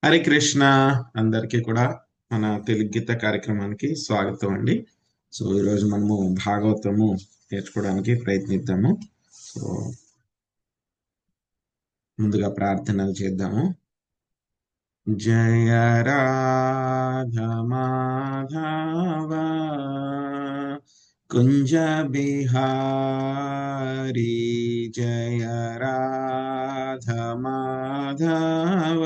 హరే కృష్ణ. అందరికీ కూడా మన తెలుగు గీత కార్యక్రమానికి స్వాగతం అండి. సో ఈరోజు మనము భాగవతము నేర్చుకోవడానికి ప్రయత్నిద్దాము. సో ముందుగా ప్రార్థనలు చేద్దాము. జయ రాధ మాధవ కుంజ బిహారీ, జయ రాధ మాధవ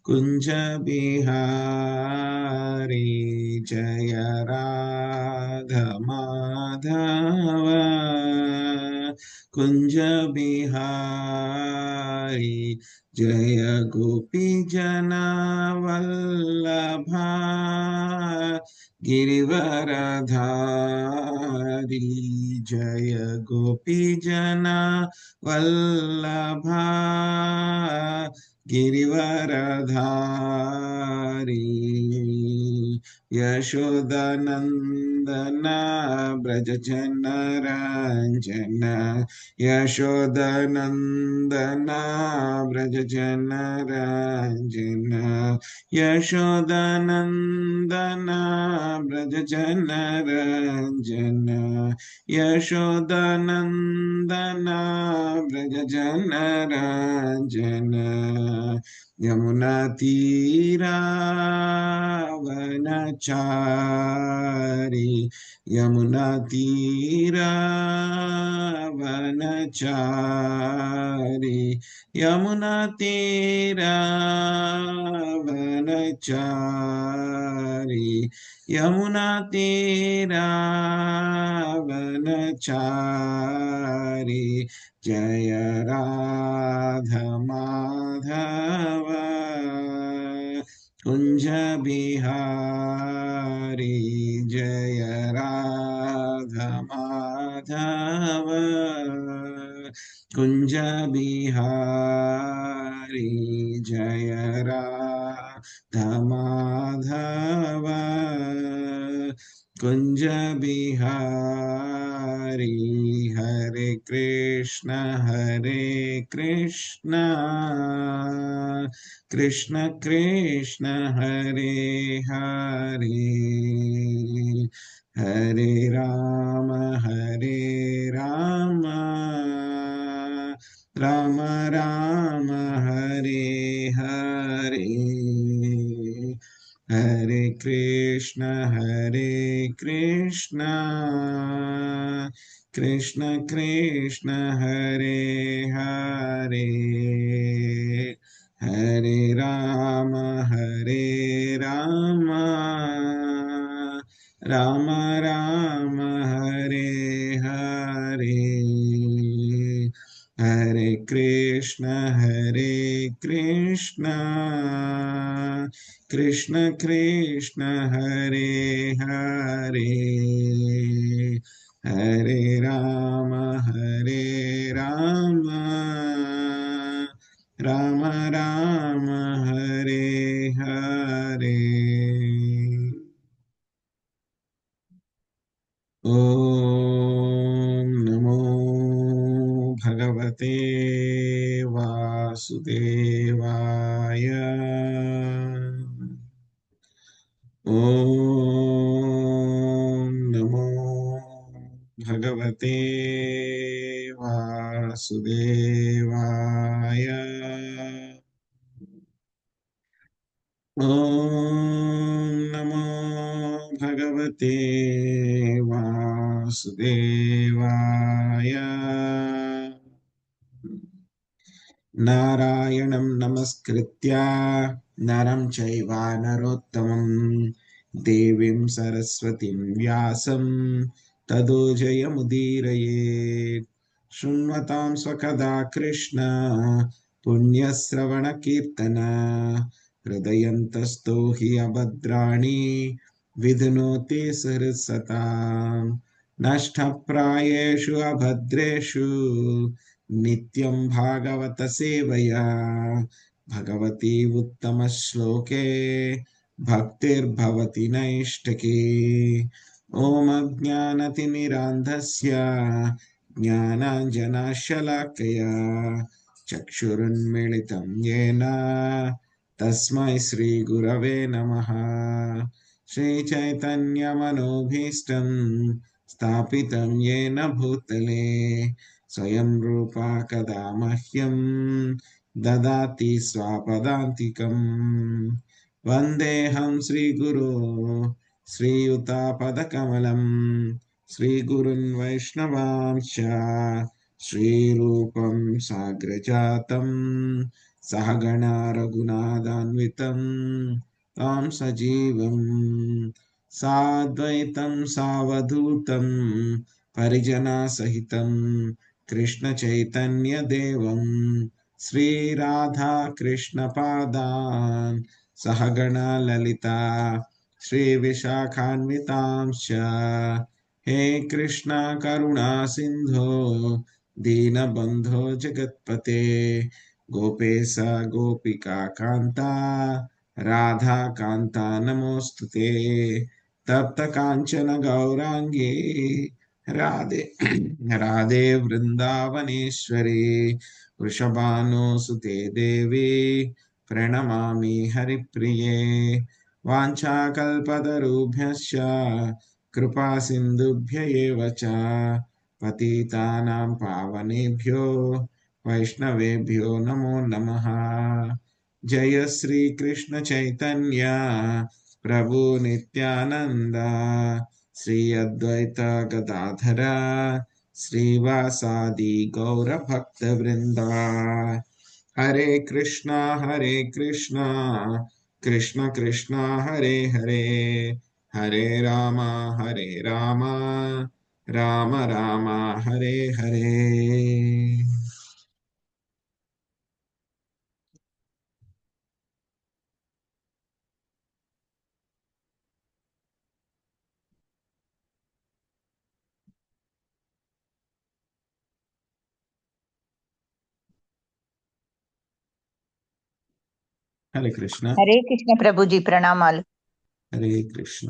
కుంజ బిహారీ, జయ రాధ మాధవ కుంజ బిహారీ, జయ గోపీ జన వల్లభా గిరివరధారి, జయ గోపీ జన వల్లభా గిరివరధారి, యశోదనందన బ్రజ జన రంజన, యశోదనందన బ్రజ జన రంజన, యశోదనందన బ్రజ జన రంజన, యశోదనందన బ్రజ జన రంజన, యమునా తీరా వనచారి, యమునా తీరా వనచారి, యమునా తీరా వనచారి, యమునా తీరా వనచారి, జయ రాధ మాధవ కుంజ బిహారీ, జయ రాధ మాధవ కుంజ బిహారీ, జయ రాధ మాధవ కుంజ బిహారీ. హరే కృష్ణ కృష్ణ కృష్ణ హరే హరే, హరే రామ రామ రామ హరే హరే, హరే కృష్ణ కృష్ణ కృష్ణ హరే హరే, హరే రామ రామ రామ హరే హరే, హరే కృష్ణ కృష్ణ కృష్ణ హరే హరే, హరే రామ రామ రామ హరే హరే. ఓం నమో భగవతే వాసుదేవాయ. ఓం నమో భగవతే వాసుదేవాయ. ఓం నమో భగవతే వాసుదేవాయ. నారాయణం నమస్కృత్య నరం చైవ నరోత్తమం దేవీం సరస్వతిం వ్యాసం తదో జయముదీరయేత్. శృణ్వతాం స్వకథా కృష్ణ పుణ్యశ్రవణ కీర్తన, హృదయంతస్థో హి అభద్రాణి విధునోతి సహృత్సతాం. నష్టప్రాయేషు అభద్రేషు నిత్యం భాగవత సేవయా, భగవతి ఉత్తమ శ్లోకే భక్తిర్భవతి నైష్ఠికీ. ఓం అజ్ఞానతిమిరాంధస్య జ్ఞానాంజనశలాకయా చక్షురున్మిళితం येन తస్మై శ్రీగురవే నమః. శ్రీచైతన్యమనోభీష్టం స్థాపితం येन భూతలే స్వయం రూపా కదా మహ్యం దదాతి స్వపదాంతికం. వందేహం శ్రీగురో శ్రీయుతాపదకమలం శ్రీగురున్ వైష్ణవాంశ శ్రీరూపం సాగ్రజాతం సహగణా రఘునాథాన్వితం తాం సజీవం సాద్వైతం సావధూతం పరిజనా సహితం కృష్ణ చైతన్య దేవం శ్రీరాధా కృష్ణ పాదాన్ సహగణా లలితా శ్రీ విశాఖాన్వితాంశ. హే కృష్ణ కరుణా సింధో దీనబంధో జగత్పతే గోపేశ గోపికా కాంత రాధా కాంత నమోస్తుతే. తప్త కాంచన గౌరాంగి రాధే రాధే వృందావనేశ్వరి వృషభానుసుతే దేవి ప్రణమామి హరిప్రియే. వాంఛాకల్పతరుభ్యశ్చ కృపా సింధుభ్య ఏవ చ పతితానాం పావనేభ్యో వైష్ణవేభ్యో నమో నమః. జయ శ్రీ కృష్ణ చైతన్య ప్రభు నిత్యానంద శ్రీ అద్వైత గదాధర శ్రీవాసాది గౌర భక్త వృంద. హరే కృష్ణ కృష్ణ కృష్ణ హరే హరే హరే రామ రామ రామ హరే హరే. హరే కృష్ణ. హరే కృష్ణ ప్రభుజీ, ప్రణామాలు. హరే కృష్ణ.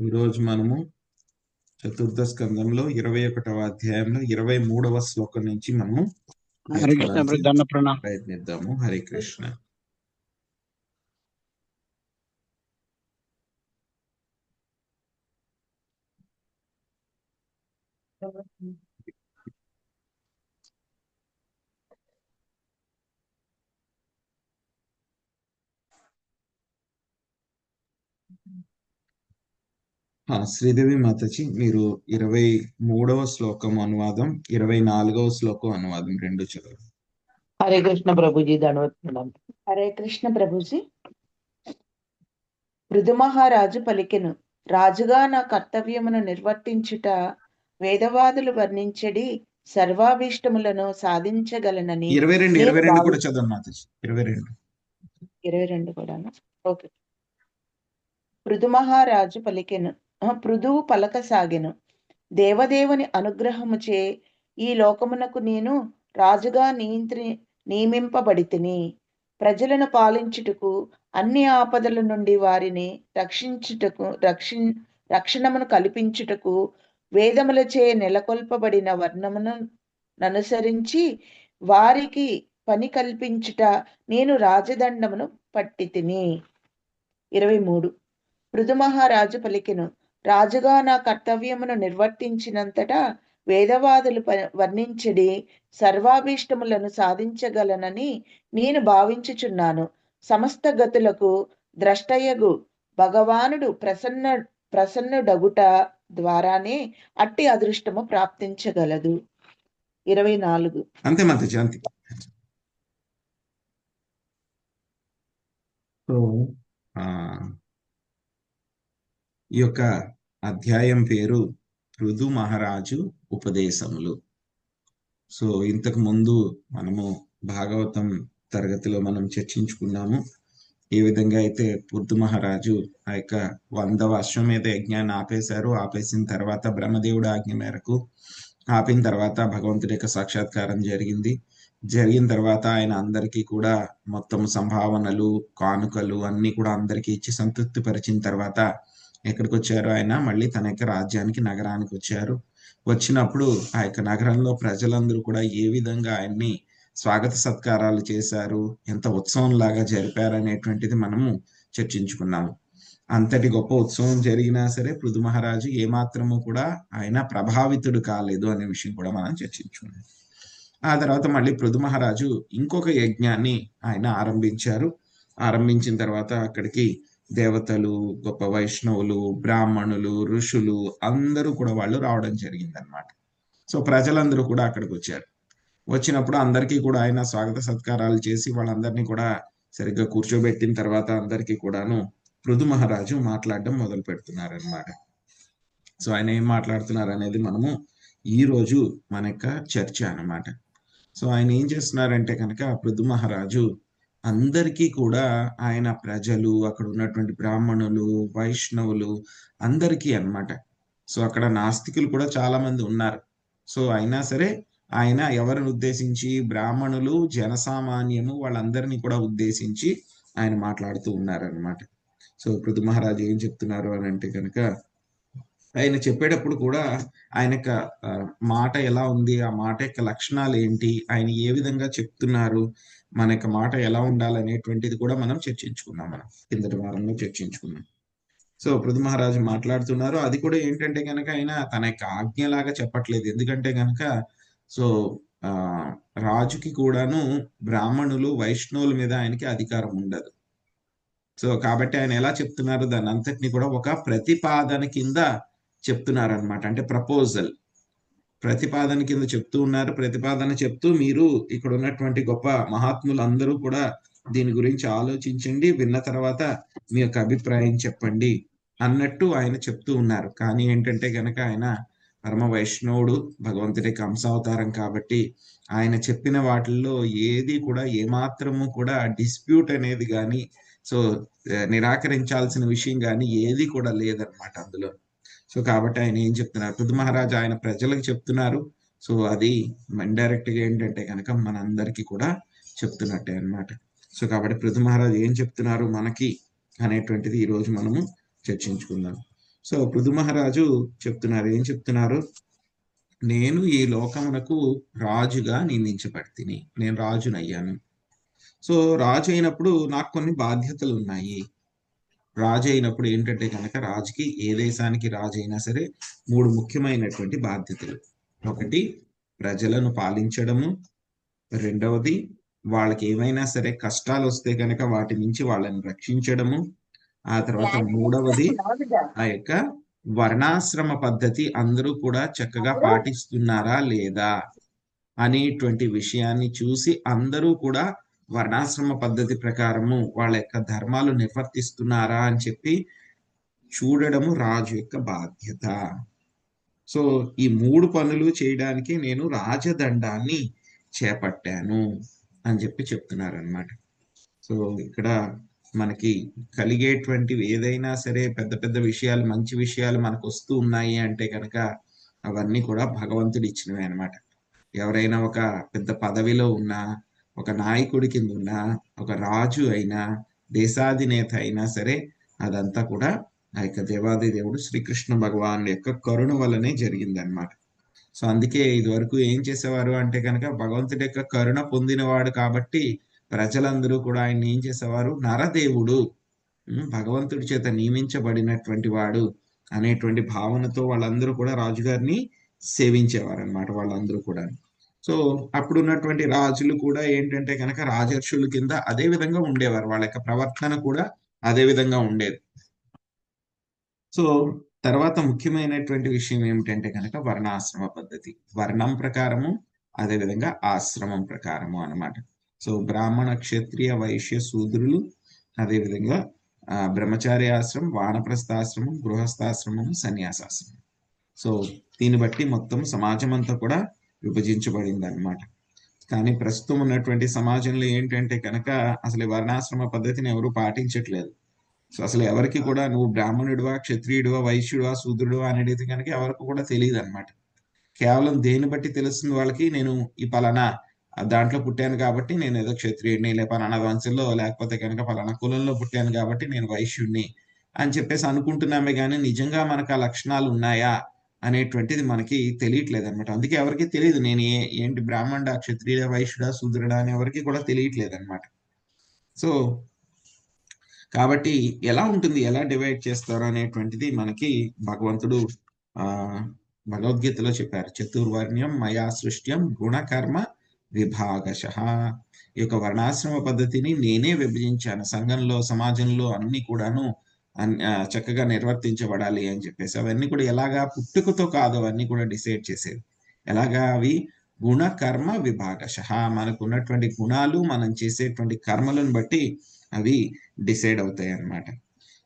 ఈరోజు మనము చతుర్థ స్కందంలో 21వ అధ్యాయంలో 23వ శ్లోకం నుంచి మనము ప్రయత్నిద్దాము. హరే కృష్ణ. శ్రీదేవి మాతాజీ, మీరు 23వ శ్లోకం అనువాదం 24వ శ్లోకం అనువాదం రెండు చదవండి. హరే కృష్ణ ప్రభుజీ, ధన్యవాదాలు. హరే కృష్ణ ప్రభుజీ. పృథు మహారాజు పలికెను, రాజుగా నా కర్తవ్యమును నిర్వర్తించుట వేదవాదులు వర్ణించడి సర్వాభీష్టములను సాధించగలనని. 22 కూడా చదవండి మాతాజీ. 22 కూడా. ఓకే. పృథు మహారాజు పలికెను, పృథువు పలకసాగెను, దేవదేవుని అనుగ్రహముచే ఈ లోకమునకు నేను రాజుగా నియమింపబడితిని. ప్రజలను పాలించుటకు, అన్ని ఆపదల నుండి వారిని రక్షించుటకు, రక్షణమును కల్పించుటకు వేదములచే నెలకొల్పబడిన వర్ణమును అనుసరించి వారికి పని కల్పించుట నేను రాజదండమును పట్టితిని. 23. పృథు మహారాజు పలికెను, రాజుగా నా కర్తవ్యమును నిర్వర్తించినంతటా వేదవాదులు వర్ణించడి సర్వాభీష్టములను సాధించగలనని నేను భావించుచున్నాను. సమస్త గతులకు ద్రష్టయగు భగవానుడు ప్రసన్నుడగుట ద్వారానే అట్టి అదృష్టము ప్రాప్తించగలదు. 24. అంతే మాతాజీ, అంతే. ఈ యొక్క అధ్యాయం పేరు పృథు మహారాజు ఉపదేశములు. సో ఇంతకు ముందు మనము భాగవతం తరగతిలో మనం చర్చించుకున్నాము. ఏ విధంగా అయితే పృథు మహారాజు ఆ యొక్క 100వ అశ్వమేధ యజ్ఞాన్ని ఆపేశారు. ఆపేసిన తర్వాత బ్రహ్మదేవుడు ఆజ్ఞ మేరకు ఆపిన తర్వాత భగవంతుడి యొక్క సాక్షాత్కారం జరిగిన తర్వాత ఆయన అందరికీ కూడా మొత్తం సంభావనలు, కానుకలు అన్ని కూడా అందరికీ ఇచ్చి సంతృప్తి పరిచిన తర్వాత ఎక్కడికి వచ్చారు? ఆయన మళ్ళీ తన యొక్క రాజ్యానికి, నగరానికి వచ్చారు. వచ్చినప్పుడు ఆ యొక్క నగరంలో ప్రజలందరూ కూడా ఏ విధంగా ఆయన్ని స్వాగత సత్కారాలు చేశారు, ఎంత ఉత్సవంలాగా జరిపారు అనేటువంటిది మనము చర్చించుకున్నాము. అంతటి గొప్ప ఉత్సవం జరిగినా సరే పృథు మహారాజు ఏమాత్రము కూడా ఆయన ప్రభావితుడు కాలేదు అనే విషయం కూడా మనం చర్చించుకున్నాం. ఆ తర్వాత మళ్ళీ పృథు మహారాజు ఇంకొక యజ్ఞాన్ని ఆయన ఆరంభించారు. ఆరంభించిన తర్వాత అక్కడికి దేవతలు, గొప్ప వైష్ణవులు, బ్రాహ్మణులు, ఋషులు అందరూ కూడా వాళ్ళు రావడం జరిగిందనమాట. సో ప్రజలందరూ కూడా అక్కడికి వచ్చారు. వచ్చినప్పుడు అందరికీ కూడా ఆయన స్వాగత సత్కారాలు చేసి వాళ్ళందరినీ కూడా సరిగ్గా కూర్చోబెట్టిన తర్వాత అందరికీ కూడాను పృథు మహారాజు మాట్లాడడం మొదలు పెడుతున్నారనమాట. సో ఆయన ఏం మాట్లాడుతున్నారు అనేది మనము ఈ రోజు మన యొక్క చర్చ అన్నమాట. సో ఆయన ఏం చేస్తున్నారంటే కనుక పృథు మహారాజు అందరికీ కూడా ఆయన ప్రజలు, అక్కడ ఉన్నటువంటి బ్రాహ్మణులు, వైష్ణవులు అందరికీ అన్నమాట. సో అక్కడ నాస్తికులు కూడా చాలా మంది ఉన్నారు. సో అయినా సరే ఆయన ఎవరిని ఉద్దేశించి, బ్రాహ్మణులు, జనసామాన్యము వాళ్ళందరినీ కూడా ఉద్దేశించి ఆయన మాట్లాడుతూ ఉన్నారనమాట. సో పృథు మహారాజు ఏం చెప్తున్నారు అని అంటే కనుక ఆయన చెప్పేటప్పుడు కూడా ఆయన యొక్క మాట ఎలా ఉంది, ఆ మాట యొక్క లక్షణాలు ఏంటి, ఆయన ఏ విధంగా చెప్తున్నారు, మన యొక్క మాట ఎలా ఉండాలనేటువంటిది కూడా మనం చర్చించుకున్నాం. మనం కిందటి వారంలో చర్చించుకున్నాం. సో పృథు మహారాజు మాట్లాడుతున్నారు. అది కూడా ఏంటంటే కనుక ఆయన తన యొక్క ఆజ్ఞలాగా చెప్పట్లేదు. ఎందుకంటే కనుక సో ఆ రాజుకి కూడాను బ్రాహ్మణులు, వైష్ణవుల మీద ఆయనకి అధికారం ఉండదు. సో కాబట్టి ఆయన ఎలా చెప్తున్నారు, దాన్ని అంతటిని కూడా ఒక ప్రతిపాదన కింద చెప్తున్నారనమాట. అంటే ప్రపోజల్, ప్రతిపాదన కింద చెప్తూ ఉన్నారు. ప్రతిపాదన చెప్తూ మీరు ఇక్కడ ఉన్నటువంటి గొప్ప మహాత్ములు అందరూ కూడా దీని గురించి ఆలోచించండి, విన్న తర్వాత మీ యొక్క అభిప్రాయం చెప్పండి అన్నట్టు ఆయన చెప్తూ ఉన్నారు. కానీ ఏంటంటే గనక ఆయన పరమ వైష్ణవుడు, భగవంతుడి కంసావతారం కాబట్టి ఆయన చెప్పిన వాటిల్లో ఏది కూడా ఏమాత్రము కూడా డిస్ప్యూట్ అనేది కానీ, సో నిరాకరించాల్సిన విషయం కానీ ఏది కూడా లేదనమాట అందులో. సో కాబట్టి ఆయన ఏం చెప్తున్నారు, పృథు మహారాజు ఆయన ప్రజలకు చెప్తున్నారు. సో అది ఇండైరెక్ట్ గా ఏంటంటే కనుక మనందరికీ కూడా చెప్తున్నట్టే అన్నమాట. సో కాబట్టి పృథు మహారాజు ఏం చెప్తున్నారు మనకి అనేటువంటిది ఈ రోజు మనము చర్చించుకుందాం. సో పృథు మహారాజు చెప్తున్నారు, ఏం చెప్తున్నారు, నేను ఈ లోకమునకు రాజుగా నియమించబడితిని, నేను రాజునయ్యాను. సో రాజు అయినప్పుడు నాకు కొన్ని బాధ్యతలు ఉన్నాయి. రాజు అయినప్పుడు ఏంటంటే కనుక రాజుకి, ఏ దేశానికి రాజు అయినా సరే 3 ముఖ్యమైనటువంటి బాధ్యతలు. ఒకటి ప్రజలను పాలించడము, రెండవది వాళ్ళకి ఏమైనా సరే కష్టాలు వస్తే కనుక వాటి నుంచి వాళ్ళని రక్షించడము, ఆ తర్వాత మూడవది ఆ యొక్క వర్ణాశ్రమ పద్ధతి అందరూ కూడా చక్కగా పాటిస్తున్నారా లేదా అనేటువంటి విషయాన్ని చూసి అందరూ కూడా వర్ణాశ్రమ పద్ధతి ప్రకారము వాళ్ళ యొక్క ధర్మాలు నిర్వర్తిస్తున్నారా అని చెప్పి చూడడము రాజు యొక్క బాధ్యత. సో ఈ 3 పనులు చేయడానికి నేను రాజదండాన్ని చేపట్టాను అని చెప్పి చెప్తున్నారనమాట. సో ఇక్కడ మనకి కలిగేటువంటివి ఏదైనా సరే, పెద్ద పెద్ద విషయాలు, మంచి విషయాలు మనకు వస్తూ ఉన్నాయి అంటే కనుక అవన్నీ కూడా భగవంతుడు ఇచ్చినవే అనమాట. ఎవరైనా ఒక పెద్ద పదవిలో ఉన్నా, ఒక నాయకుడి కింద ఉన్నా, ఒక రాజు అయినా, దేశాధినేత అయినా సరే అదంతా కూడా ఆ యొక్క దేవాది దేవుడు శ్రీకృష్ణ భగవాన్ యొక్క కరుణ వల్లనే జరిగిందనమాట. సో అందుకే ఇది వరకు ఏం చేసేవారు అంటే కనుక భగవంతుడి యొక్క కరుణ పొందినవాడు కాబట్టి ప్రజలందరూ కూడా ఆయన ఏం చేసేవారు, నరదేవుడు, భగవంతుడి చేత నియమించబడినటువంటి వాడు అనేటువంటి భావనతో వాళ్ళందరూ కూడా రాజుగారిని సేవించేవారు అనమాట, వాళ్ళందరూ కూడా. సో అప్పుడు ఉన్నటువంటి రాజులు కూడా ఏంటంటే కనుక రాజర్షుల కింద అదే విధంగా ఉండేవారు, వాళ్ళ యొక్క ప్రవర్తన కూడా అదే విధంగా ఉండేది. సో తర్వాత ముఖ్యమైనటువంటి విషయం ఏమిటంటే కనుక వర్ణాశ్రమ పద్ధతి, వర్ణం ప్రకారము అదేవిధంగా ఆశ్రమం ప్రకారము అన్నమాట. సో బ్రాహ్మణ, క్షత్రియ, వైశ్య, శూద్రులు, అదేవిధంగా బ్రహ్మచారి ఆశ్రమం, వానప్రస్థాశ్రమం, గృహస్థాశ్రమం, సన్యాసాశ్రమం. సో దీన్ని బట్టి మొత్తం సమాజం అంతా కూడా విభజించబడింది అన్నమాట. కానీ ప్రస్తుతం ఉన్నటువంటి సమాజంలో ఏంటంటే కనుక అసలు వర్ణాశ్రమ పద్ధతిని ఎవరు పాటించట్లేదు. సో అసలు ఎవరికి కూడా నువ్వు బ్రాహ్మణుడివా, క్షత్రియుడివా, వైశ్యుడివా, శూద్రుడివా అనేది కనుక ఎవరికి కూడా తెలియదు అనమాట. కేవలం దేన్ని బట్టి తెలుస్తుంది వాళ్ళకి, నేను ఈ పలానా దాంట్లో పుట్టాను కాబట్టి నేను ఏదో క్షత్రియుడిని, లేక పలానా వంశంలో లేకపోతే కనుక పలానా కులంలో పుట్టాను కాబట్టి నేను వైశ్యుడిని అని చెప్పేసి అనుకుంటున్నామే కానీ నిజంగా మనకు ఆ లక్షణాలు ఉన్నాయా అనేటువంటిది మనకి తెలియట్లేదు అనమాట. అందుకే ఎవరికి తెలియదు నేను ఏంటి బ్రాహ్మణ, క్షత్రియ, వైశ్యుడ, శూద్రుడ అని ఎవరికి కూడా తెలియట్లేదు అనమాట. సో కాబట్టి ఎలా ఉంటుంది, ఎలా డివైడ్ చేస్తారు అనేటువంటిది మనకి భగవంతుడు ఆ భగవద్గీతలో చెప్పారు. చతుర్వర్ణ్యం మయా సృష్ట్యం గుణకర్మ విభాగశః. ఈ యొక్క వర్ణాశ్రమ పద్ధతిని నేనే విభజించాను. సంఘంలో, సమాజంలో అన్ని కూడాను చక్కగా నిర్వర్తించబడాలి అని చెప్పేసి అవన్నీ కూడా ఎలాగా పుట్టుకతో కాదు, అవన్నీ కూడా డిసైడ్ చేసేది ఎలాగా అవి గుణకర్మ విభాగశః. మనకు ఉన్నటువంటి గుణాలు, మనం చేసేటువంటి కర్మలను బట్టి అవి డిసైడ్ అవుతాయి అన్నమాట.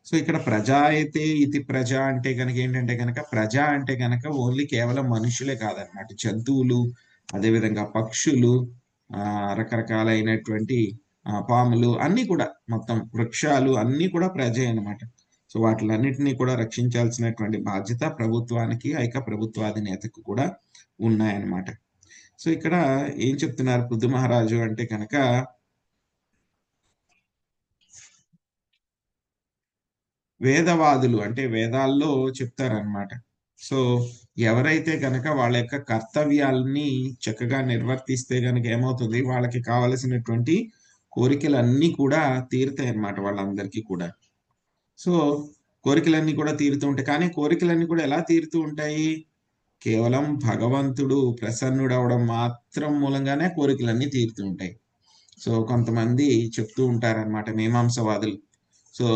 సో ఇక్కడ ప్రజా అయితే ఇది ప్రజ అంటే కనుక ఏంటంటే కనుక ప్రజ అంటే కనుక ఓన్లీ కేవలం మనుషులే కాదనమాట, జంతువులు, అదేవిధంగా పక్షులు, రకరకాలైనటువంటి పాములు అన్నీ కూడా, మొత్తం వృక్షాలు అన్నీ కూడా ప్రజే అనమాట. సో వాటిలన్నిటినీ కూడా రక్షించాల్సినటువంటి బాధ్యత ప్రభుత్వానికి, ఐక ప్రభుత్వాధినేతకు కూడా ఉన్నాయన్నమాట. సో ఇక్కడ ఏం చెప్తున్నారు పృథు మహారాజు అంటే కనుక వేదవాదులు అంటే వేదాల్లో చెప్తారనమాట. సో ఎవరైతే కనుక వాళ్ళ యొక్క కర్తవ్యాలని చక్కగా నిర్వర్తిస్తే కనుక ఏమవుతుంది, వాళ్ళకి కావలసినటువంటి కోరికలన్నీ కూడా తీరుతాయి అన్నమాట వాళ్ళందరికీ కూడా. సో కోరికలన్నీ కూడా తీరుతూ ఉంటాయి. కానీ కోరికలన్నీ కూడా ఎలా తీరుతూ ఉంటాయి, కేవలం భగవంతుడు ప్రసన్నుడవడం మాత్రం మూలంగానే కోరికలన్నీ తీరుతూ ఉంటాయి. సో కొంతమంది చెప్తూ ఉంటారనమాట మీమాంసవాదులు. సో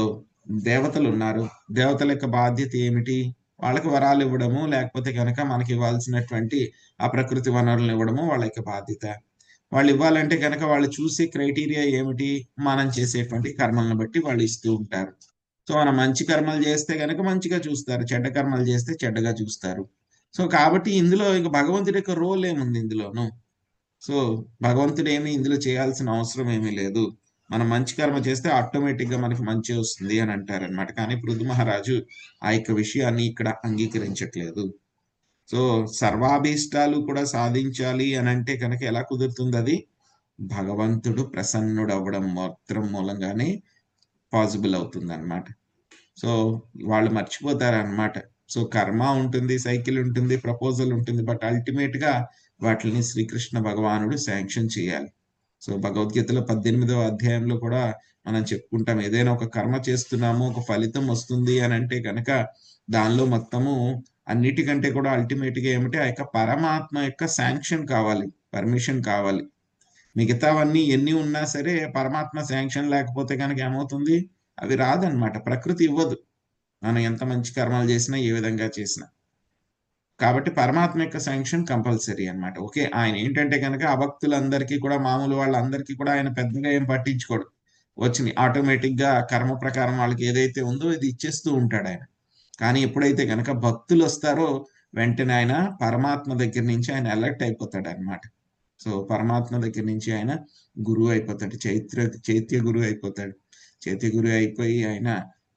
దేవతలు ఉన్నారు, దేవతల యొక్క బాధ్యత ఏమిటి, వాళ్ళకి వరాలు ఇవ్వడము, లేకపోతే కనుక మనకి ఇవ్వాల్సినటువంటి ఆ ప్రకృతి వనరులను ఇవ్వడము వాళ్ళ యొక్క బాధ్యత. వాళ్ళు ఇవ్వాలంటే కనుక వాళ్ళు చూసే క్రైటీరియా ఏమిటి, మనం చేసేటువంటి కర్మలను బట్టి వాళ్ళు ఇస్తూ ఉంటారు. సో మనం మంచి కర్మలు చేస్తే కనుక మంచిగా చూస్తారు, చెడ్డ కర్మలు చేస్తే చెడ్డగా చూస్తారు. సో కాబట్టి ఇందులో ఇక భగవంతుడి యొక్క రోల్ ఏముంది ఇందులోను. సో భగవంతుడు ఏమి ఇందులో చేయాల్సిన అవసరం ఏమీ లేదు, మనం మంచి కర్మ చేస్తే ఆటోమేటిక్ గా మనకి మంచి వస్తుంది అని అంటారనమాట. కానీ పృథు మహారాజు ఆ యొక్క విషయాన్ని ఇక్కడ అంగీకరించట్లేదు. సో సర్వాభీష్టాలు కూడా సాధించాలి అని అంటే కనుక ఎలా కుదురుతుంది, అది భగవంతుడు ప్రసన్నుడు అవ్వడం మాత్రం మూలంగానే పాసిబుల్ అవుతుంది అనమాట. సో వాళ్ళు మర్చిపోతారనమాట. సో కర్మ ఉంటుంది, సైకిల్ ఉంటుంది, ప్రపోజల్ ఉంటుంది, బట్ అల్టిమేట్ గా వాటిని శ్రీకృష్ణ భగవానుడు శాంక్షన్ చేయాలి. సో భగవద్గీతలో 18వ అధ్యాయంలో కూడా మనం చెప్పుకుంటాం, ఏదైనా ఒక కర్మ చేస్తున్నాము, ఒక ఫలితం వస్తుంది అని అంటే కనుక దానిలో మొత్తము అన్నిటికంటే కూడా అల్టిమేట్ గా ఏమిటి, ఆ యొక్క పరమాత్మ యొక్క శాంక్షన్ కావాలి, పర్మిషన్ కావాలి. మిగతావన్నీ ఎన్ని ఉన్నా సరే పరమాత్మ శాంక్షన్ లేకపోతే కనుక ఏమవుతుంది, అవి రాదనమాట, ప్రకృతి ఇవ్వదు, మనం ఎంత మంచి కర్మలు చేసినా ఏ విధంగా చేసినా. కాబట్టి పరమాత్మ యొక్క శాంక్షన్ కంపల్సరీ అన్నమాట. ఓకే, ఆయన ఏంటంటే కనుక అభక్తులందరికీ కూడా, మామూలు వాళ్ళందరికీ కూడా ఆయన పెద్దగా ఏం పట్టించుకోడు, వచ్చినాయి ఆటోమేటిక్ గా కర్మ ప్రకారం వాళ్ళకి ఏదైతే ఉందో ఇది ఇచ్చేస్తూ ఉంటాడు ఆయన. కానీ ఎప్పుడైతే కనుక భక్తులు వస్తారో వెంటనే ఆయన పరమాత్మ దగ్గర నుంచి ఆయన అలర్ట్ అయిపోతాడు అనమాట. సో పరమాత్మ దగ్గర నుంచి ఆయన గురువు అయిపోతాడు, చైత్య గురువు అయిపోతాడు. చైత్య గురువు అయిపోయి ఆయన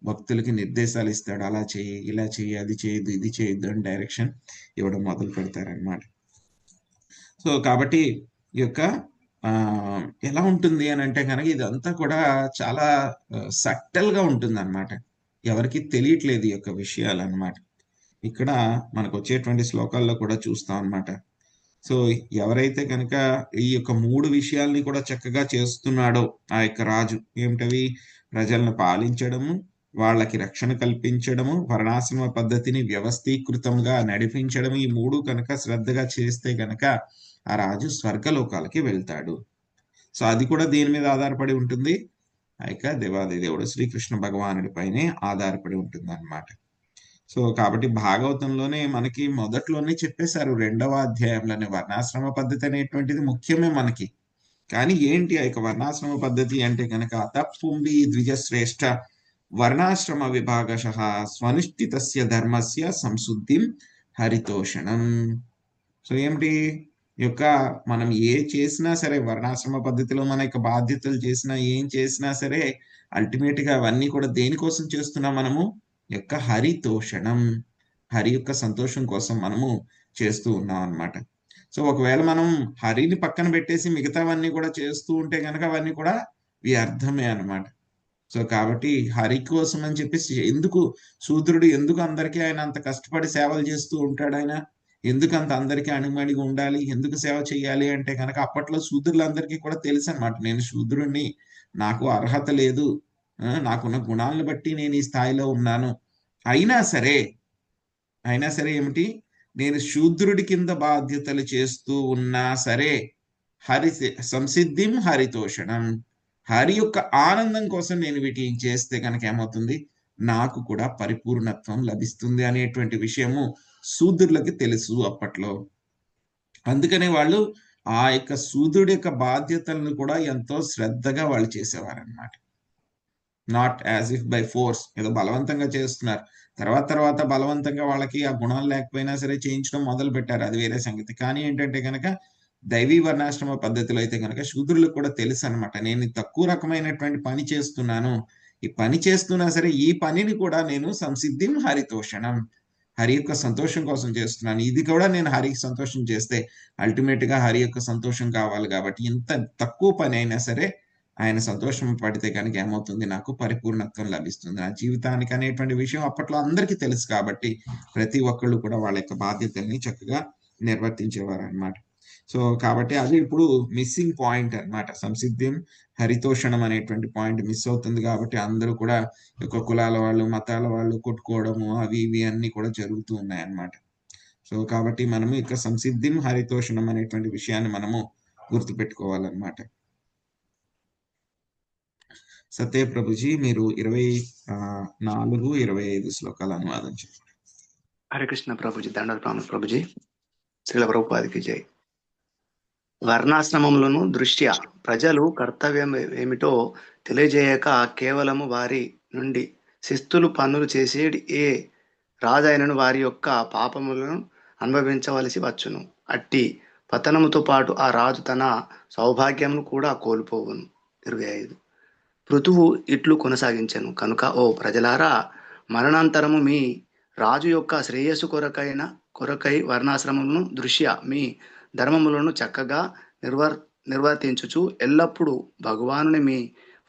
భక్తులకి నిర్దేశాలు ఇస్తాడు, అలా చేయి, ఇలా చేయి, అది చేయొద్దు, ఇది చేయొద్దు అని డైరెక్షన్ ఇవ్వడం మొదలు పెడతారనమాట. సో కాబట్టి ఈ యొక్క ఎలా ఉంటుంది అని అంటే కనుక ఇదంతా కూడా చాలా సట్టల్ గా ఉంటుంది అనమాట, ఎవరికి తెలియట్లేదు ఈ యొక్క విషయాలు అనమాట. ఇక్కడ మనకు వచ్చేటువంటి శ్లోకాల్లో కూడా చూస్తాం అనమాట. సో ఎవరైతే కనుక ఈ యొక్క 3 విషయాల్ని కూడా చక్కగా చేస్తున్నాడో ఆ యొక్క రాజు, ఏమిటవి, ప్రజలను పాలించడము, వాళ్ళకి రక్షణ కల్పించడము, వర్ణాశ్రమ పద్ధతిని వ్యవస్థీకృతంగా నడిపించడం, ఈ 3 కనుక శ్రద్ధగా చేస్తే కనుక ఆ రాజు స్వర్గలోకాలకి వెళ్తాడు. సో అది కూడా దేని మీద ఆధారపడి ఉంటుంది, ఆ యొక్క దేవాది దేవుడు శ్రీకృష్ణ భగవానుడి పైనే ఆధారపడి ఉంటుంది అన్నమాట. సో కాబట్టి భాగవతంలోనే మనకి మొదట్లోనే చెప్పేశారు, 2వ అధ్యాయంలోనే వర్ణాశ్రమ పద్ధతి అనేటువంటిది ముఖ్యమే మనకి. కానీ ఏంటి ఆ యొక్క వర్ణాశ్రమ పద్ధతి అంటే కనుక తప్పుంబి ద్విజశ్రేష్ఠ వర్ణాశ్రమ విభాగశః స్వనిష్ఠితస్య ధర్మస్య సంశుద్ధిం హరితోషణం. సో ఏమిటి, యొక్క మనం ఏ చేసినా సరే వర్ణాశ్రమ పద్ధతిలో మన యొక్క బాధ్యతలు చేసినా, ఏం చేసినా సరే అల్టిమేట్ గా అవన్నీ కూడా దేనికోసం చేస్తున్నాం, మనము యొక్క హరితోషణం, హరి యొక్క సంతోషం కోసం మనము చేస్తూ ఉన్నాం అన్నమాట. సో ఒకవేళ మనం హరిని పక్కన పెట్టేసి మిగతావన్నీ కూడా చేస్తూ ఉంటే కనుక అవన్నీ కూడా వ్యర్థమే అన్నమాట. సో కాబట్టి హరి కోసం అని చెప్పేసి ఎందుకు శూద్రుడు ఎందుకు అందరికీ ఆయన అంత కష్టపడి సేవలు చేస్తూ ఉంటాడు ఆయన ఎందుకు అంత అందరికీ అణిమణిగి ఉండాలి ఎందుకు సేవ చేయాలి అంటే కనుక అప్పట్లో శూద్రులందరికీ కూడా తెలుసు అనమాట నేను శూద్రుడిని నాకు అర్హత లేదు నాకున్న గుణాలను బట్టి నేను ఈ స్థాయిలో ఉన్నాను అయినా సరే ఏమిటి నేను శూద్రుడి కింద బాధ్యతలు చేస్తూ ఉన్నా సరే హరి సంసిద్ధిం హరితోషణం హరి యొక్క ఆనందం కోసం నేను వీటిని చేస్తే కనుక ఏమవుతుంది నాకు కూడా పరిపూర్ణత్వం లభిస్తుంది అనేటువంటి విషయము శూద్రులకి తెలుసు అప్పట్లో. అందుకనే వాళ్ళు ఆ యొక్క శూద్రుడి యొక్క బాధ్యతలను కూడా ఎంతో శ్రద్ధగా వాళ్ళు చేసేవారనమాట. Not as if by force, ఏదో బలవంతంగా చేస్తున్నారు. తర్వాత బలవంతంగా వాళ్ళకి ఆ గుణాలు లేకపోయినా సరే చేయించడం మొదలు పెట్టారు, అది వేరే సంగతి. కానీ ఏంటంటే కనుక దైవీ వర్ణాశ్రమ పద్ధతిలో అయితే కనుక శూద్రులకు కూడా తెలుసు అనమాట, నేను తక్కువ రకమైనటువంటి పని చేస్తున్నాను, ఈ పని చేస్తున్నా సరే ఈ పనిని కూడా నేను సంసిద్ధిం హరితోషణం, హరి యొక్క సంతోషం కోసం చేస్తున్నాను. ఇది కూడా నేను హరికి సంతోషం చేస్తే అల్టిమేట్ గా హరి యొక్క సంతోషం కావాలి కాబట్టి ఇంత తక్కువ పని అయినా సరే ఆయన సంతోషం పడితే కనుక ఏమవుతుంది, నాకు పరిపూర్ణత్వం లభిస్తుంది నా జీవితానికి అనేటువంటి విషయం అప్పట్లో అందరికీ తెలుసు. కాబట్టి ప్రతి ఒక్కళ్ళు కూడా వాళ్ళ యొక్క బాధ్యతల్ని చక్కగా నిర్వర్తించేవారు అనమాట. సో కాబట్టి అది ఇప్పుడు మిస్సింగ్ పాయింట్ అనమాట. సంసిద్ధిం హరితోషణం అనేటువంటి పాయింట్ మిస్ అవుతుంది. కాబట్టి అందరూ కూడా ఒక కులాల వాళ్ళు మతాల వాళ్ళు కొట్టుకోవడము అవి ఇవి అన్ని కూడా జరుగుతూ ఉన్నాయి అన్నమాట. సో కాబట్టి మనము ఇక సంసిద్ధిం హరితోషణం అనేటువంటి విషయాన్ని మనము గుర్తుపెట్టుకోవాలన్నమాట. సత్య ప్రభుజీ మీరు 24, 25 శ్లోకాలు అనువాదం చేయండి. హరే కృష్ణ ప్రభుజీ, దండోపామి ప్రభుజీ, శ్రీల ప్రభుపాదికి జై. వర్ణాశ్రమములను దృష్ట్యా ప్రజలు కర్తవ్యం ఏమిటో తెలియజేయక కేవలము వారి నుండి శిస్తులు పన్నులు చేసేది ఏ రాజైనను వారి యొక్క పాపములను అనుభవించవలసి వచ్చును. అట్టి పతనముతో పాటు ఆ రాజు తన సౌభాగ్యమును కూడా కోల్పోవును. 25. పృథువు ఇట్లు కొనసాగించెను, కనుక ఓ ప్రజలారా, మరణాంతరము మీ రాజు యొక్క శ్రేయస్సు కొరకై వర్ణాశ్రమములను దృష్ట్యా మీ ధర్మములను చక్కగా నిర్వర్తించుచు ఎల్లప్పుడూ భగవానుని మీ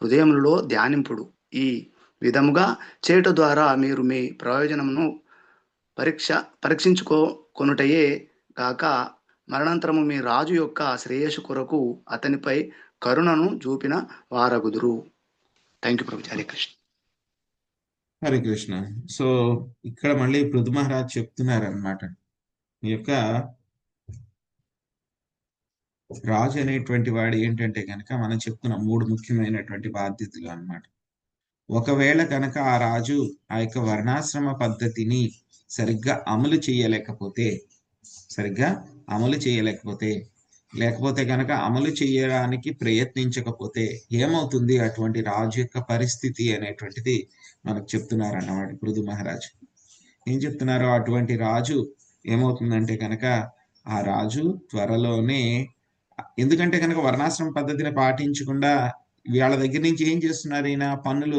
హృదయములలో ధ్యానింపుడు. ఈ విధముగా చేయట ద్వారా మీరు మీ ప్రయోజనమును పరీక్షించుకొనుటయే కాక మరణాంతరము మీ రాజు యొక్క శ్రేయస్సు కొరకు అతనిపై కరుణను చూపిన వారగుదురు. థ్యాంక్ యూ ప్రభు. హరే కృష్ణ. హరే కృష్ణ. సో ఇక్కడ మళ్ళీ పృథు మహారాజ్ చెప్తున్నారు అనమాట, ఈ యొక్క రాజు అనేటువంటి వాడు ఏంటంటే కనుక మనం చెప్తున్న 3 ముఖ్యమైనటువంటి బాధ్యతలు అన్నమాట. ఒకవేళ కనుక ఆ రాజు ఆ యొక్క వర్ణాశ్రమ పద్ధతిని సరిగ్గా అమలు చేయలేకపోతే లేకపోతే కనుక అమలు చేయడానికి ప్రయత్నించకపోతే ఏమవుతుంది, అటువంటి రాజు యొక్క పరిస్థితి అనేటువంటిది మనకు చెప్తున్నారు అన్నమాట పృథు మహారాజు. ఏం చెప్తున్నారు, అటువంటి రాజు ఏమవుతుందంటే కనుక ఆ రాజు త్వరలోనే, ఎందుకంటే కనుక వర్ణాశ్రమ పద్ధతిని పాటించకుండా వీళ్ళ దగ్గర నుంచి ఏం చేస్తున్నారు, ఈయన పన్నులు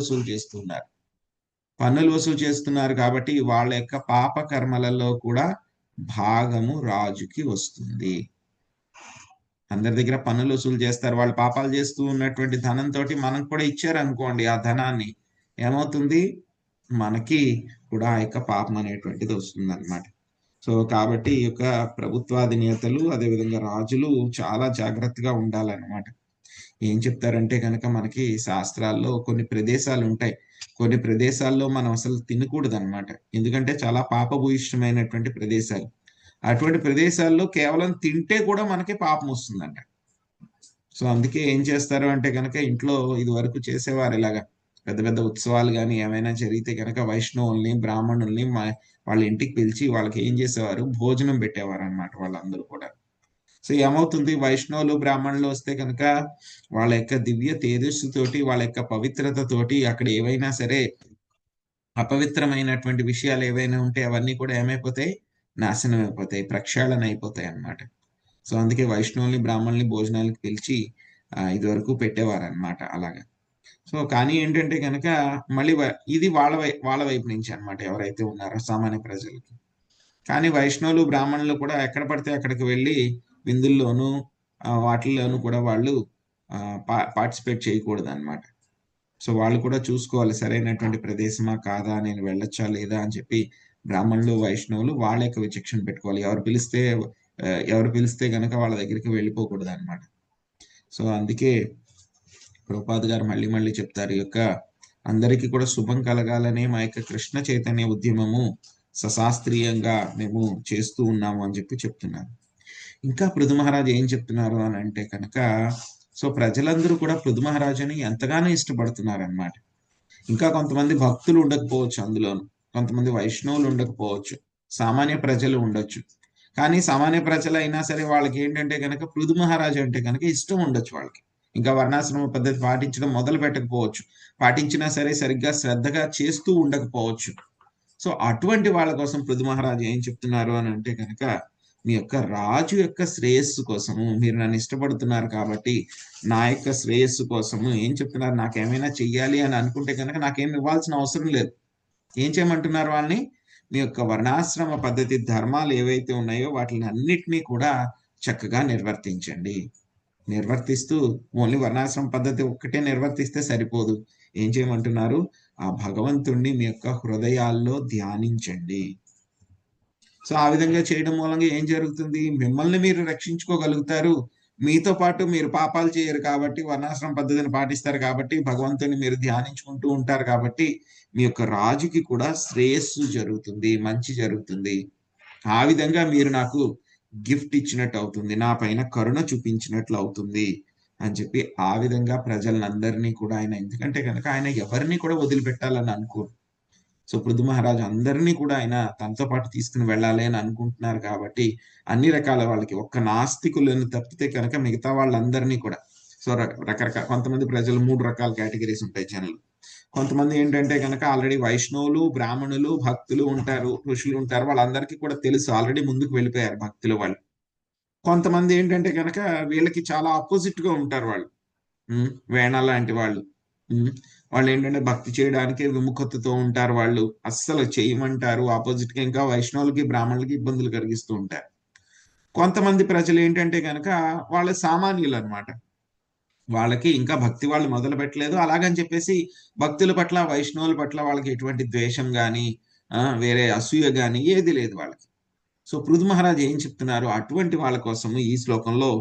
వసూలు చేస్తున్నారు కాబట్టి వాళ్ళ యొక్క పాప కర్మలలో కూడా భాగము రాజుకి వస్తుంది. అందరి దగ్గర పన్నులు వసూలు చేస్తారు, వాళ్ళు పాపాలు చేస్తూ ఉన్నటువంటి ధనంతో మనకు కూడా ఇచ్చారు అనుకోండి, ఆ ధనాన్ని ఏమవుతుంది, మనకి కూడా ఆ యొక్క పాపం అనేటువంటిది వస్తుంది అనమాట. సో కాబట్టి ఈ యొక్క ప్రభుత్వాధినేతలు అదేవిధంగా రాజులు చాలా జాగ్రత్తగా ఉండాలన్నమాట. ఏం చెప్తారంటే కనుక మనకి శాస్త్రాల్లో కొన్ని ప్రదేశాలు ఉంటాయి, కొన్ని ప్రదేశాల్లో మనం అసలు తినకూడదు అనమాట, ఎందుకంటే చాలా పాపభూయిష్టమైనటువంటి ప్రదేశాలు. అటువంటి ప్రదేశాల్లో కేవలం తింటే కూడా మనకి పాపం వస్తుందంట. సో అందుకే ఏం చేస్తారు అంటే కనుక ఇంట్లో ఇది వరకు చేసేవారు ఇలాగా పెద్ద పెద్ద ఉత్సవాలు కానీ ఏమైనా జరిగితే కనుక వైష్ణవుల్ని బ్రాహ్మణుల్ని వాళ్ళ ఇంటికి పిలిచి వాళ్ళకి ఏం చేసేవారు, భోజనం పెట్టేవారు అనమాట వాళ్ళందరూ కూడా. సో ఏమవుతుంది, వైష్ణవులు బ్రాహ్మణులు వస్తే కనుక వాళ్ళ యొక్క దివ్య తేజస్సుతోటి వాళ్ళ యొక్క పవిత్రతతోటి అక్కడ ఏవైనా సరే అపవిత్రమైనటువంటి విషయాలు ఏవైనా ఉంటే అవన్నీ కూడా ఏమైపోతాయి, నాశనం అయిపోతాయి, ప్రక్షాళన అయిపోతాయి అన్నమాట. సో అందుకే వైష్ణవుల్ని బ్రాహ్మణుల్ని భోజనాలకు పిలిచి ఇదివరకు పెట్టేవారు అనమాట అలాగా. సో కానీ ఏంటంటే కనుక మళ్ళీ ఇది వాళ్ళ వైపు నుంచి అనమాట, ఎవరైతే ఉన్నారో సామాన్య ప్రజలకి. కానీ వైష్ణవులు బ్రాహ్మణులు కూడా ఎక్కడ పడితే అక్కడికి వెళ్ళి విందుల్లోనూ వాటిల్లోనూ కూడా వాళ్ళు పార్టిసిపేట్ చేయకూడదు అనమాట. సో వాళ్ళు కూడా చూసుకోవాలి సరైనటువంటి ప్రదేశమా కాదా, నేను వెళ్ళొచ్చా లేదా అని చెప్పి బ్రాహ్మణులు వైష్ణవులు వాళ్ళ యొక్క విచక్షణ పెట్టుకోవాలి. ఎవరు పిలిస్తే గనక వాళ్ళ దగ్గరికి వెళ్ళిపోకూడదు అనమాట. సో అందుకే ప్రభుపాద్ గారు మళ్ళీ మళ్ళీ చెప్తారు, ఈ యొక్క అందరికీ కూడా శుభం కలగాలనే మా యొక్క కృష్ణ చైతన్య ఉద్యమము సశాస్త్రీయంగా మేము చేస్తూ ఉన్నాము అని చెప్పి చెప్తున్నారు. ఇంకా పృథు మహారాజ్ ఏం చెప్తున్నారు అని అంటే కనుక, సో ప్రజలందరూ కూడా పృథు మహారాజుని ఎంతగానో ఇష్టపడుతున్నారు అన్నమాట. ఇంకా కొంతమంది భక్తులు ఉండకపోవచ్చు, అందులోను కొంతమంది వైష్ణవులు ఉండకపోవచ్చు, సామాన్య ప్రజలు ఉండొచ్చు. కానీ సామాన్య ప్రజలు అయినా సరే వాళ్ళకి ఏంటంటే కనుక పృథు మహారాజు అంటే కనుక ఇష్టం ఉండొచ్చు వాళ్ళకి. ఇంకా వర్ణాశ్రమ పద్ధతి పాటించడం మొదలు పెట్టకపోవచ్చు, పాటించినా సరే సరిగ్గా శ్రద్ధగా చేస్తూ ఉండకపోవచ్చు. సో అటువంటి వాళ్ళ కోసం పృథు మహారాజు ఏం చెప్తున్నారు అని అంటే కనుక, మీ యొక్క రాజు యొక్క శ్రేయస్సు కోసము మీరు నన్ను ఇష్టపడుతున్నారు కాబట్టి నా యొక్క శ్రేయస్సు కోసము ఏం చెప్తున్నారు, నాకేమైనా చెయ్యాలి అని అనుకుంటే కనుక నాకేం ఇవ్వాల్సిన అవసరం లేదు. ఏం చేయమంటున్నారు వాళ్ళని, మీ యొక్క వర్ణాశ్రమ పద్ధతి ధర్మాలు ఏవైతే ఉన్నాయో వాటిని అన్నిటినీ కూడా చక్కగా నిర్వర్తిస్తూ ఓన్లీ వర్ణాశ్రమ పద్ధతి ఒక్కటే నిర్వర్తిస్తే సరిపోదు. ఏం చేయమంటున్నారు, ఆ భగవంతుణ్ణి మీ యొక్క హృదయాల్లో ధ్యానించండి. సో ఆ విధంగా చేయడం మూలంగా ఏం జరుగుతుంది, మిమ్మల్ని మీరు రక్షించుకోగలుగుతారు. మీతో పాటు మీరు పాపాలు చేయరు కాబట్టి, వర్ణాశ్రమ పద్ధతిని పాటిస్తారు కాబట్టి, భగవంతుని మీరు ధ్యానించుకుంటూ ఉంటారు కాబట్టి మీ యొక్క రాజుకి కూడా శ్రేయస్సు జరుగుతుంది, మంచి జరుగుతుంది. ఆ విధంగా మీరు నాకు గిఫ్ట్ ఇచ్చినట్టు అవుతుంది, నా పైన కరుణ చూపించినట్లు అవుతుంది అని చెప్పి ఆ విధంగా ప్రజలందరినీ కూడా ఆయన, ఎందుకంటే కనుక ఆయన ఎవరిని కూడా వదిలిపెట్టాలని అనుకోరు. సో పృథు మహారాజు అందరినీ కూడా ఆయన తనతో పాటు తీసుకుని వెళ్ళాలి అని అనుకుంటున్నారు కాబట్టి అన్ని రకాల వాళ్ళకి, ఒక్క నాస్తికులను తప్పితే కనుక మిగతా వాళ్ళందరినీ కూడా, సో రకరకాల కొంతమంది ప్రజలు 3 రకాల కేటగిరీస్ ఉంటాయి జనులు. కొంతమంది ఏంటంటే కనుక ఆల్రెడీ వైష్ణవులు, బ్రాహ్మణులు, భక్తులు ఉంటారు, ఋషులు ఉంటారు, వాళ్ళందరికీ కూడా తెలుసు, ఆల్రెడీ ముందుకు వెళ్ళిపోయారు భక్తులు వాళ్ళు. కొంతమంది ఏంటంటే కనుక వీళ్ళకి చాలా ఆపోజిట్ గా ఉంటారు వాళ్ళు, వేణ లాంటి వాళ్ళు. వాళ్ళు ఏంటంటే భక్తి చేయడానికి విముఖతతో ఉంటారు, వాళ్ళు అస్సలు చేయమంటారు ఆపోజిట్ గా, ఇంకా వైష్ణవులకి బ్రాహ్మణులకి ఇబ్బందులు కలిగిస్తూ ఉంటారు. కొంతమంది ప్రజలు ఏంటంటే కనుక వాళ్ళ సామాన్యులు అనమాట, వాళ్ళకి ఇంకా భక్తి వాళ్ళు మొదలు పెట్టలేదు, అలాగని చెప్పేసి భక్తుల పట్ల వైష్ణవుల పట్ల వాళ్ళకి ఎటువంటి ద్వేషం గాని వేరే అసూయ గాని ఏది లేదు వాళ్ళకి. సో పృథు మహారాజ్ ఏం చెప్తున్నారు, అటువంటి వాళ్ళ కోసము ఈ శ్లోకంలో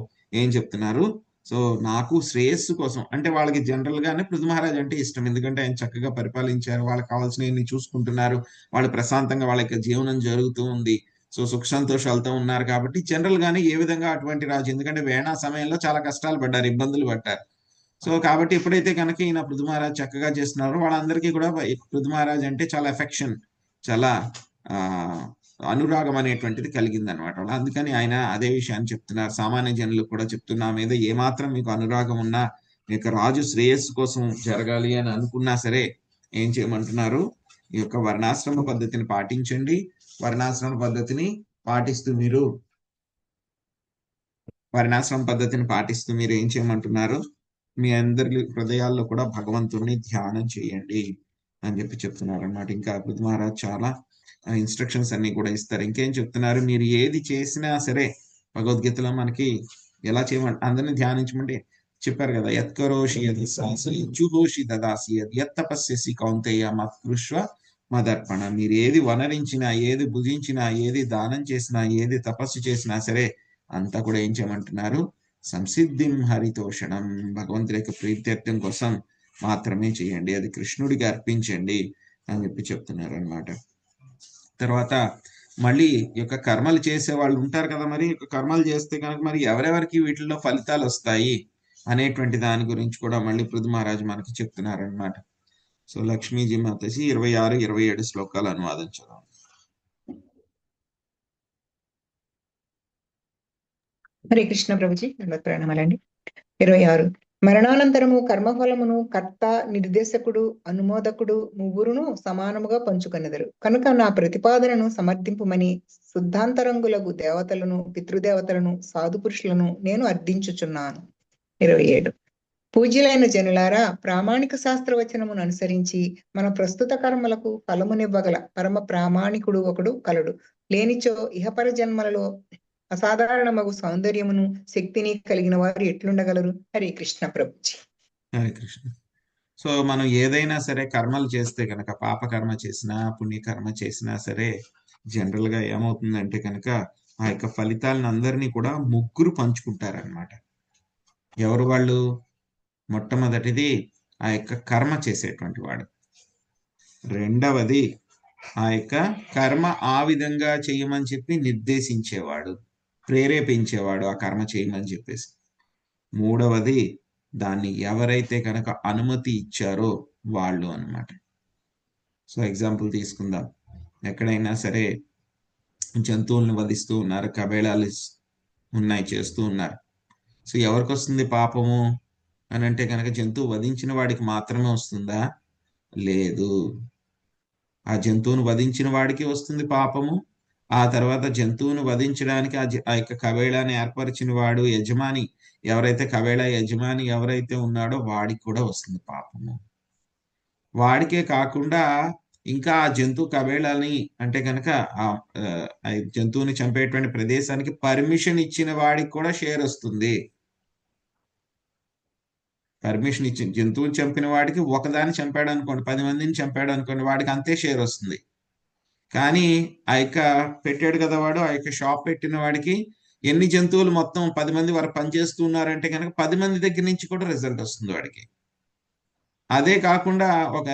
ఏం చెప్తున్నారు, సో నాకు శ్రేయస్సు కోసం, అంటే వాళ్ళకి జనరల్ గానే పృథు మహారాజ్ అంటే ఇష్టం, ఎందుకంటే ఆయన చక్కగా పరిపాలించారు, వాళ్ళకి కావాల్సినవన్నీ చూసుకుంటున్నారు, వాళ్ళు ప్రశాంతంగా వాళ్ళ యొక్క జీవనం జరుగుతూ ఉంది, సో సుఖ సంతోషాలతో ఉన్నారు కాబట్టి జనరల్ గానే ఏ విధంగా అటువంటి రాజు, ఎందుకంటే వేణా సమయంలో చాలా కష్టాలు పడ్డారు, ఇబ్బందులు పడ్డారు. సో కాబట్టి ఎప్పుడైతే కనుక ఈయన పృథు మహారాజ్ చక్కగా చేస్తున్నారో వాళ్ళందరికీ కూడా పృథు మహారాజ్ అంటే చాలా ఎఫెక్షన్, చాలా అనురాగం అనేటువంటిది కలిగింది అనమాట. అందుకని ఆయన అదే విషయాన్ని చెప్తున్నారు, సామాన్య జనులకు కూడా చెప్తున్నా, మీద ఏమాత్రం మీకు అనురాగం ఉన్నా, మీ యొక్క రాజు శ్రేయస్సు కోసం జరగాలి అని అనుకున్నా సరే ఏం చేయమంటున్నారు, ఈ యొక్క వర్ణాశ్రమ పద్ధతిని పాటించండి. వర్ణాశ్రమ పద్ధతిని పాటిస్తూ మీరు ఏం చేయమంటున్నారు, మీ అందరి హృదయాల్లో కూడా భగవంతుడిని ధ్యానం చేయండి అని చెప్పి చెప్తున్నారు అనమాట. ఇంకా పృథు మహారాజ్ చాలా ఇన్స్ట్రక్షన్స్ అన్ని కూడా ఇస్తారు. ఇంకేం చెప్తున్నారు, మీరు ఏది చేసినా సరే భగవద్గీతలో మనకి ఎలా చేయమంటే, అందరిని ధ్యానించమంటే చెప్పారు కదా, యత్కరోషి యజ్జుహోషి దదాసి యత్తపస్యసి కౌంతేయ మత్కృష్వ మదర్పణ. మీరు ఏది వనరించినా, ఏది భుజించినా, ఏది దానం చేసినా, ఏది తపస్సు చేసినా సరే అంతా కూడా ఏం చేయమంటున్నారు, సంసిద్ధిం హరితోషణం, భగవంతుడి యొక్క ప్రీత్యర్థం కోసం మాత్రమే చేయండి, అది కృష్ణుడికి అర్పించండి అని చెప్పి చెప్తున్నారు అనమాట. తర్వాత మళ్ళీ ఈ యొక్క కర్మలు చేసే వాళ్ళు ఉంటారు కదా, మరి కర్మలు చేస్తే కనుక మరి ఎవరెవరికి వీటిల్లో ఫలితాలు వస్తాయి అనేటువంటి దాని గురించి కూడా మళ్ళీ పృథు మహారాజు మనకి చెప్తున్నారు అనమాట. సో లక్ష్మీజీ మాతజీ 26, 27 శ్లోకాలు అనువాదం చదవండి. హరే కృష్ణ ప్రభుజీ, ప్రణామాలండి. 26. మరణానంతరము కర్మఫలమును కర్త, నిర్దేశకుడు, అనుమోదకుడు ముగ్గురును సమానముగా పంచుకొనెదరు. కనుక నా ప్రతిపాదనను సమర్థింపుమని శుద్ధాంతరంగులకు దేవతలను, పితృదేవతలను, సాధు పురుషులను నేను అర్థించుచున్నాను. 27. పూజ్యులైన జనులారా, ప్రామాణిక శాస్త్రవచనమును అనుసరించి మన ప్రస్తుత కర్మలకు ఫలమునివ్వగల పరమ ప్రామాణికుడు ఒకడు కలడు. లేనిచో ఇహపర జన్మలలో అసాధారణమగు సౌందర్యమును, శక్తిని కలిగిన వారు ఎట్లుండగలరు? హరే కృష్ణ ప్రభుజీ. హరే కృష్ణ. సో మనం ఏదైనా సరే కర్మలు చేస్తే కనుక, పాపకర్మ చేసినా పుణ్యకర్మ చేసినా సరే జనరల్ గా ఏమవుతుందంటే కనుక ఆ యొక్క ఫలితాలను అందరినీ కూడా ముగ్గురు పంచుకుంటారనమాట. ఎవరు వాళ్ళు? మొట్టమొదటిది ఆ యొక్క కర్మ చేసేటువంటి వాడు, రెండవది ఆ యొక్క కర్మ ఆ విధంగా చేయమని చెప్పి నిర్దేశించేవాడు, ప్రేరేపించేవాడు ఆ కర్మ చేయమని చెప్పేసి, మూడవది దాన్ని ఎవరైతే కనుక అనుమతి ఇచ్చారో వాళ్ళు అన్నమాట. సో ఎగ్జాంపుల్ తీసుకుందాం, ఎక్కడైనా సరే జంతువులను వధిస్తూ ఉన్నారు, కబేళాలు ఉన్నాయి, చేస్తూ ఉన్నారు. సో ఎవరికి వస్తుంది పాపము అని అంటే కనుక జంతువు వధించిన వాడికి మాత్రమే వస్తుందా? లేదు, ఆ జంతువును వధించిన వాడికి వస్తుంది పాపము. ఆ తర్వాత జంతువును వధించడానికి ఆ యొక్క కబేళాన్ని ఏర్పరిచిన వాడు, యజమాని ఎవరైతే, కబేళా యజమాని ఎవరైతే ఉన్నాడో వాడికి కూడా వస్తుంది పాపము. వాడికే కాకుండా ఇంకా ఆ జంతువు కబేళాని అంటే కనుక ఆ జంతువుని చంపేటువంటి ప్రదేశానికి పర్మిషన్ ఇచ్చిన వాడికి కూడా షేర్ వస్తుంది. పర్మిషన్ ఇచ్చిన జంతువుని చంపిన వాడికి, ఒకదాన్ని చంపాడు అనుకోండి, 10 మందిని చంపాడు అనుకోండి, వాడికి అంతే షేర్ వస్తుంది. కానీ ఆ యొక్క పెట్టాడు కదా వాడు, ఆ యొక్క షాప్ పెట్టిన వాడికి ఎన్ని జంతువులు మొత్తం 10 మంది వారు పనిచేస్తూ ఉన్నారంటే కనుక 10 మంది దగ్గర నుంచి కూడా రిజల్ట్ వస్తుంది వాడికి. అదే కాకుండా ఒక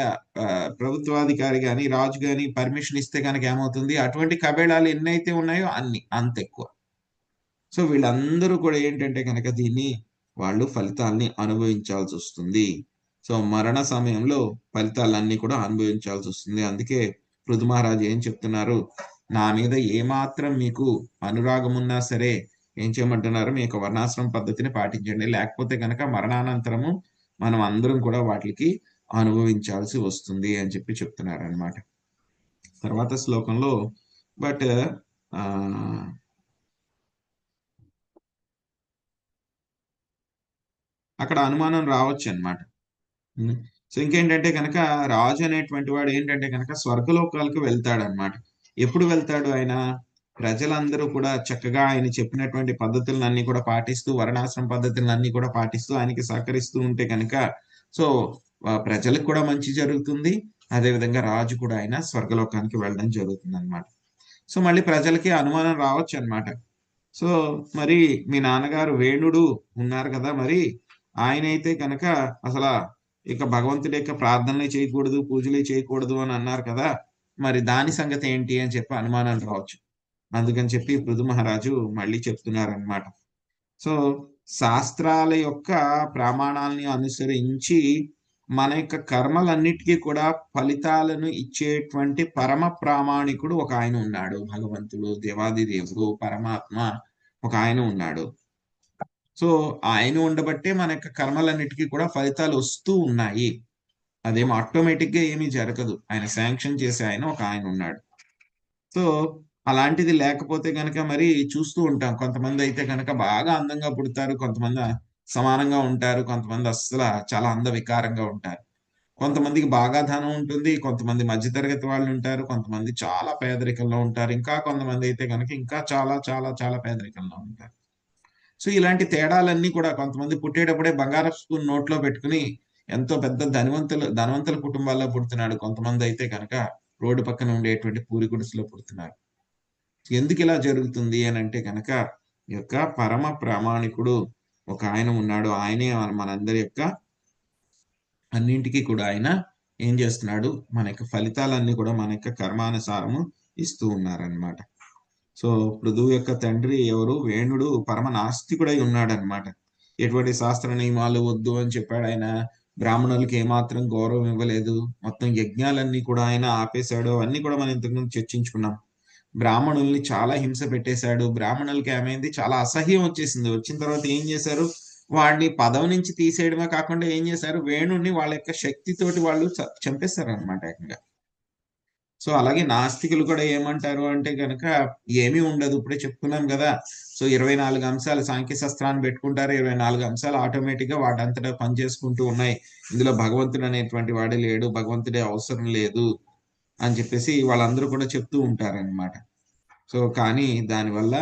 ప్రభుత్వాధికారి కానీ రాజు కానీ పర్మిషన్ ఇస్తే కనుక ఏమవుతుంది, అటువంటి కబేళాలు ఎన్నైతే ఉన్నాయో అన్ని అంత ఎక్కువ. సో వీళ్ళందరూ కూడా ఏంటంటే కనుక దీన్ని వాళ్ళు ఫలితాలని అనుభవించాల్సి వస్తుంది. సో మరణ సమయంలో ఫలితాలన్నీ కూడా అనుభవించాల్సి వస్తుంది. అందుకే పృథు మహారాజు ఏం చెప్తున్నారు, నా మీద ఏమాత్రం మీకు అనురాగం ఉన్నా సరే ఏం చేయమంటున్నారు, మీ యొక్క వర్ణాశ్రమ పద్ధతిని పాటించండి, లేకపోతే కనుక మరణానంతరము మనం అందరం కూడా వాటికి అనుభవించాల్సి వస్తుంది అని చెప్పి చెప్తున్నారు అనమాట. తర్వాత శ్లోకంలో బట్ అక్కడ అనుమానం రావచ్చు అనమాట. సో ఇంకేంటంటే కనుక రాజు అనేటువంటి వాడు ఏంటంటే కనుక స్వర్గలోకాలకు వెళ్తాడు అనమాట. ఎప్పుడు వెళ్తాడు ఆయన? ప్రజలందరూ కూడా చక్కగా ఆయన చెప్పినటువంటి పద్ధతులన్నీ కూడా పాటిస్తూ, వర్ణాశ్రమ పద్ధతులన్నీ కూడా పాటిస్తూ ఆయనకి సహకరిస్తూ ఉంటే కనుక సో ప్రజలకు కూడా మంచి జరుగుతుంది, అదేవిధంగా రాజు కూడా ఆయన స్వర్గలోకానికి వెళ్ళడం జరుగుతుంది అనమాట. సో మళ్ళీ ప్రజలకి అనుమానం రావచ్చు అనమాట. సో మరి మీ నాన్నగారు వేణుడు ఉన్నారు కదా, మరి ఆయన అయితే కనుక అసలు ఇక భగవంతుడి యొక్క ప్రార్థనలే చేయకూడదు, పూజలే చేయకూడదు అని అన్నారు కదా, మరి దాని సంగతి ఏంటి అని చెప్పి అనుమానాలు రావచ్చు. అందుకని చెప్పి పృథు మహారాజు మళ్ళీ చెప్తున్నారనమాట. సో శాస్త్రాల యొక్క ప్రమాణాలని అనుసరించి మన యొక్క కర్మలన్నిటికీ కూడా ఫలితాలను ఇచ్చేటువంటి పరమ ప్రామాణికుడు ఒక ఆయన ఉన్నాడు, భగవంతుడు, దేవాది దేవుడు, పరమాత్మ ఒక ఆయన ఉన్నాడు. సో ఆయన ఉండబట్టే మన యొక్క కర్మలన్నిటికీ కూడా ఫలితాలు వస్తూ ఉన్నాయి. అదేమో ఆటోమేటిక్ గా ఏమీ జరగదు, ఆయన శాంక్షన్ చేసే ఆయన ఒక ఆయన ఉన్నాడు. సో అలాంటిది లేకపోతే కనుక మరి చూస్తూ ఉంటాం, కొంతమంది అయితే కనుక బాగా అందంగా పుడతారు, కొంతమంది సమానంగా ఉంటారు, కొంతమంది అస్సలు చాలా అందవికారంగా ఉంటారు, కొంతమందికి బాగా ధనం ఉంటుంది, కొంతమంది మధ్యతరగతి వాళ్ళు ఉంటారు, కొంతమంది చాలా పేదరికంలో ఉంటారు, ఇంకా కొంతమంది అయితే కనుక ఇంకా చాలా చాలా చాలా పేదరికంలో ఉంటారు. సో ఇలాంటి తేడాలన్నీ కూడా, కొంతమంది పుట్టేటప్పుడే బంగారపు స్పూన్ నోట్లో పెట్టుకుని ఎంతో పెద్ద ధనవంతుల కుటుంబాల్లో పుడుతున్నాడు, కొంతమంది అయితే కనుక రోడ్డు పక్కన ఉండేటువంటి పూరి గుడిసెలో పుడుతున్నారు. ఎందుకు ఇలా జరుగుతుంది అని అంటే కనుక ఈ యొక్క పరమ ప్రామాణికుడు ఒక ఆయన ఉన్నాడు, ఆయనే మనందరి యొక్క అన్నింటికి కూడా ఆయన ఏం చేస్తున్నాడు, మన యొక్క ఫలితాలన్నీ కూడా మన యొక్క కర్మానుసారము ఇస్తూ ఉన్నారనమాట. సో పృథువు యొక్క తండ్రి ఎవరు? వేణుడు పరమ నాస్తికుడై ఉన్నాడనమాట. ఎటువంటి శాస్త్ర నియమాలు వద్దు అని చెప్పాడు ఆయన, బ్రాహ్మణులకి ఏమాత్రం గౌరవం ఇవ్వలేదు, మొత్తం యజ్ఞాలన్నీ కూడా ఆయన ఆపేశాడు, అవన్నీ కూడా మనం ఇంతకుముందు చర్చించుకున్నాం. బ్రాహ్మణుల్ని చాలా హింస పెట్టేశాడు, బ్రాహ్మణులకి ఏమైంది, చాలా అసహ్యం వచ్చేసింది. వచ్చిన తర్వాత ఏం చేశారు, వాడిని పదవి నుంచి తీసేయడమే కాకుండా ఏం చేశారు, వేణుడిని వాళ్ళ యొక్క శక్తితోటి వాళ్ళు చంపేశారు అనమాట ఏకంగా. సో అలాగే నాస్తికులు కూడా ఏమంటారు అంటే కనుక ఏమీ ఉండదు, ఇప్పుడే చెప్పుకున్నాం కదా. సో 24 అంశాలు సాంఖ్య శస్త్రాన్ని పెట్టుకుంటారు, 24 అంశాలు ఆటోమేటిక్ గా వాటంతటా పనిచేసుకుంటూ ఉన్నాయి, ఇందులో భగవంతుడు అనేటువంటి వాడే లేడు, భగవంతుడే అవసరం లేదు అని చెప్పేసి వాళ్ళందరూ కూడా చెప్తూ ఉంటారనమాట. సో కానీ దానివల్ల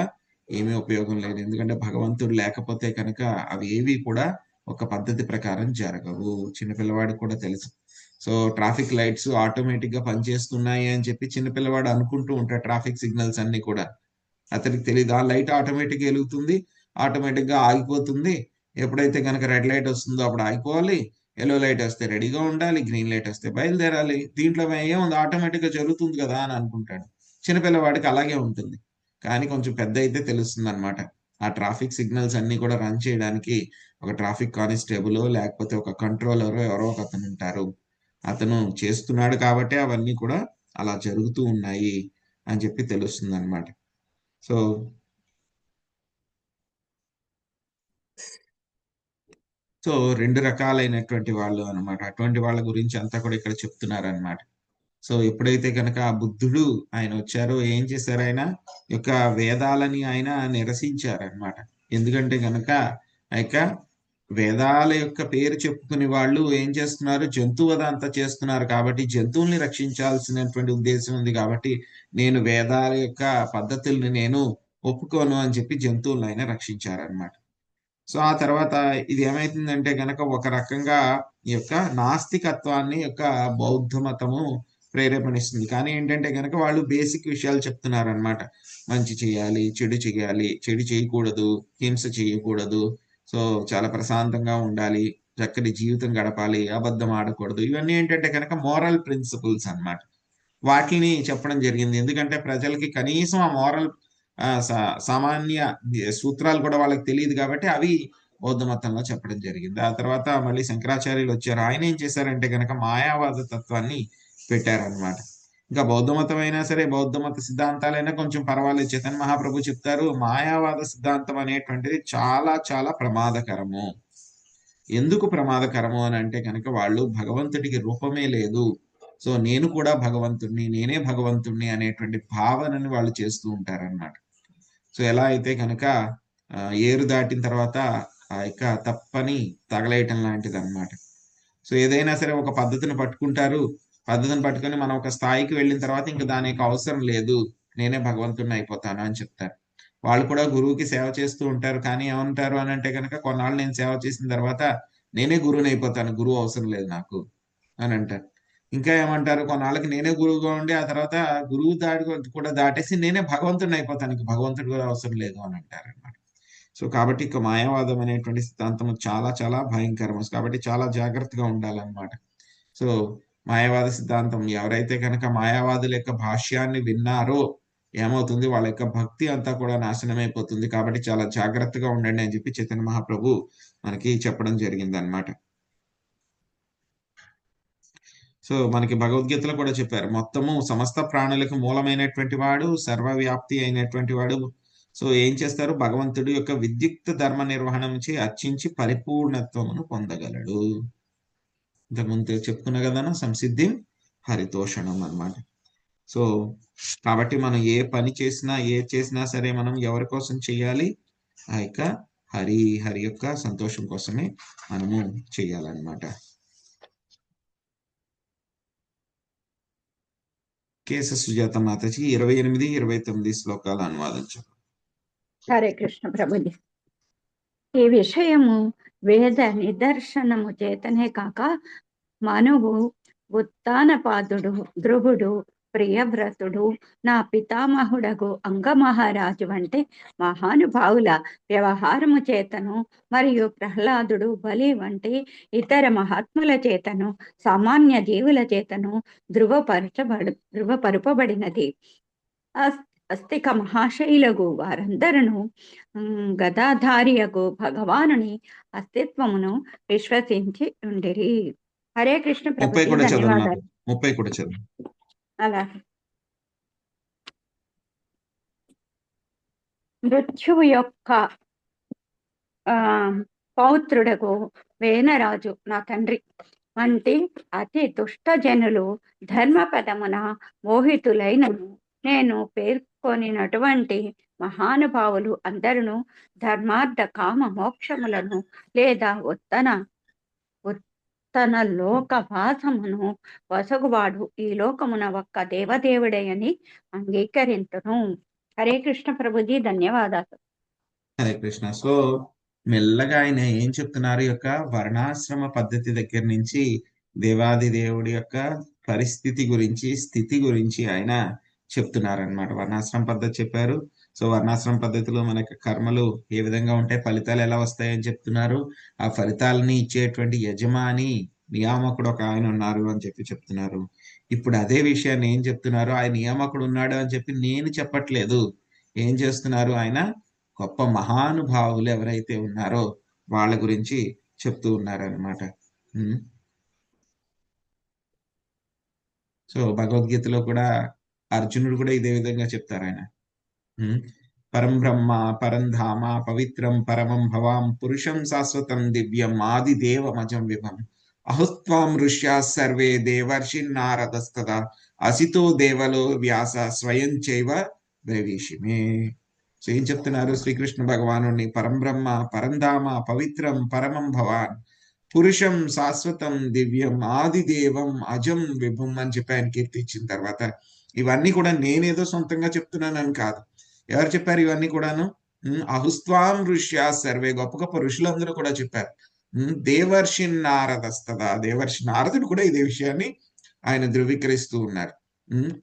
ఏమీ ఉపయోగం లేదు, ఎందుకంటే భగవంతుడు లేకపోతే కనుక అవి ఏవి కూడా ఒక పద్ధతి ప్రకారం జరగవు. చిన్నపిల్లవాడికి కూడా తెలుసు. సో ట్రాఫిక్ లైట్స్ ఆటోమేటిక్ గా పనిచేస్తున్నాయి అని చెప్పి చిన్నపిల్లవాడు అనుకుంటూ ఉంటాడు. ట్రాఫిక్ సిగ్నల్స్ అన్ని కూడా అతనికి తెలియదు. ఆ లైట్ ఆటోమేటిక్ గా వెలుగుతుంది, ఆటోమేటిక్ గా ఆగిపోతుంది. ఎప్పుడైతే కనుక రెడ్ లైట్ వస్తుందో అప్పుడు ఆగిపోవాలి, ఎల్లో లైట్ వస్తే రెడీగా ఉండాలి, గ్రీన్ లైట్ వస్తే బయలుదేరాలి. దీంట్లో ఏముంది, ఆటోమేటిక్ గా జరుగుతుంది కదా అని అనుకుంటాడు. చిన్నపిల్లవాడికి అలాగే ఉంటుంది. కానీ కొంచెం పెద్ద అయితే తెలుస్తుంది అనమాట. ఆ ట్రాఫిక్ సిగ్నల్స్ అన్ని కూడా రన్ చేయడానికి ఒక ట్రాఫిక్ కానిస్టేబుల్ లేకపోతే ఒక కంట్రోలర్ ఎవరో ఒక అతను ఉంటారు. అతను చేస్తున్నాడు కాబట్టి అవన్నీ కూడా అలా జరుగుతూ ఉన్నాయి అని చెప్పి తెలుస్తుంది అనమాట. సో సో రెండు రకాలైనటువంటి వాళ్ళు అన్నమాట. అటువంటి వాళ్ళ గురించి అంతా కూడా ఇక్కడ చెప్తున్నారన్నమాట. సో ఎప్పుడైతే కనుక ఆ బుద్ధుడు ఆయన వచ్చారో ఏం చేశారు, ఆయన యొక్క వేదాలని ఆయన నిరసించారన్నమాట. ఎందుకంటే కనుక ఆ యొక్క వేదాల యొక్క పేరు చెప్పుకునే వాళ్ళు ఏం చేస్తున్నారు, జంతువధ అంతా చేస్తున్నారు. కాబట్టి జంతువుల్ని రక్షించాల్సినటువంటి ఉద్దేశం ఉంది కాబట్టి నేను వేదాల యొక్క పద్ధతుల్ని నేను ఒప్పుకోను అని చెప్పి జంతువులను ఆయన రక్షించారన్నమాట. సో ఆ తర్వాత ఇది ఏమైతుందంటే గనక ఒక రకంగా ఈ యొక్క నాస్తికత్వాన్ని యొక్క బౌద్ధ మతము ప్రేరేపణిస్తుంది. కానీ ఏంటంటే గనక వాళ్ళు బేసిక్ విషయాలు చెప్తున్నారు అనమాట. మంచి చేయాలి, చెడు చేయాలి, చెడు చేయకూడదు, హింస చేయకూడదు, సో చాలా ప్రశాంతంగా ఉండాలి, చక్కటి జీవితం గడపాలి, అబద్ధం ఆడకూడదు. ఇవన్నీ ఏంటంటే కనుక మోరల్ ప్రిన్సిపల్స్ అన్నమాట. వాటిని చెప్పడం జరిగింది. ఎందుకంటే ప్రజలకి కనీసం ఆ మోరల్ సామాన్య సూత్రాలు కూడా వాళ్ళకి తెలియదు కాబట్టి అవి బౌద్ధ మతంలో చెప్పడం జరిగింది. ఆ తర్వాత మళ్ళీ శంకరాచార్యులు వచ్చారు. ఆయన ఏం చేశారంటే కనుక మాయావాద తత్వాన్ని పెట్టారనమాట. ఇంకా బౌద్ధ మతం అయినా సరే, బౌద్ధ మత సిద్ధాంతాలైనా కొంచెం పర్వాలేదు. చైతన్య మహాప్రభు చెప్తారు, మాయావాద సిద్ధాంతం అనేటువంటిది చాలా చాలా ప్రమాదకరము. ఎందుకు ప్రమాదకరము అని అంటే కనుక వాళ్ళు భగవంతుడికి రూపమే లేదు, సో నేను కూడా భగవంతుడిని, నేనే భగవంతుడిని అనేటువంటి భావనని వాళ్ళు చేస్తూ ఉంటారన్నమాట. సో ఎలా అయితే కనుక ఏరు దాటిన తర్వాత ఆ యొక్క తప్పని తగలేయటం లాంటిది అనమాట. సో ఏదైనా సరే ఒక పద్ధతిని పట్టుకుంటారు, పద్ధతిని పట్టుకొని మనం ఒక స్థాయికి వెళ్ళిన తర్వాత ఇంకా దాని యొక్క అవసరం లేదు, నేనే భగవంతుడిని అయిపోతాను అని చెప్తారు. వాళ్ళు కూడా గురువుకి సేవ చేస్తూ ఉంటారు. కానీ ఏమంటారు అని అంటే కనుక కొన్నాళ్ళు నేను సేవ చేసిన తర్వాత నేనే గురువుని అయిపోతాను, గురువు అవసరం లేదు నాకు అని అంటారు. ఇంకా ఏమంటారు, కొన్నాళ్ళకి నేనే గురువుగా ఉండి ఆ తర్వాత గురువు దాడి కూడా దాటేసి నేనే భగవంతుడిని అయిపోతాను, ఇంక భగవంతుడు కూడా అవసరం లేదు అని అంటారు అనమాట. సో కాబట్టి ఇక మాయావాదం అనేటువంటి సిద్ధాంతం చాలా చాలా భయంకరం. కాబట్టి చాలా జాగ్రత్తగా ఉండాలన్నమాట. సో మాయావాద సిద్ధాంతం ఎవరైతే కనుక మాయావాదుల యొక్క భాష్యాన్ని విన్నారో ఏమవుతుంది, వాళ్ళ యొక్క భక్తి అంతా కూడా నాశనమైపోతుంది. కాబట్టి చాలా జాగ్రత్తగా ఉండండి అని చెప్పి చైతన్య మహాప్రభు మనకి చెప్పడం జరిగింది అనమాట. సో మనకి భగవద్గీతలో కూడా చెప్పారు, మొత్తము సమస్త ప్రాణులకు మూలమైనటువంటి వాడు, సర్వవ్యాప్తి అయినటువంటి వాడు. సో ఏం చేస్తారు, భగవంతుడి యొక్క విద్యుక్త ధర్మ నిర్వహణ నుంచి అర్చించి పరిపూర్ణత్వమును పొందగలడు. ఇంతకుముందు చెప్పుకున్నా కదా, సంసిద్ధి హరితోషణం అన్నమాట. సో కాబట్టి మనం ఏ పని చేసినా సరే మనం ఎవరి కోసం చేయాలి, ఆ యొక్క హరి యొక్క సంతోషం కోసమే మనము చేయాలన్నమాట. కేశ సుజాత మాతాజీ 28, 29 శ్లోకాల అనువాదించు. హరే కృష్ణ ప్రభుజీ. ఈ విషయము వేద నిదర్శనము చేతనే కాక మనువు, ఉత్తానపాదుడు, ధ్రువుడు, ప్రియవ్రతుడు, నా పితామహుడగు అంగమహారాజు వంటి మహానుభావుల వ్యవహారము చేతను మరియు ప్రహ్లాదుడు, బలి వంటి ఇతర మహాత్ముల చేతను, సామాన్య జీవుల చేతను ధృవపరుపబడినది. అస్తిక మహాశైలగు వారందరూ గదాధారియగు భగవానుని అస్తిత్వమును విశ్వసించి ఉండిరి. హరే కృష్ణ ప్రభుజీ, ధన్యవాదాలు. 30 కూడా చదువు. అలాగే. మృత్యువు యొక్క పౌత్రుడకు వేనరాజు నా తండ్రి వంటి అతి దుష్ట జనులు ధర్మపదమున మోహితులైనను నేను పేర్కొనినటువంటి మహానుభావులు అందరూ ధర్మార్థ కామ మోక్షములను లేదా ఉత్తన లోకవాసమును వసగువాడు ఈ లోకమున ఒక్క దేవదేవుడే అని అంగీకరింతును. హరే కృష్ణ ప్రభుజీ, ధన్యవాదాలు. హరే కృష్ణ. సో మెల్లగా ఆయన ఏం చెప్తున్నారు, ఈ యొక్క వర్ణాశ్రమ పద్ధతి దగ్గర నుంచి దేవాది దేవుడి యొక్క పరిస్థితి గురించి, స్థితి గురించి ఆయన చెప్తున్నారనమాట. వర్ణాశ్రమ పద్ధతి చెప్పారు. సో వర్ణాశ్రమ పద్ధతిలో మనకి కర్మలు ఏ విధంగా ఉంటాయి, ఫలితాలు ఎలా వస్తాయని చెప్తున్నారు. ఆ ఫలితాలని ఇచ్చేటువంటి యజమాని, నియామకుడు ఒక ఆయన ఉన్నారు అని చెప్పి చెప్తున్నారు. ఇప్పుడు అదే విషయాన్ని ఏం చెప్తున్నారు, ఆయన నియామకుడు ఉన్నాడు అని చెప్పి నేను చెప్పట్లేదు. ఏం చేస్తున్నారు, ఆయన గొప్ప మహానుభావులు ఎవరైతే ఉన్నారో వాళ్ళ గురించి చెప్తూ ఉన్నారనమాట. సో భగవద్గీతలో కూడా అర్జునుడు కూడా ఇదే విధంగా చెప్తారు ఆయన. పరం బ్రహ్మ పరం ధామ పవిత్రం పరమం భవాం పురుషం శాశ్వతం దివ్యం ఆదిదేవమజం విభం అహుత్వాం ఋష్యా సర్వే దేవర్షి నారదస్తదా అసితో దేవలో వ్యాస స్వయం చైవ బ్రవీషిమే. సో ఏం చెప్తున్నారు, శ్రీకృష్ణ భగవానుని పరంబ్రహ్మ పరంధామ పవిత్రం పరమం భవాన్ పురుషం శాశ్వతం దివ్యం ఆదిదేవం అజం విభం అని చెప్పి ఆయన కీర్తించిన తర్వాత, ఇవన్నీ కూడా నేనేదో సొంతంగా చెప్తున్నానని కాదు. ఎవరు చెప్పారు ఇవన్నీ కూడాను, అహుస్వాం ఋష్యా సర్వే, గొప్ప గొప్ప ఋషులందరూ కూడా చెప్పారు. దేవర్షి నారదస్తదా, దేవర్షి నారదుడు కూడా ఇదే విషయాన్ని ఆయన ధృవీకరిస్తూ ఉన్నారు.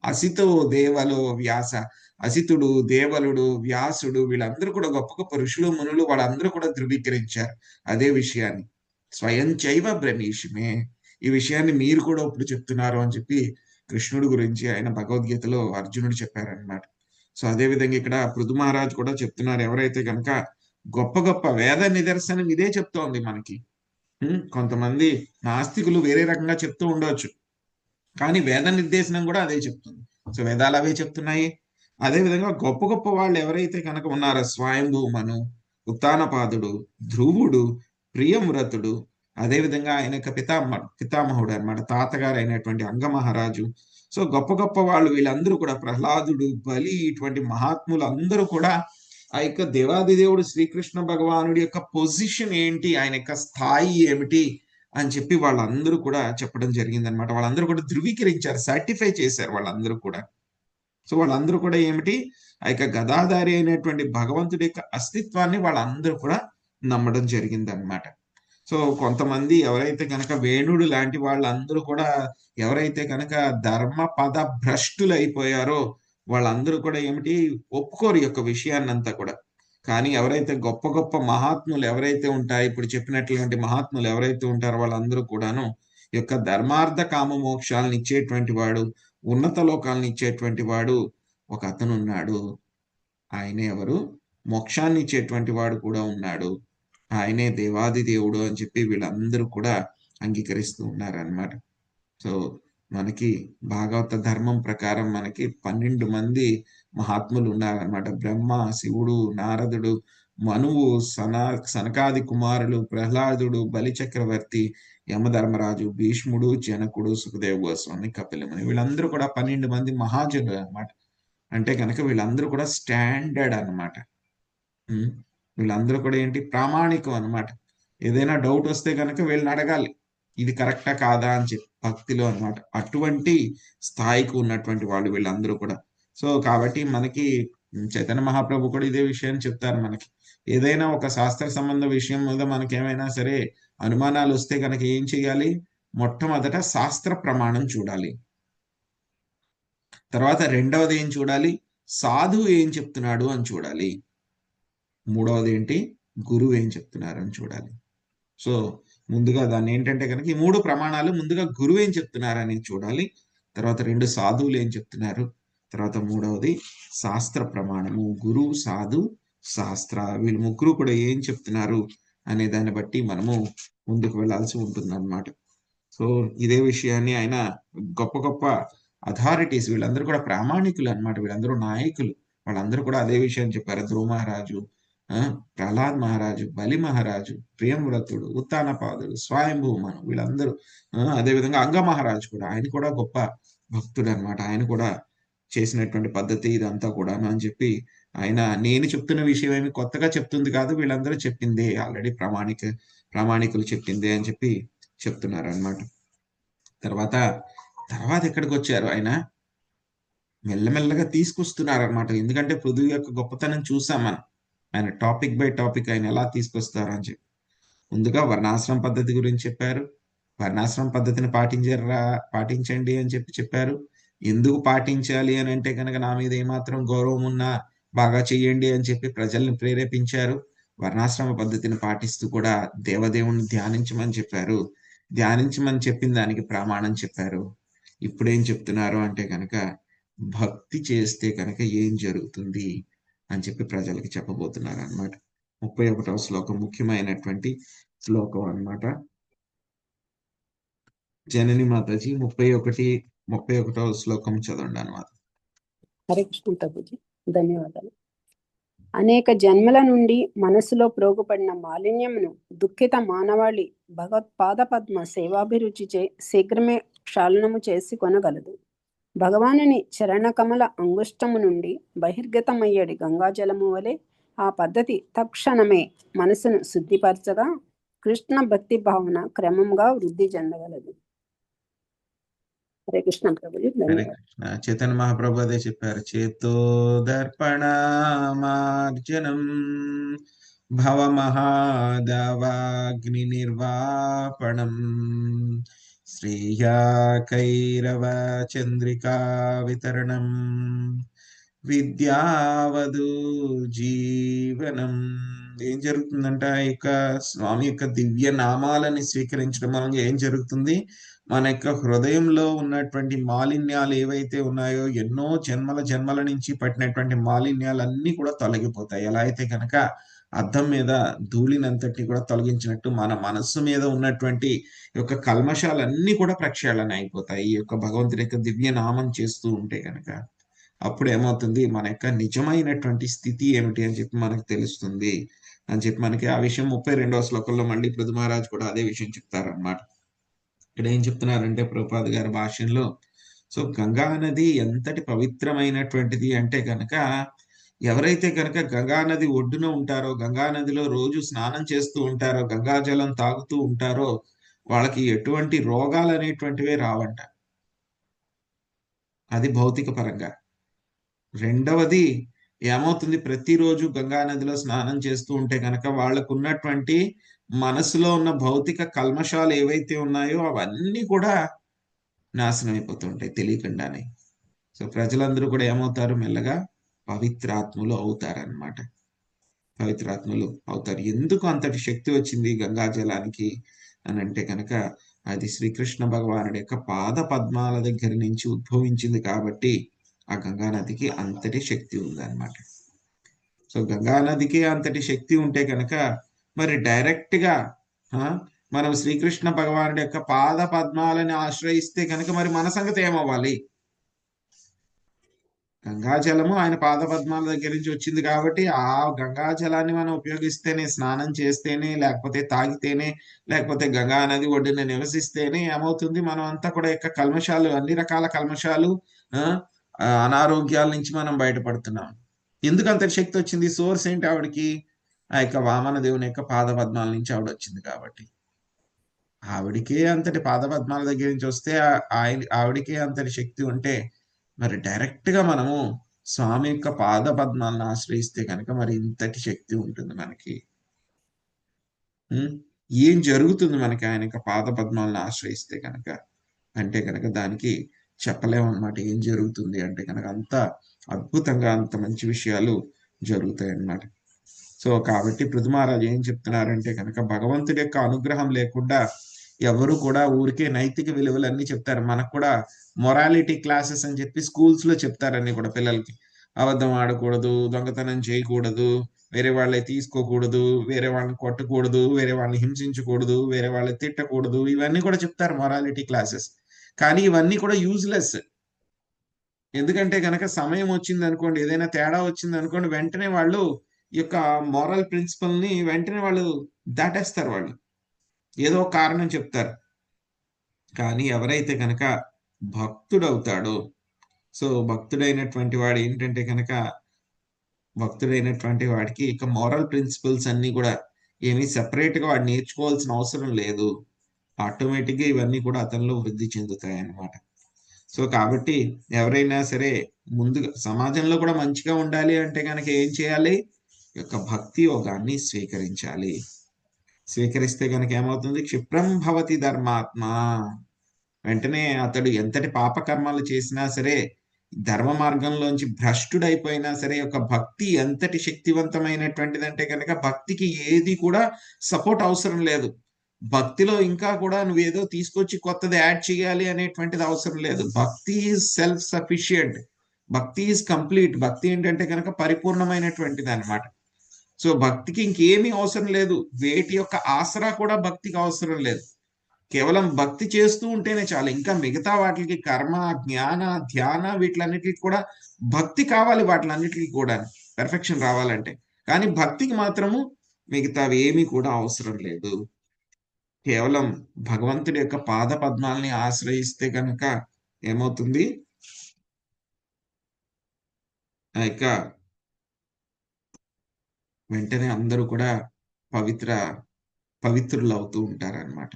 అసితో దేవలో వ్యాస, అసితుడు దేవలుడు వ్యాసుడు వీళ్ళందరూ కూడా గొప్ప గొప్ప ఋషులు మునులు వాళ్ళందరూ కూడా ధృవీకరించారు అదే విషయాన్ని. స్వయం చైవ బ్రహ్మీషిమే, ఈ విషయాన్ని మీరు కూడా ఇప్పుడు చెప్తున్నారు అని చెప్పి కృష్ణుడు గురించి ఆయన భగవద్గీతలో అర్జునుడు చెప్పారనమాట. సో అదే విధంగా ఇక్కడ పృథు మహారాజ్ కూడా చెప్తున్నారు, ఎవరైతే కనుక గొప్ప గొప్ప వేద నిదర్శనం ఇదే చెప్తోంది మనకి. కొంతమంది నాస్తికులు వేరే రకంగా చెప్తూ ఉండవచ్చు, కానీ వేద నిర్దేశనం కూడా అదే చెప్తుంది. సో వేదాలు అవే చెప్తున్నాయి. అదే విధంగా గొప్ప గొప్ప వాళ్ళు ఎవరైతే కనుక ఉన్నారో, స్వయంభూమను, ఉత్తానపాదుడు, ధ్రువుడు, ప్రియవ్రతుడు, అదేవిధంగా ఆయన యొక్క పితామహుడు అనమాట, తాతగారు అయినటువంటి అంగమహారాజు. సో గొప్ప గొప్ప వాళ్ళు వీళ్ళందరూ కూడా, ప్రహ్లాదుడు, బలి, ఇటువంటి మహాత్ములు అందరూ కూడా ఆ యొక్క దేవాది దేవుడు శ్రీకృష్ణ భగవానుడి యొక్క పొజిషన్ ఏంటి, ఆయన యొక్క స్థాయి ఏమిటి అని చెప్పి వాళ్ళందరూ కూడా చెప్పడం జరిగింది అనమాట. వాళ్ళందరూ కూడా ధృవీకరించారు, సర్టిఫై చేశారు వాళ్ళందరూ కూడా. సో వాళ్ళందరూ కూడా ఏమిటి, ఆ యొక్క గదాధారి అయినటువంటి భగవంతుడి యొక్క అస్తిత్వాన్ని వాళ్ళందరూ కూడా నమ్మడం జరిగింది అనమాట. సో కొంతమంది ఎవరైతే కనుక వేణుడు లాంటి వాళ్ళందరూ కూడా ఎవరైతే కనుక ధర్మ పద భ్రష్టులు అయిపోయారో వాళ్ళందరూ కూడా ఏమిటి, ఒప్పుకోరు ఈ యొక్క విషయాన్నంతా కూడా. కానీ ఎవరైతే గొప్ప గొప్ప మహాత్ములు ఎవరైతే ఉంటారో, ఇప్పుడు చెప్పినటువంటి మహాత్ములు ఎవరైతే ఉంటారో వాళ్ళందరూ కూడాను ఈ యొక్క ధర్మార్థ కామ మోక్షాలను ఇచ్చేటువంటి వాడు, ఉన్నత లోకాలను ఇచ్చేటువంటి వాడు ఒక అతను ఉన్నాడు. ఆయనే ఎవరు, మోక్షాన్ని ఇచ్చేటువంటి వాడు కూడా ఉన్నాడు, ఆయనే దేవాది దేవుడు అని చెప్పి వీళ్ళందరూ కూడా అంగీకరిస్తూ ఉన్నారన్నమాట. సో మనకి భాగవత ధర్మం ప్రకారం మనకి 12 మంది మహాత్ములు ఉన్నారనమాట. బ్రహ్మ, శివుడు, నారదుడు, మనువు, సనకాది కుమారులు, ప్రహ్లాదుడు, బలి చక్రవర్తి, యమధర్మరాజు, భీష్ముడు, జనకుడు, సుఖదేవ గోస్వామి, కపిలముని, వీళ్ళందరూ కూడా 12 మంది మహాజనులు అనమాట. అంటే కనుక వీళ్ళందరూ కూడా స్టాండర్డ్ అనమాట. వీళ్ళందరూ కూడా ఏంటి, ప్రామాణికం అనమాట. ఏదైనా డౌట్ వస్తే కనుక వీళ్ళని అడగాలి, ఇది కరెక్టా కాదా అని చెప్పి భక్తిలో అనమాట. అటువంటి స్థాయికి ఉన్నటువంటి వాళ్ళు వీళ్ళందరూ కూడా. సో కాబట్టి మనకి చైతన్య మహాప్రభు కూడా ఇదే విషయాన్ని చెప్తారు మనకి. ఏదైనా ఒక శాస్త్ర సంబంధ విషయం మీద మనకి ఏమైనా సరే అనుమానాలు వస్తే కనుక ఏం చేయాలి, మొట్టమొదట శాస్త్ర ప్రమాణం చూడాలి. తర్వాత రెండవది ఏం చూడాలి, సాధువు ఏం చెప్తున్నాడు అని చూడాలి. మూడవది ఏంటి, గురువు ఏం చెప్తున్నారు అని చూడాలి. సో ముందుగా దాన్ని ఏంటంటే కనుక ఈ 3 ప్రమాణాలు, ముందుగా గురువు ఏం చెప్తున్నారని చూడాలి, తర్వాత 2 సాధువులు ఏం చెప్తున్నారు, తర్వాత మూడవది శాస్త్ర ప్రమాణము. గురువు, సాధు, శాస్త్ర, వీళ్ళు ముగ్గురు కూడా ఏం చెప్తున్నారు అనే దాన్ని బట్టి మనము ముందుకు వెళ్ళాల్సి ఉంటుంది అన్నమాట. సో ఇదే విషయాన్ని ఆయన గొప్ప గొప్ప అథారిటీస్ వీళ్ళందరూ కూడా ప్రామాణికులు అనమాట, వీళ్ళందరూ నాయకులు, వాళ్ళందరూ కూడా అదే విషయం చెప్పారు. ధ్రువ మహారాజు, ప్రహ్లాద్ మహారాజు, బలి మహారాజు, ప్రియవ్రతుడు, ఉత్తానపాదుడు, స్వయంభూమను, వీళ్ళందరూ, అదేవిధంగా అంగ మహారాజు కూడా, ఆయన కూడా గొప్ప భక్తుడు అనమాట. ఆయన కూడా చేసినటువంటి పద్ధతి ఇదంతా కూడాను అని చెప్పి ఆయన, నేను చెప్తున్న విషయం ఏమి కొత్తగా చెప్తుంది కాదు, వీళ్ళందరూ చెప్పిందే, ఆల్రెడీ ప్రామాణికులు చెప్పిందే అని చెప్పి చెప్తున్నారు అనమాట. తర్వాత ఎక్కడికి వచ్చారు, ఆయన మెల్లమెల్లగా తీసుకొస్తున్నారు అనమాట. ఎందుకంటే పృథ్వీ యొక్క గొప్పతనం చూసాం మనం. ఆయన టాపిక్ బై టాపిక్ ఆయన ఎలా తీసుకొస్తారు అని చెప్పి ముందుగా వర్ణాశ్రమ పద్ధతి గురించి చెప్పారు. వర్ణాశ్రమ పద్ధతిని పాటించండి అని చెప్పారు. ఎందుకు పాటించాలి అని అంటే కనుక నా మీద ఏమాత్రం గౌరవం ఉన్నా బాగా చెయ్యండి అని చెప్పి ప్రజల్ని ప్రేరేపించారు. వర్ణాశ్రమ పద్ధతిని పాటిస్తూ కూడా దేవదేవుణ్ణి ధ్యానించమని చెప్పారు. ధ్యానించమని చెప్పిన దానికి ప్రమాణం చెప్పారు. ఇప్పుడేం చెప్తున్నారు అంటే కనుక భక్తి చేస్తే కనుక ఏం జరుగుతుంది అని చెప్పి ప్రజలకి చెప్పబోతున్నారు అన్నమాట. 31వ శ్లోకం ముఖ్యమైనటువంటి శ్లోకం అన్నమాట. జనని మాతాజీ 31వ శ్లోకం చదవండి అన్నమాట. హరే కృష్ణ ప్రభుజీ, ధన్యవాదాలు. అనేక జన్మల నుండి మనసులో ప్రోగుపడిన మాలిన్యమును దుఃఖిత మానవాళి భగవత్పాద పద్మ సేవాభిరుచిచే శీఘ్రమే క్షాళనము చేసి కొనగలదు. భగవానుని చరణకమల అంగుష్టము నుండి బహిర్గతమయ్యడి గంగాజలము వలె ఆ పద్ధతి తక్షణమే మనసును శుద్ధిపరచగా కృష్ణ భక్తి భావన క్రమంగా వృద్ధి చెందగలదు. హరే కృష్ణ ప్రభుజీ, హరే ధన్యవాదాలు. కృష్ణ. చైతన్య మహాప్రభు అదే చెప్పారు. చేతో దర్పణమార్జనం భవమహాదవాగ్ని నిర్వాపణం శ్రేయా కైరవ చంద్రికా వితరణం విద్యావధు జీవనం. ఏం జరుగుతుందంట, ఈ యొక్క స్వామి యొక్క దివ్య నామాలని స్వీకరించడం వల్ల ఏం జరుగుతుంది, మన యొక్క హృదయంలో ఉన్నటువంటి మాలిన్యాలు ఏవైతే ఉన్నాయో ఎన్నో జన్మల నుంచి పట్టినటువంటి మాలిన్యాలన్నీ కూడా తొలగిపోతాయి. ఎలా అయితే కనుక అద్దం మీద ధూళినంతటి కూడా తొలగించినట్టు మన మనస్సు మీద ఉన్నటువంటి యొక్క కల్మషాలన్నీ కూడా ప్రక్షాళన అయిపోతాయి ఈ యొక్క భగవంతుడి యొక్క దివ్య నామం చేస్తూ ఉంటే కనుక. అప్పుడు ఏమవుతుంది, మన యొక్క నిజమైనటువంటి స్థితి ఏమిటి అని చెప్పి మనకు తెలుస్తుంది అని చెప్పి మనకి ఆ విషయం 32వ శ్లోకంలో మళ్ళీ పృథు మహారాజ్ కూడా అదే విషయం చెప్తారన్నమాట. ఇక్కడ ఏం చెప్తున్నారంటే ప్రభుపాద గారి భాషలో, సో గంగా నది ఎంతటి పవిత్రమైనటువంటిది అంటే కనుక ఎవరైతే కనుక గంగా నది ఒడ్డున ఉంటారో, గంగా నదిలో రోజు స్నానం చేస్తూ ఉంటారో, గంగాజలం తాగుతూ ఉంటారో వాళ్ళకి ఎటువంటి రోగాలు అనేటువంటివే రావంట. అది భౌతిక పరంగా. రెండవది ఏమవుతుంది, ప్రతిరోజు గంగా నదిలో స్నానం చేస్తూ ఉంటే కనుక వాళ్ళకు ఉన్నటువంటి మనసులో ఉన్న భౌతిక కల్మషాలు ఏవైతే ఉన్నాయో అవన్నీ కూడా నాశనం అయిపోతూ ఉంటాయి తెలియకుండానే. సో ప్రజలందరూ కూడా ఏమవుతారు, మెల్లగా పవిత్రాత్ములు అవుతారనమాట. పవిత్రాత్ములు అవుతారు. ఎందుకు అంతటి శక్తి వచ్చింది గంగా జలానికి అని అంటే కనుక అది శ్రీకృష్ణ భగవానుడి యొక్క పాద పద్మాల దగ్గర నుంచి ఉద్భవించింది కాబట్టి ఆ గంగా నదికి అంతటి శక్తి ఉందన్నమాట. సో గంగా నదికి అంతటి శక్తి ఉంటే కనుక మరి డైరెక్ట్ గా మనం శ్రీకృష్ణ భగవానుడి యొక్క పాద పద్మాలని ఆశ్రయిస్తే కనుక మరి మన సంగతి ఏమవ్వాలి? గంగాజలము ఆయన పాద పద్మాల దగ్గర నుంచి వచ్చింది కాబట్టి ఆ గంగాజలాన్ని మనం ఉపయోగిస్తేనే, స్నానం చేస్తేనే, లేకపోతే తాగితేనే, లేకపోతే గంగా నది ఒడ్డున నివసిస్తేనే ఏమవుతుంది, మనం అంతా కూడా యొక్క కల్మషాలు, అన్ని రకాల కల్మషాలు, అనారోగ్యాల నుంచి మనం బయటపడుతున్నాం. ఎందుకు అంతటి శక్తి వచ్చింది? సోర్స్ ఏంటి ఆవిడకి? ఆ యొక్క వామన దేవుని యొక్క పాద పద్మాల నుంచి ఆవిడ వచ్చింది కాబట్టి. ఆవిడికే అంతటి పాద పద్మాల దగ్గర నుంచి వస్తే ఆవిడికే అంతటి శక్తి ఉంటే మరి డైరెక్ట్ గా మనము స్వామి యొక్క పాద పద్మాలను ఆశ్రయిస్తే కనుక మరి ఇంతటి శక్తి ఉంటుంది మనకి. ఏం జరుగుతుంది మనకి ఆయన యొక్క పాద పద్మాలను ఆశ్రయిస్తే కనుక అంటే కనుక దానికి చెప్పలేము అనమాట. ఏం జరుగుతుంది అంటే కనుక అంత అద్భుతంగా అంత మంచి విషయాలు జరుగుతాయి అన్నమాట. సో కాబట్టి పృథు మహారాజ్ ఏం చెప్తున్నారంటే కనుక భగవంతుడి యొక్క అనుగ్రహం లేకుండా ఎవరు కూడా ఊరికే నైతిక విలువలన్నీ చెప్తారు. మనకు కూడా మొరాలిటీ క్లాసెస్ అని చెప్పి స్కూల్స్ లో చెప్తారని కూడా పిల్లలకి. అబద్ధం ఆడకూడదు, దొంగతనం చేయకూడదు, వేరే వాళ్ళని తీసుకోకూడదు, వేరే వాళ్ళని కొట్టకూడదు, వేరే వాళ్ళని హింసించకూడదు, వేరే వాళ్ళని తిట్టకూడదు, ఇవన్నీ కూడా చెప్తారు మొరాలిటీ క్లాసెస్. కానీ ఇవన్నీ కూడా యూజ్లెస్. ఎందుకంటే కనుక సమయం వచ్చింది అనుకోండి, ఏదైనా తేడా వచ్చింది అనుకోండి, వెంటనే వాళ్ళు ఈ యొక్క మోరల్ ప్రిన్సిపల్ ని వెంటనే వాళ్ళు దాటేస్తారు. వాళ్ళు ఏదో కారణం చెప్తారు. కానీ ఎవరైతే కనుక భక్తుడవుతాడో, సో భక్తుడైనటువంటి వాడు ఏంటంటే కనుక భక్తుడైనటువంటి వాడికి ఇక మోరల్ ప్రిన్సిపల్స్ అన్ని కూడా ఏమీ సెపరేట్ గా వాడు నేర్చుకోవాల్సిన అవసరం లేదు. ఆటోమేటిక్ గా ఇవన్నీ కూడా అతనిలో వృద్ధి చెందుతాయి అన్నమాట. సో కాబట్టి ఎవరైనా సరే ముందుగా సమాజంలో కూడా మంచిగా ఉండాలి అంటే కనుక ఏం చేయాలి? యొక్క భక్తి యోగాన్ని స్వీకరించాలి. స్వీకరిస్తే కనుక ఏమవుతుంది? క్షిప్రం భవతి ధర్మాత్మ. వెంటనే అతడు ఎంతటి పాపకర్మాలు చేసినా సరే, ధర్మ మార్గంలోంచి భ్రష్టుడైపోయినా సరే, ఒక భక్తి ఎంతటి శక్తివంతమైనటువంటిదంటే కనుక భక్తికి ఏది కూడా సపోర్ట్ అవసరం లేదు. భక్తిలో ఇంకా కూడా నువ్వేదో తీసుకొచ్చి కొత్తది యాడ్ చేయాలి అనేటువంటిది అవసరం లేదు. భక్తి ఈజ్ సెల్ఫ్ సఫిషియంట్, భక్తి ఈజ్ కంప్లీట్. భక్తి ఏంటంటే కనుక పరిపూర్ణమైనటువంటిది అనమాట. సో భక్తికి ఇంకేమీ అవసరం లేదు. వేటి యొక్క ఆసరా కూడా భక్తికి అవసరం లేదు. కేవలం భక్తి చేస్తూ ఉంటేనే చాలు. ఇంకా మిగతా వాటికి కర్మ, జ్ఞాన, ధ్యాన వీటిలన్నిటికి కూడా భక్తి కావాలి. వాటిలన్నిటికీ కూడా పెర్ఫెక్షన్ రావాలంటే. కానీ భక్తికి మాత్రము మిగతావి ఏమీ కూడా అవసరం లేదు. కేవలం భగవంతుడి యొక్క పాద పద్మాలని ఆశ్రయిస్తే కనుక ఏమవుతుంది? ఇక వెంటనే అందరూ కూడా పవిత్రులు అవుతూ ఉంటారన్నమాట.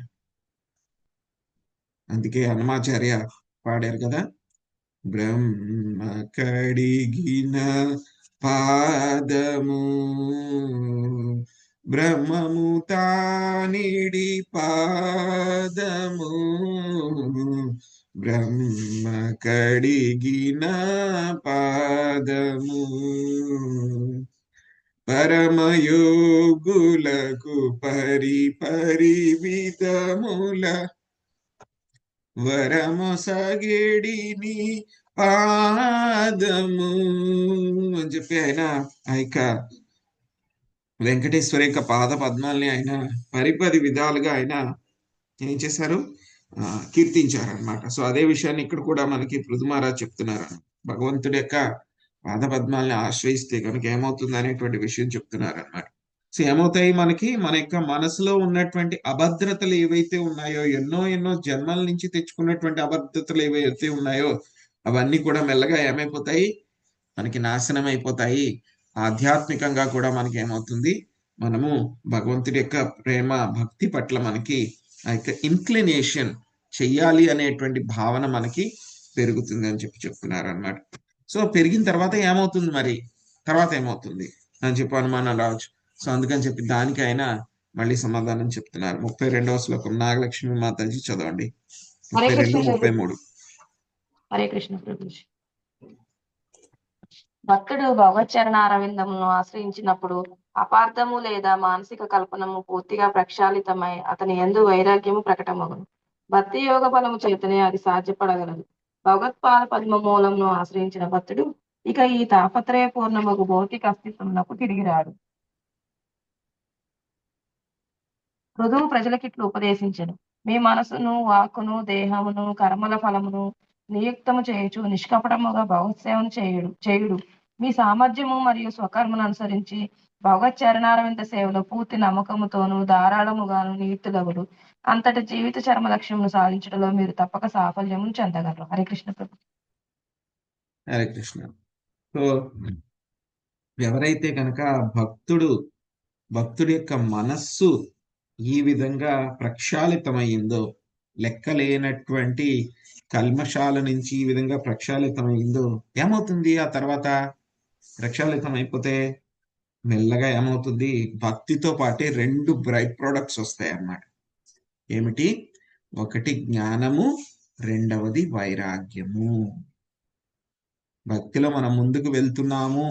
అందుకే హనుమాచార్య పాడారు కదా, బ్రహ్మ కడిగిన పాదము, బ్రహ్మము తానిడి పాదము, బ్రహ్మ కడిగిన పాదము, పరమయోగులకు పరివిధముల వరమొసగేడిని పాదము అని చెప్పి ఆయన ఆ యొక్క వెంకటేశ్వర యొక్క పాద పద్మాల్ని ఆయన పరిపది విధాలుగా ఆయన ఏం చేశారు? కీర్తించారనమాట. సో అదే విషయాన్ని ఇక్కడ కూడా మనకి పృథు మహారాజ్ చెప్తున్నారు. భగవంతుడి యొక్క పాద పద్మాల్ని ఆశ్రయిస్తే కనుక ఏమవుతుంది అనేటువంటి విషయం చెప్తున్నారు అనమాట. సో ఏమవుతాయి? మనకి మన యొక్క మనసులో ఉన్నటువంటి అభద్రతలు ఏవైతే ఉన్నాయో, ఎన్నో జన్మల నుంచి తెచ్చుకున్నటువంటి అభద్రతలు ఏవైతే ఉన్నాయో అవన్నీ కూడా మెల్లగా ఏమైపోతాయి? మనకి నాశనం అయిపోతాయి. ఆధ్యాత్మికంగా కూడా మనకి ఏమవుతుంది? మనము భగవంతుడి యొక్క ప్రేమ, భక్తి పట్ల మనకి ఆ యొక్క ఇన్క్లినేషన్ చెయ్యాలి అనేటువంటి భావన మనకి పెరుగుతుంది అని చెప్తున్నారు అనమాట. సో పెరిగిన తర్వాత ఏమవుతుంది? మరి తర్వాత ఏమవుతుంది అని చెప్పి అనుమానం రావచ్చు. సో అందుకని చెప్పి దానికి ఆయన మళ్ళీ సమాధానం చెప్తున్నారు. 32వ శ్లోకం నాగలక్ష్మి మాతాజీ చదవండి. 32, 33. హరే కృష్ణ ప్రభుజీ. భక్తుడు భగవచ్చరణారవిందమును ఆశ్రయించినప్పుడు అపార్థము లేదా మానసిక కల్పనము పూర్తిగా ప్రక్షాళితమై అతని యందు వైరాగ్యము ప్రకటమగును. భక్తి యోగ బలము చేతనే అది సాధ్యపడగలదు. భగవత్పాద పద్మ మూలంను ఆశ్రయించిన భక్తుడు ఇక ఈ తాపత్రయ పూర్ణమగు భౌతిక అస్తిత్వమునకు తిరిగి రాడు. ఋతువు ప్రజలకిట్లు ఉపదేశించను. మీ మనసును, వాక్కును, దేహమును, కర్మల ఫలమును నియుక్తము చేయుచు నిష్కపటముగా భగవత్సేవను చేయుడు. మీ సామర్థ్యము మరియు స్వకర్మను అనుసరించి భగవచ్చరణారవింద సేవలో పూర్తి నమ్మకముతోనూ ధారాళముగాను నియుక్తులగుడు. అంతటి జీవిత చర్మ లక్ష్యమును సాధించడంలో మీరు తప్పక సాఫల్యము చెందగలరు. హరే కృష్ణ ప్రభు. హరే కృష్ణ. సో ఎవరైతే కనుక భక్తుడి యొక్క మనస్సు ఈ విధంగా ప్రక్షాళితమైందో, లెక్కలేనటువంటి కల్మషాల నుంచి ఈ విధంగా ప్రక్షాళితమైందో ఏమవుతుంది? ఆ తర్వాత ప్రక్షాళితం అయిపోతే మెల్లగా ఏమవుతుంది? భక్తితో పాటే 2 బ్రైట్ ప్రొడక్ట్స్ వస్తాయి అన్నమాట. ఏమిటి? ఒకటి జ్ఞానము, రెండవది వైరాగ్యము. భక్తిలో మనం ముందుకు వెళ్తున్నాము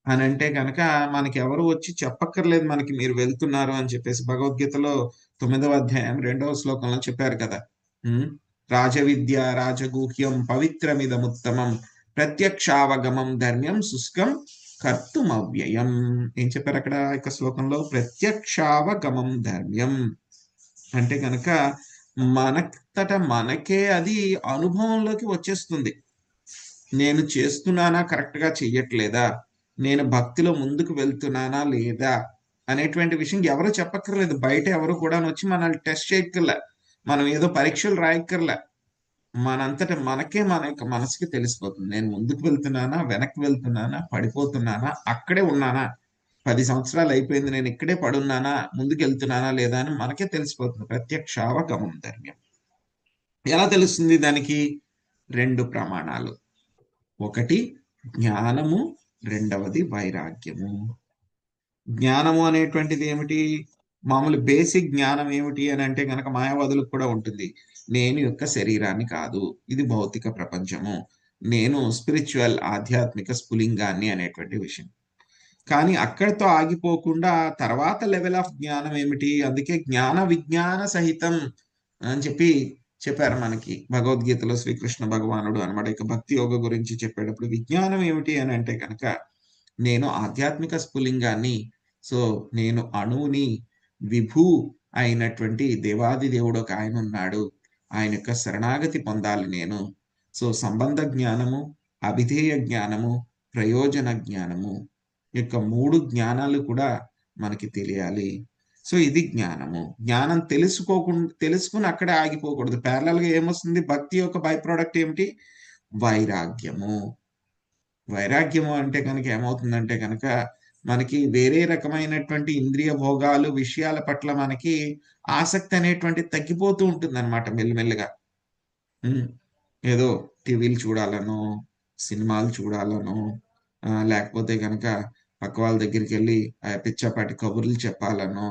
అని అంటే కనుక మనకి ఎవరు వచ్చి చెప్పక్కర్లేదు మనకి మీరు వెళ్తున్నారు అని చెప్పేసి. భగవద్గీతలో 9వ అధ్యాయం 2వ శ్లోకంలో చెప్పారు కదా, రాజవిద్య రాజగూహ్యం పవిత్రమిదముత్తమం ప్రత్యక్షావగమం ధర్మ్యం శుష్కం కర్తుమవ్యయం. ఏం చెప్పారు అక్కడ ఇక శ్లోకంలో? ప్రత్యక్షావగమం ధర్మ్యం అంటే కనుక మనతట మనకే అది అనుభవంలోకి వచ్చేస్తుంది. నేను చేస్తున్నానా, కరెక్ట్ గా చెయ్యట్లేదా, నేను భక్తిలో ముందుకు వెళ్తున్నానా లేదా అనేటువంటి విషయం ఎవరు చెప్పక్కర్లేదు. బయట ఎవరు కూడా వచ్చి మనల్ని టెస్ట్ చేయక్కర్లే, మనం ఏదో పరీక్షలు రాయక్కర్లే. మనంతట మనకే మన యొక్క మనసుకి తెలిసిపోతుంది. నేను ముందుకు వెళ్తున్నానా, వెనక్కి వెళ్తున్నానా, పడిపోతున్నానా, అక్కడే ఉన్నానా, 10 సంవత్సరాలు అయిపోయింది నేను ఇక్కడే పడున్నానా, ముందుకు వెళ్తున్నానా లేదా అని మనకే తెలిసిపోతుంది. ప్రత్యక్షావగమం ధర్మ్యం. ఎలా తెలుస్తుంది? దానికి 2 ప్రమాణాలు. ఒకటి జ్ఞానము, రెండవది వైరాగ్యము. జ్ఞానము అనేటువంటిది ఏమిటి? మామూలు బేసిక్ జ్ఞానం ఏమిటి అని అంటే కనుక మాయావాదులకు కూడా ఉంటుంది. నేను యొక్క శరీరాన్ని కాదు, ఇది భౌతిక ప్రపంచము, నేను స్పిరిచువల్ ఆధ్యాత్మిక స్ఫులింగాన్ని అనేటువంటి విషయం. కానీ అక్కడితో ఆగిపోకుండా తర్వాత లెవెల్ ఆఫ్ జ్ఞానం ఏమిటి? అందుకే జ్ఞాన విజ్ఞాన సహితం అని చెప్పారు మనకి భగవద్గీతలో శ్రీకృష్ణ భగవానుడు అనమాట. ఇక భక్తి యోగ గురించి చెప్పేటప్పుడు విజ్ఞానం ఏమిటి అని అంటే కనుక నేను ఆధ్యాత్మిక స్ఫులింగాన్ని, సో నేను అణువుని, విభూ అయినటువంటి దేవాది దేవుడు ఒక ఆయన ఉన్నాడు, ఆయన యొక్క శరణాగతి పొందాలి నేను. సో సంబంధ జ్ఞానము, అభిధేయ జ్ఞానము, ప్రయోజన జ్ఞానము యొక్క 3 జ్ఞానాలు కూడా మనకి తెలియాలి. సో ఇది జ్ఞానము. జ్ఞానం తెలుసుకుని అక్కడే ఆగిపోకూడదు. ప్యారలల్ గా ఏమొస్తుంది? భక్తి యొక్క బై ప్రోడక్ట్ ఏమిటి? వైరాగ్యము. వైరాగ్యము అంటే కనుక ఏమవుతుందంటే కనుక మనకి వేరే రకమైనటువంటి ఇంద్రియ భోగాలు, విషయాల పట్ల మనకి ఆసక్తి అనేటువంటి తగ్గిపోతూ ఉంటుంది అనమాట మెల్లిమెల్లిగా. ఏదో టీవీలు చూడాలనో, సినిమాలు చూడాలనో, లేకపోతే కనుక పక్క వాళ్ళ దగ్గరికి వెళ్ళి పిచ్చాపాటి కబుర్లు చెప్పాలనో,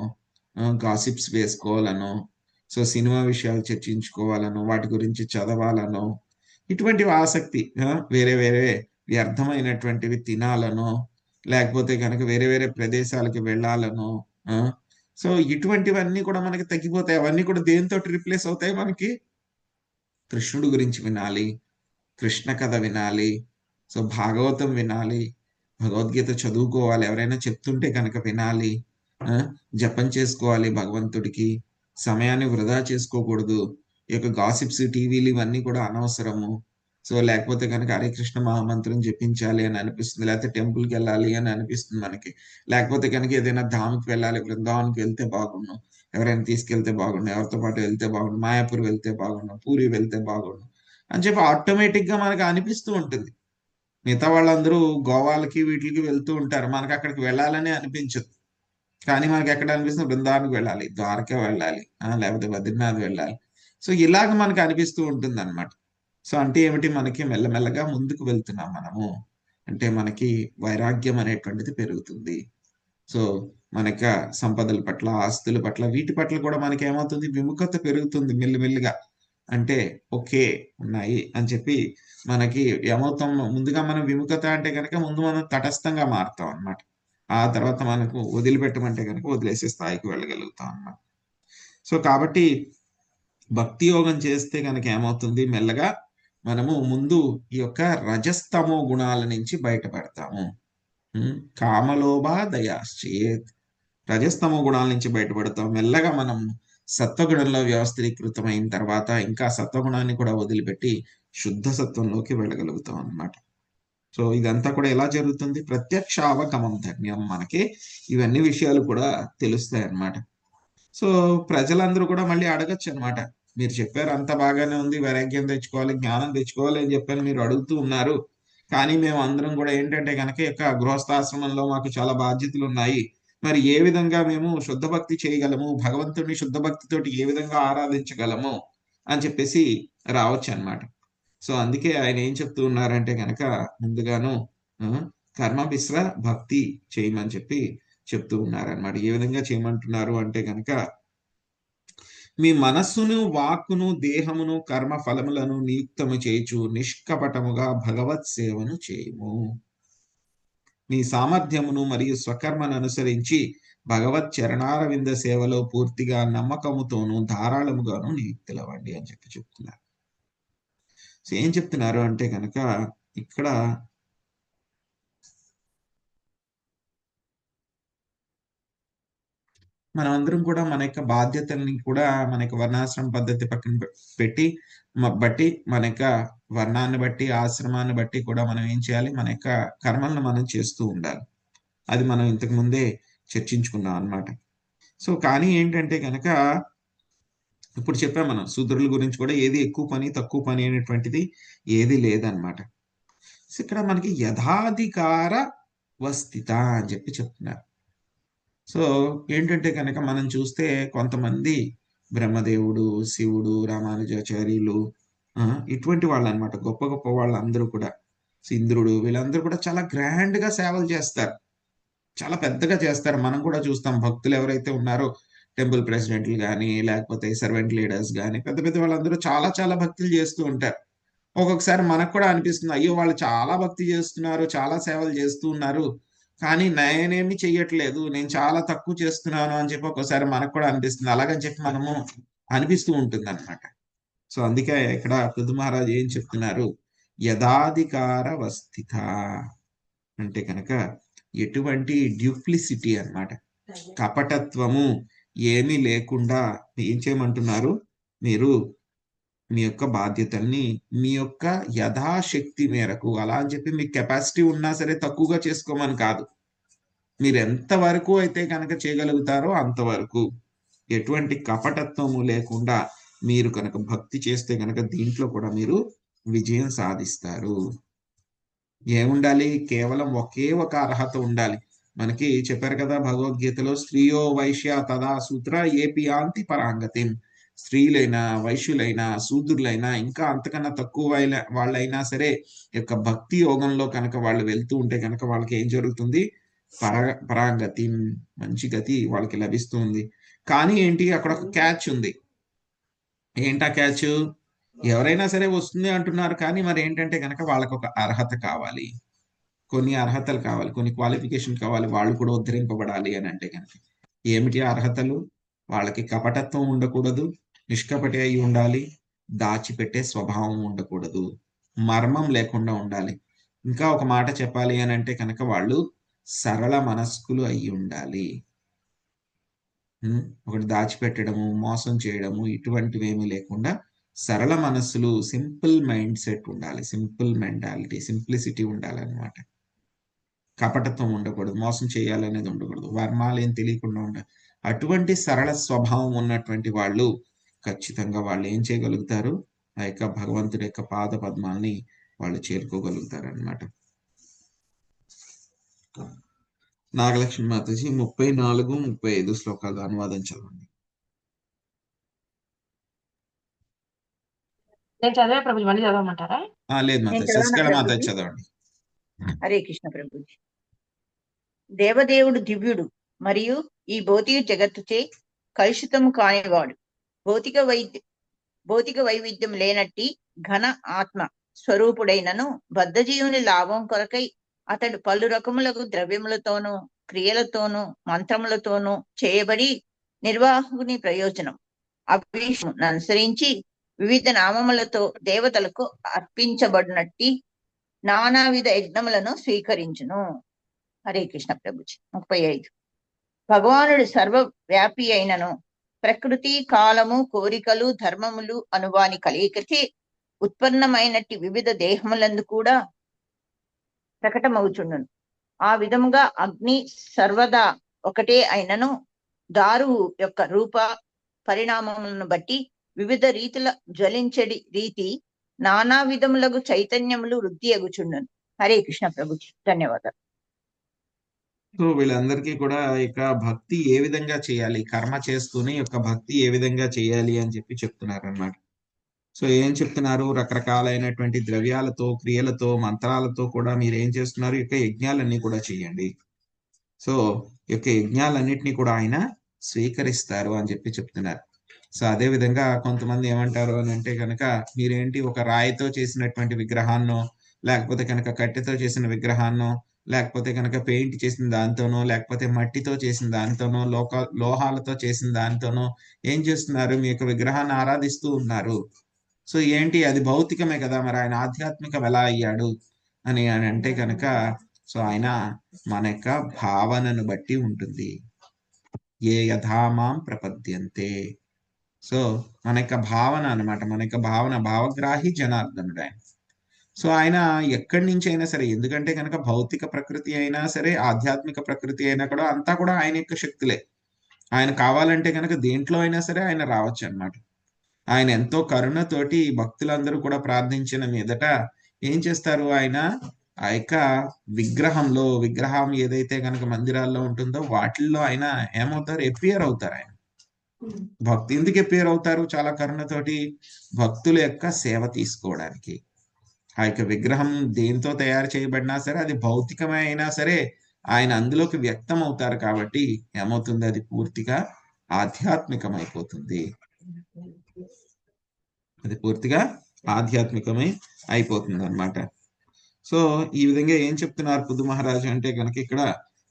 గాసిప్స్ వేసుకోవాలనో, సో సినిమా విషయాలు చర్చించుకోవాలనో, వాటి గురించి చదవాలనో, ఇటువంటి ఆసక్తి, వేరే వేరే వ్యర్థమైనటువంటివి తినాలనో, లేకపోతే కనుక వేరే వేరే ప్రదేశాలకి వెళ్ళాలనో, సో ఇటువంటివన్నీ కూడా మనకి తగ్గిపోతాయి. అవన్నీ కూడా దేంతో రిప్లేస్ అవుతాయి? మనకి కృష్ణుడు గురించి వినాలి, కృష్ణ కథ వినాలి, సో భాగవతం వినాలి, భగవద్గీత చదువుకోవాలి, ఎవరైనా చెప్తుంటే కనుక వినాలి, జపం చేసుకోవాలి భగవంతుడికి, సమయాన్ని వృధా చేసుకోకూడదు. ఈ యొక్క గాసిప్స్, టీవీలు ఇవన్నీ కూడా అనవసరము. సో లేకపోతే కనుక హరే కృష్ణ మహామంత్రం జపించాలి అని అనిపిస్తుంది, లేకపోతే టెంపుల్కి వెళ్ళాలి అని అనిపిస్తుంది మనకి, లేకపోతే కనుక ఏదైనా ధామ్కి వెళ్ళాలి, బృందావన్కి వెళ్తే బాగుండు, ఎవరైనా తీసుకెళ్తే బాగుండు, ఎవరితో పాటు వెళ్తే బాగుండు, మాయాపూర్ వెళ్తే బాగుండు, పూరి వెళ్తే బాగుండు అని చెప్పి ఆటోమేటిక్ గా మనకు అనిపిస్తూ ఉంటుంది. మిగతా వాళ్ళందరూ గోవాలకి వీటికి వెళ్తూ ఉంటారు, మనకు అక్కడికి వెళ్ళాలని అనిపించదు. కానీ మనకి ఎక్కడ అనిపిస్తుంది? బృందావన్కి వెళ్ళాలి, ద్వారకా వెళ్ళాలి, లేకపోతే బద్రీనాథ్ వెళ్ళాలి. సో ఇలాగ మనకు అనిపిస్తూ ఉంటుంది అనమాట. సో అంటే ఏమిటి? మనకి మెల్లమెల్లగా ముందుకు వెళ్తున్నాం మనము, అంటే మనకి వైరాగ్యం అనేటువంటిది పెరుగుతుంది. సో మన యొక్క సంపదల పట్ల, ఆస్తుల పట్ల, వీటి పట్ల కూడా మనకి ఏమవుతుంది? విముఖత పెరుగుతుంది మెల్లిమెల్లిగా. అంటే ఓకే ఉన్నాయి అని చెప్పి మనకి ఏమవుతాం? ముందుగా మనం విముఖత అంటే కనుక ముందు మనం తటస్థంగా మారుతాం అన్నమాట. ఆ తర్వాత మనకు వదిలిపెట్టమంటే కనుక వదిలేసే స్థాయికి వెళ్ళగలుగుతాం అన్నమాట. సో కాబట్టి భక్తి యోగం చేస్తే కనుక ఏమవుతుంది? మెల్లగా మనము ముందు ఈ యొక్క రజస్తమో గుణాల నుంచి బయటపడతాము. కామలోభ దయాశ్చేత్, రజస్తమో గుణాల నుంచి బయటపడతాం. మెల్లగా మనం సత్వగుణంలో వ్యవస్థీకృతమైన తర్వాత ఇంకా సత్వగుణాన్ని కూడా వదిలిపెట్టి శుద్ధ సత్వంలోకి వెళ్ళగలుగుతాం అన్నమాట. సో ఇదంతా కూడా ఎలా జరుగుతుంది? ప్రత్యక్షావగమం ధన్యం. మనకి ఇవన్నీ విషయాలు కూడా తెలుస్తాయి అన్నమాట. సో ప్రజలందరూ కూడా మళ్ళీ అడగచ్చు అనమాట, మీరు చెప్పారు అంత బాగానే ఉంది, వైరాగ్యం తెచ్చుకోవాలి, జ్ఞానం తెచ్చుకోవాలి అని చెప్పని మీరు అడుగుతూ ఉన్నారు, కానీ మేము అందరం కూడా ఏంటంటే కనుక యొక్క గృహస్థాశ్రమంలో మాకు చాలా బాధ్యతలు ఉన్నాయి, మరి ఏ విధంగా మేము శుద్ధ భక్తి చేయగలము, భగవంతుడిని శుద్ధ భక్తితోటి ఏ విధంగా ఆరాధించగలము అని చెప్పేసి రావచ్చు అన్నమాట. సో అందుకే ఆయన ఏం చెప్తూ ఉన్నారంటే కనుక ముందుగాను కర్మమిశ్ర భక్తి చేయమని చెప్పి చెప్తూ ఉన్నారనమాట. ఏ విధంగా చేయమంటున్నారు అంటే కనుక, మీ మనస్సును, వాక్కును, దేహమును, కర్మ ఫలములను నియుక్తము చేయుచు నిష్కపటముగా భగవత్ సేవను చేయము. నీ సామర్థ్యమును మరియు స్వకర్మను అనుసరించి భగవత్ చరణారవింద సేవలో పూర్తిగా నమ్మకముతోనూ ధారాళముగాను నియుక్తులవ్వండి అని చెప్పి చెప్తున్నారు. సో ఏం చెప్తున్నారు అంటే కనుక ఇక్కడ మనమందరం కూడా మన యొక్క బాధ్యతల్ని కూడా మన యొక్క వర్ణాశ్రమ పద్ధతి పక్కన బట్టి మన యొక్క వర్ణాన్ని బట్టి, ఆశ్రమాన్ని బట్టి కూడా మనం ఏం చేయాలి? మన యొక్క కర్మలను మనం చేస్తూ ఉండాలి. అది మనం ఇంతకు ముందే చర్చించుకున్నాం అన్నమాట. సో కానీ ఏంటంటే కనుక ఇప్పుడు చెప్పాం మనం శూద్రుల గురించి కూడా, ఏది ఎక్కువ పని తక్కువ పని అనేటువంటిది ఏది లేదన్నమాట. సో ఇక్కడ మనకి యథాధికార వస్థిత అని చెప్పి చెప్తున్నారు. సో ఏంటంటే కనుక మనం చూస్తే కొంతమంది బ్రహ్మదేవుడు, శివుడు, రామానుజాచార్యులు, ఇటువంటి వాళ్ళు అనమాట, గొప్ప గొప్ప వాళ్ళందరూ కూడా, ఇంద్రుడు, వీళ్ళందరూ కూడా చాలా గ్రాండ్ గా సేవలు చేస్తారు. చాలా పెద్దగా చేస్తారు. మనం కూడా చూస్తాం భక్తులు ఎవరైతే ఉన్నారో టెంపుల్ ప్రెసిడెంట్లు కానీ లేకపోతే సర్వెంట్ లీడర్స్ కానీ పెద్ద పెద్ద వాళ్ళందరూ చాలా చాలా భక్తులు చేస్తూ ఉంటారు. ఒక్కొక్కసారి మనకు కూడా అనిపిస్తుంది, అయ్యో వాళ్ళు చాలా భక్తి చేస్తున్నారు, చాలా సేవలు చేస్తూ ఉన్నారు, కానీ నేనేమి చెయ్యట్లేదు, నేను చాలా తక్కువ చేస్తున్నాను అని చెప్పి ఒక్కోసారి మనకు కూడా అనిపిస్తుంది. అలాగని చెప్పి మనము అనిపిస్తూ ఉంటుంది అనమాట. సో అందుకే ఇక్కడ పృథు మహారాజ్ ఏం చెప్తున్నారు, యథాధికార వస్థిత అంటే కనుక ఎటువంటి డ్యూప్లిసిటీ అన్నమాట, కపటత్వము ఏమీ లేకుండా ఏం చేయమంటున్నారు, మీరు మీ యొక్క బాధ్యతల్ని మీ యొక్క యథాశక్తి మేరకు, అలా అని చెప్పి మీకు కెపాసిటీ ఉన్నా సరే తక్కువగా చేసుకోమని కాదు, మీరు ఎంతవరకు అయితే కనుక చేయగలుగుతారో అంతవరకు ఎటువంటి కపటత్వము లేకుండా మీరు కనుక భక్తి చేస్తే కనుక దీంట్లో కూడా మీరు విజయం సాధిస్తారు. ఏముండాలి, కేవలం ఒకే ఒక అర్హత ఉండాలి. మనకి చెప్పారు కదా భగవద్గీతలో, స్త్రీయో వైశ్య తదా సూత్ర ఏపి యాంతి పరాంగతిం. స్త్రీలైనా వైశ్యులైనా శూద్రులైనా ఇంకా అంతకన్నా తక్కువ వాళ్ళైనా సరే యొక్క భక్తి యోగంలో కనుక వాళ్ళు వెళ్తూ ఉంటే కనుక వాళ్ళకి ఏం జరుగుతుంది, పరాంగతి, మంచి గతి వాళ్ళకి లభిస్తుంది. కానీ ఏంటి, అక్కడ ఒక క్యాచ్ ఉంది. ఏంటా క్యాచ్, ఎవరైనా సరే వస్తుంది అంటున్నారు, కానీ మరి ఏంటంటే కనుక వాళ్ళకు ఒక అర్హత కావాలి, కొన్ని అర్హతలు కావాలి, కొన్ని క్వాలిఫికేషన్ కావాలి, వాళ్ళు కూడా ఉద్ధరింపబడాలి అని అంటే కనుక ఏమిటి అర్హతలు, వాళ్ళకి కపటత్వం ఉండకూడదు, నిష్కపటి అయి ఉండాలి, దాచిపెట్టే స్వభావం ఉండకూడదు, మర్మం లేకుండా ఉండాలి, ఇంకా ఒక మాట చెప్పాలి అని అంటే కనుక వాళ్ళు సరళ మనస్కులు అయి ఉండాలి. ఒకటి దాచిపెట్టడము, మోసం చేయడము ఇటువంటివి ఏమీ లేకుండా సరళ మనస్సులు, సింపుల్ మైండ్ సెట్ ఉండాలి, సింపుల్ మెంటాలిటీ, సింప్లిసిటీ ఉండాలన్నమాట. కపటత్వం ఉండకూడదు, మోసం చేయాలనేది ఉండకూడదు, వర్మాలు ఏం తెలియకుండా ఉండాలి. అటువంటి సరళ స్వభావం ఉన్నటువంటి వాళ్ళు ఖచ్చితంగా వాళ్ళు ఏం చేయగలుగుతారు, ఆ యొక్క భగవంతుడి యొక్క పాద పద్మాల్ని వాళ్ళు చేరుకోగలుగుతారు అన్నమాట. నాగలక్ష్మి మాతాజీ 34, 35 శ్లోకాలు అనువాదం చదవండి. నేను చదివే ప్రభుజీ, మళ్ళీ చదవమంటారా? లేదు మాతాజీ, నేను శశికళ చదవనా మాతాజీ ప్రభుజీ? చదవండి. హరే కృష్ణ ప్రభుజీ. దేవదేవుడు దివ్యుడు మరియు ఈ భౌతిక జగత్తుచే కలుషితము కానివాడు, భౌతిక వైవిధ్యం లేనట్టి ఘన ఆత్మ స్వరూపుడైనను బద్ధజీవుని లాభం కొరకై అతడు పలు రకములకు ద్రవ్యములతోనూ క్రియలతోనూ మంత్రములతోనూ చేయబడి నిర్వాహకుని ప్రయోజనం అభిషేకమును అనుసరించి వివిధ నామములతో దేవతలకు అర్పించబడినట్టి నానావిధ యజ్ఞములను స్వీకరించును. హరే కృష్ణ ప్రభుజీ. 35. భగవానుడు సర్వవ్యాపి అయినను ప్రకృతి, కాలము, కోరికలు, ధర్మములు అనువాని కలయికచే ఉత్పన్నమైనట్టి వివిధ దేహములందు కూడా ప్రకటమవుచుండును. ఆ విధముగా అగ్ని సర్వదా ఒకటే అయినను దారువు యొక్క రూప పరిణామములను బట్టి వివిధ రీతుల జ్వలించడి రీతి నానా విధములకు చైతన్యములు వృద్ధి అగుచుండును. హరే కృష్ణ ప్రభుజీ. ధన్యవాదాలు. సో వీళ్ళందరికీ కూడా ఇక భక్తి ఏ విధంగా చేయాలి, కర్మ చేస్తూనే యొక్క భక్తి ఏ విధంగా చేయాలి అని చెప్పి చెప్తున్నారు అన్నమాట. సో ఏం చెప్తున్నారు, రకరకాలైనటువంటి ద్రవ్యాలతో, క్రియలతో, మంత్రాలతో కూడా మీరు ఏం చేస్తున్నారు, ఈ యొక్క యజ్ఞాలన్నీ కూడా చేయండి. సో ఈ యొక్క యజ్ఞాలన్నిటినీ కూడా ఆయన స్వీకరిస్తారు అని చెప్పి చెప్తున్నారు. సో అదే విధంగా కొంతమంది ఏమంటారు అని అంటే కనుక, మీరేంటి ఒక రాయితో చేసినటువంటి విగ్రహాన్నో, లేకపోతే కనుక కట్టెతో చేసిన విగ్రహాన్నో, లేకపోతే కనుక పెయింట్ చేసిన దాంతోనో, లేకపోతే మట్టితో చేసిన దానితోనో, లోహాలతో చేసిన దానితోనో ఏం చేస్తున్నారు, మీ యొక్క విగ్రహాన్ని ఆరాధిస్తూ ఉన్నారు. సో ఏంటి, అది భౌతికమే కదా, మరి ఆయన ఆధ్యాత్మికం ఎలా అయ్యాడు అని అంటే కనుక, సో ఆయన మన యొక్క భావనను బట్టి ఉంటుంది. ఏ యథామాం ప్రపద్యంతే. సో మన యొక్క భావన అనమాట, మన యొక్క భావగ్రాహి జనార్దనుడు ఆయన. సో ఆయన ఎక్కడి నుంచి అయినా సరే, ఎందుకంటే కనుక భౌతిక ప్రకృతి అయినా సరే, ఆధ్యాత్మిక ప్రకృతి అయినా కూడా అంతా కూడా ఆయన యొక్క శక్తులే. ఆయన కావాలంటే కనుక దేంట్లో అయినా సరే ఆయన రావచ్చు అన్నమాట. ఆయన ఎంతో కరుణతోటి భక్తులందరూ కూడా ప్రార్థించిన మీదట ఏం చేస్తారు, ఆయన ఆ యొక్క విగ్రహం ఏదైతే కనుక మందిరాల్లో ఉంటుందో వాటిల్లో ఆయన ఏమవుతారు, ఎపియర్ అవుతారు. ఆయన భక్తి ఎందుకు ఎపియర్ అవుతారు, చాలా కరుణతోటి భక్తుల యొక్క సేవ తీసుకోవడానికి. ఆ యొక్క విగ్రహం దేంతో తయారు చేయబడినా సరే, అది భౌతికమే అయినా సరే, ఆయన అందులోకి వ్యక్తం అవుతారు కాబట్టి ఏమవుతుంది, అది పూర్తిగా ఆధ్యాత్మికమైపోతుంది. అది పూర్తిగా ఆధ్యాత్మికమై అయిపోతుంది అన్నమాట. సో ఈ విధంగా ఏం చెప్తున్నారు పృథు మహారాజు అంటే కనుక, ఇక్కడ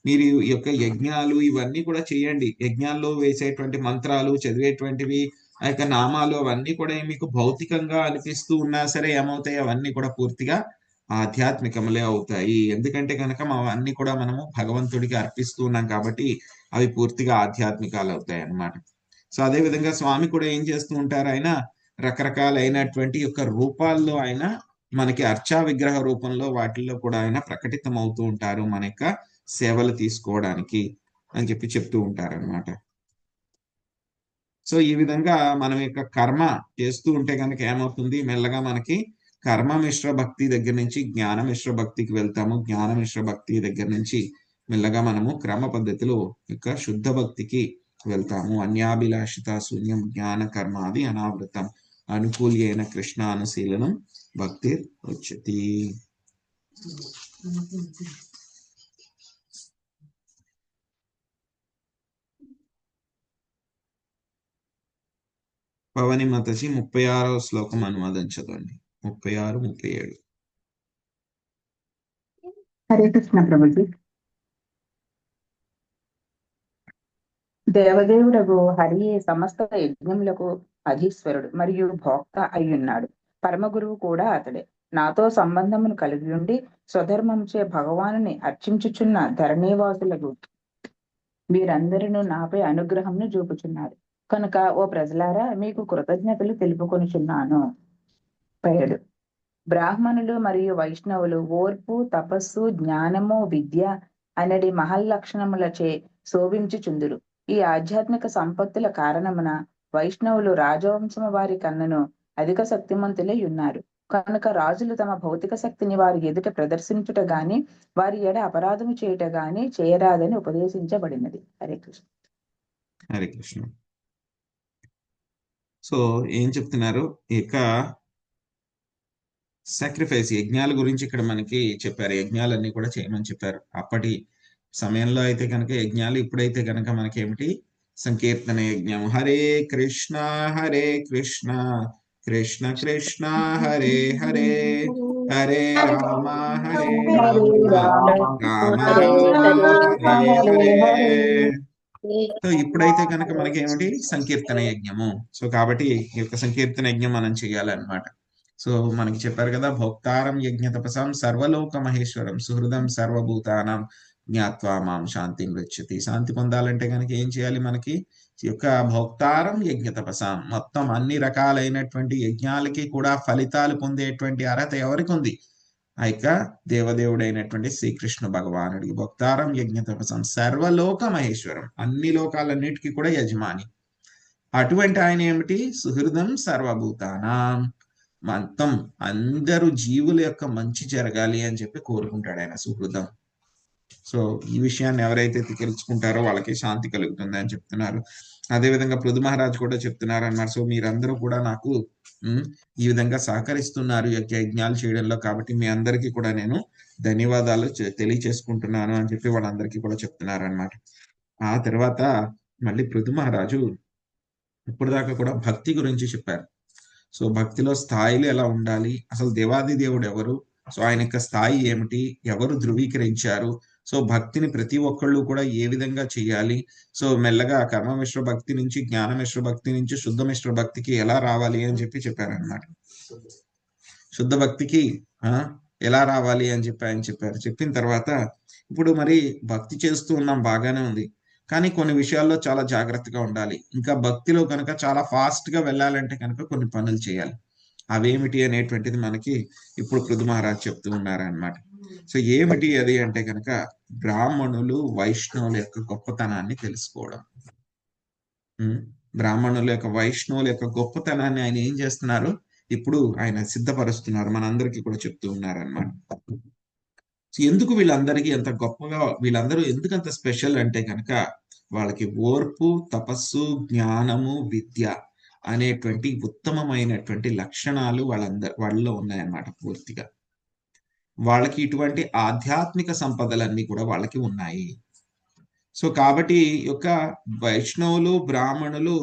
మీరు ఈ యొక్క యజ్ఞాలు ఇవన్నీ కూడా చేయండి. యజ్ఞాల్లో వేసేటువంటి మంత్రాలు, చదివేటువంటివి, ఆ యొక్క నామాలు అవన్నీ కూడా మీకు భౌతికంగా అనిపిస్తూ ఉన్నా సరే ఏమవుతాయి, అవన్నీ కూడా పూర్తిగా ఆధ్యాత్మికములే అవుతాయి. ఎందుకంటే కనుక అవన్నీ కూడా మనము భగవంతుడికి అర్పిస్తూ ఉన్నాం కాబట్టి అవి పూర్తిగా ఆధ్యాత్మికాలు అవుతాయి అన్నమాట. సో అదే విధంగా స్వామి కూడా ఏం చేస్తూ ఉంటారు, ఆయన రకరకాలైనటువంటి యొక్క రూపాల్లో ఆయన మనకి అర్చా విగ్రహ రూపంలో వాటిల్లో కూడా ఆయన ప్రకటితం అవుతూ ఉంటారు మన యొక్క సేవలు తీసుకోవడానికి అని చెప్పి చెప్తూ ఉంటారు అనమాట. సో ఈ విధంగా మనం యొక్క కర్మ చేస్తూ ఉంటే కనుక ఏమవుతుంది, మెల్లగా మనకి కర్మ మిశ్ర భక్తి దగ్గర నుంచి జ్ఞాన మిశ్ర భక్తికి వెళ్తాము. జ్ఞాన మిశ్ర భక్తి దగ్గర నుంచి మెల్లగా మనము క్రమ పద్ధతిలో యొక్క శుద్ధ భక్తికి వెళ్తాము. అన్యాభిలాషిత శూన్యం జ్ఞాన కర్మాది అనావృతం అనుకూల్యైన కృష్ణానుశీలనం భక్తి వచ్చతి. పవని మతజీ 36వ శ్లోకం అనువాదం చదవండి. 36, 37. హరే కృష్ణ ప్రభుజీ. దేవదేవుడగు హరియే సమస్త యజ్ఞములకు అధీశ్వరుడు మరియు భోక్త అయ్యున్నాడు. పరమగురువు కూడా అతడే. నాతో సంబంధమును కలిగి ఉండి స్వధర్మంచే భగవానుని అర్చించుచున్న ధరణీవాసులకు మీరందరూ నాపై అనుగ్రహంను చూపుచున్నారు కనుక ఓ ప్రజలారా మీకు కృతజ్ఞతలు తెలుపుకొనుచున్నాను. 7. బ్రాహ్మణులు మరియు వైష్ణవులు ఓర్పు, తపస్సు, జ్ఞానము, విద్య అనడి మహల్లక్షణములచే శోభించుచుందురు. ఈ ఆధ్యాత్మిక సంపత్తుల కారణమున వైష్ణవులు రాజవంశము వారి కన్నను అధిక శక్తిమంతులై ఉన్నారు. కనుక రాజులు తమ భౌతిక శక్తిని వారి ఎదుట ప్రదర్శించుట గాని వారి ఎడ అపరాధము చేయుట గాని చేయరాదని ఉపదేశించబడినది. హరే కృష్ణ. హరే కృష్ణ. సో ఏం చెప్తున్నారు, ఇక సాక్రిఫైస్ యజ్ఞాల గురించి ఇక్కడ మనకి చెప్పారు. యజ్ఞాలన్నీ కూడా చేయమని చెప్పారు. అప్పటి సమయంలో అయితే కనుక యజ్ఞాలు, ఇప్పుడైతే కనుక మనకేమిటి, సంకీర్తన యజ్ఞం. హరే కృష్ణ హరే కృష్ణ కృష్ణ కృష్ణ హరే హరే హరే రామ హరే రామ రామ రామ హరే హరే. సో ఇప్పుడైతే కనుక మనకేమిటి, సంకీర్తన యజ్ఞము. సో కాబట్టి ఈ యొక్క సంకీర్తన యజ్ఞం మనం చేయాలన్నమాట. సో మనకి చెప్పారు కదా, భోక్తారం యజ్ఞ తపసాం సర్వలోక మహేశ్వరం సుహృదం సర్వభూతానం జ్ఞాత్వా మాం శాంతి గచ్చతి. శాంతి పొందాలంటే కనుక ఏం చేయాలి, మనకి ఈ యొక్క భోక్తారం యజ్ఞ తపసాం, మొత్తం అన్ని రకాలైనటువంటి యజ్ఞాలకి కూడా ఫలితాలు పొందేటువంటి అర్హత ఎవరికి ఉంది, ఆ యొక్క దేవదేవుడైనటువంటి శ్రీకృష్ణ భగవానుడికి. భోక్తారం యజ్ఞ తపసాం సర్వలోక మహేశ్వరం, అన్ని లోకాలన్నిటికీ కూడా యజమాని. అటువంటి ఆయన ఏమిటి, సుహృదం సర్వభూతానం, మొత్తం అందరూ జీవుల యొక్క మంచి జరగాలి అని చెప్పి కోరుకుంటాడు ఆయన, సుహృదం. సో ఈ విషయాన్ని ఎవరైతే తెలుసుకుంటారో వాళ్ళకి శాంతి కలుగుతుంది అని చెప్తున్నారు. అదేవిధంగా పృథు మహారాజ్ కూడా చెప్తున్నారు అన్నమాట. సో మీరందరూ కూడా నాకు ఈ విధంగా సహకరిస్తున్నారు ఈ యొక్క యజ్ఞాలు చేయడంలో, కాబట్టి మీ అందరికీ కూడా నేను ధన్యవాదాలు తెలియచేసుకుంటున్నాను అని చెప్పి వాళ్ళందరికీ కూడా చెప్తున్నారు అన్నమాట. ఆ తర్వాత మళ్ళీ పృథు మహారాజు ఇప్పుడు దాకా కూడా భక్తి గురించి చెప్పారు. సో భక్తిలో స్థాయిలు ఎలా ఉండాలి, అసలు దేవాది దేవుడు ఎవరు, సో ఆయన యొక్క స్థాయి ఏమిటి, ఎవరు ధృవీకరించారు, సో భక్తిని ప్రతి ఒక్కళ్ళు కూడా ఏ విధంగా చేయాలి, సో మెల్లగా కర్మ మిశ్ర భక్తి నుంచి జ్ఞాన మిశ్ర భక్తి నుంచి శుద్ధ మిశ్ర భక్తికి ఎలా రావాలి అని చెప్పి చెప్పారన్నమాట. శుద్ధ భక్తికి ఎలా రావాలి అని చెప్పి ఆయన చెప్పారు. చెప్పిన తర్వాత ఇప్పుడు మరి భక్తి చేస్తూ ఉన్నాం, బాగానే ఉంది, కానీ కొన్ని విషయాల్లో చాలా జాగ్రత్తగా ఉండాలి. ఇంకా భక్తిలో కనుక చాలా ఫాస్ట్ గా వెళ్ళాలంటే కనుక కొన్ని పనులు చేయాలి. అవేమిటి అనేటువంటిది మనకి ఇప్పుడు పృథు మహారాజ్ చెప్తూ ఉన్నారన్నమాట. సో ఏమిటి అది అంటే కనుక బ్రాహ్మణులు వైష్ణవుల యొక్క గొప్పతనాన్ని తెలుసుకోవడం. బ్రాహ్మణుల యొక్క వైష్ణవుల యొక్క గొప్పతనాన్ని ఆయన ఏం చేస్తున్నారు, ఇప్పుడు ఆయన సిద్ధపరుస్తున్నారు, మనందరికీ కూడా చెప్తూ ఉన్నారన్నమాట. ఎందుకు వీళ్ళందరికీ ఎంత గొప్పగా, వీళ్ళందరూ ఎందుకు అంత స్పెషల్ అంటే కనుక వాళ్ళకి ఓర్పు, తపస్సు, జ్ఞానము, విద్య అనేటువంటి ఉత్తమమైనటువంటి లక్షణాలు వాళ్ళలో ఉన్నాయన్నమాట పూర్తిగా. వాళ్ళకి ఇటువంటి ఆధ్యాత్మిక సంపదలన్నీ కూడా వాళ్ళకి ఉన్నాయి. సో కాబట్టి యొక్క వైష్ణవులు బ్రాహ్మణులు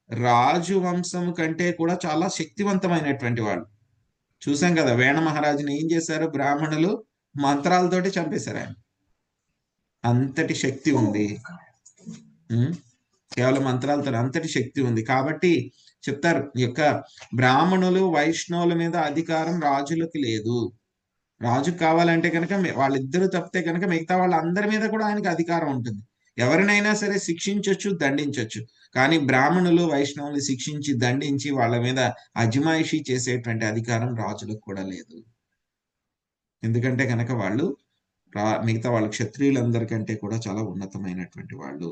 రాజు వంశం కంటే కూడా చాలా శక్తివంతమైనటువంటి వాళ్ళు. చూసాం కదా, వేణ మహారాజుని ఏం చేశారు బ్రాహ్మణులు? మంత్రాలతోటి చంపేశారు ఆయన. అంతటి శక్తి ఉంది. కేవలం మంత్రాలతో అంతటి శక్తి ఉంది. కాబట్టి చెప్తారు, ఈ యొక్క బ్రాహ్మణులు వైష్ణవుల మీద అధికారం రాజులకు లేదు. రాజుకు కావాలంటే కనుక వాళ్ళిద్దరూ తప్పితే కనుక మిగతా వాళ్ళందరి మీద కూడా ఆయనకి అధికారం ఉంటుంది. ఎవరినైనా సరే శిక్షించవచ్చు, దండించవచ్చు. కానీ బ్రాహ్మణులు వైష్ణవులు శిక్షించి దండించి వాళ్ళ మీద అజమాయిషీ చేసేటువంటి అధికారం రాజులకు కూడా లేదు. ఎందుకంటే కనుక వాళ్ళు మిగతా వాళ్ళ క్షత్రియులందరికంటే కూడా చాలా ఉన్నతమైనటువంటి వాళ్ళు.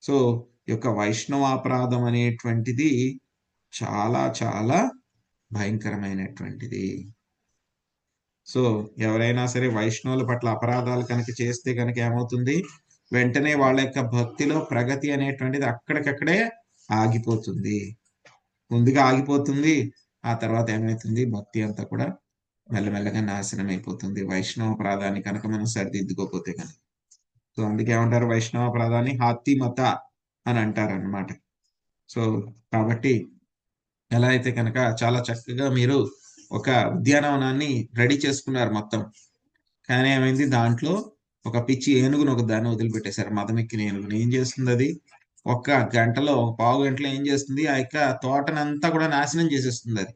సో ఈ యొక్క వైష్ణవాపరాధం అనేటువంటిది చాలా చాలా భయంకరమైనటువంటిది. సో ఎవరైనా సరే వైష్ణవుల పట్ల అపరాధాలు కనుక చేస్తే కనుక ఏమవుతుంది? వెంటనే వాళ్ళ యొక్క భక్తిలో ప్రగతి అనేటువంటిది అక్కడికక్కడే ఆగిపోతుంది. ముందుగా ఆగిపోతుంది, ఆ తర్వాత ఏమవుతుంది? భక్తి అంతా కూడా మెల్లమెల్లగా నాశనం అయిపోతుంది, వైష్ణవ అపరాధాన్ని కనుక మనం సరిదిద్దుకోపోతే కనుక. సో అందుకే ఏమంటారు? వైష్ణవ అపరాధాన్ని హాతిమత అని అంటారు అన్నమాట. సో కాబట్టి ఎలా అయితే కనుక చాలా చక్కగా మీరు ఒక ఉద్యానవనాన్ని రెడీ చేసుకున్నారు మొత్తం, కానీ ఏమైంది? దాంట్లో ఒక పిచ్చి ఏనుగును ఒక దాన్ని వదిలిపెట్టేశారు. మదమెక్కిన ఏనుగుని. ఏం చేస్తుంది అది? ఒక్క గంటలో, పావు గంటలో ఏం చేస్తుంది? ఆ యొక్క తోటనంతా కూడా నాశనం చేసేస్తుంది అది.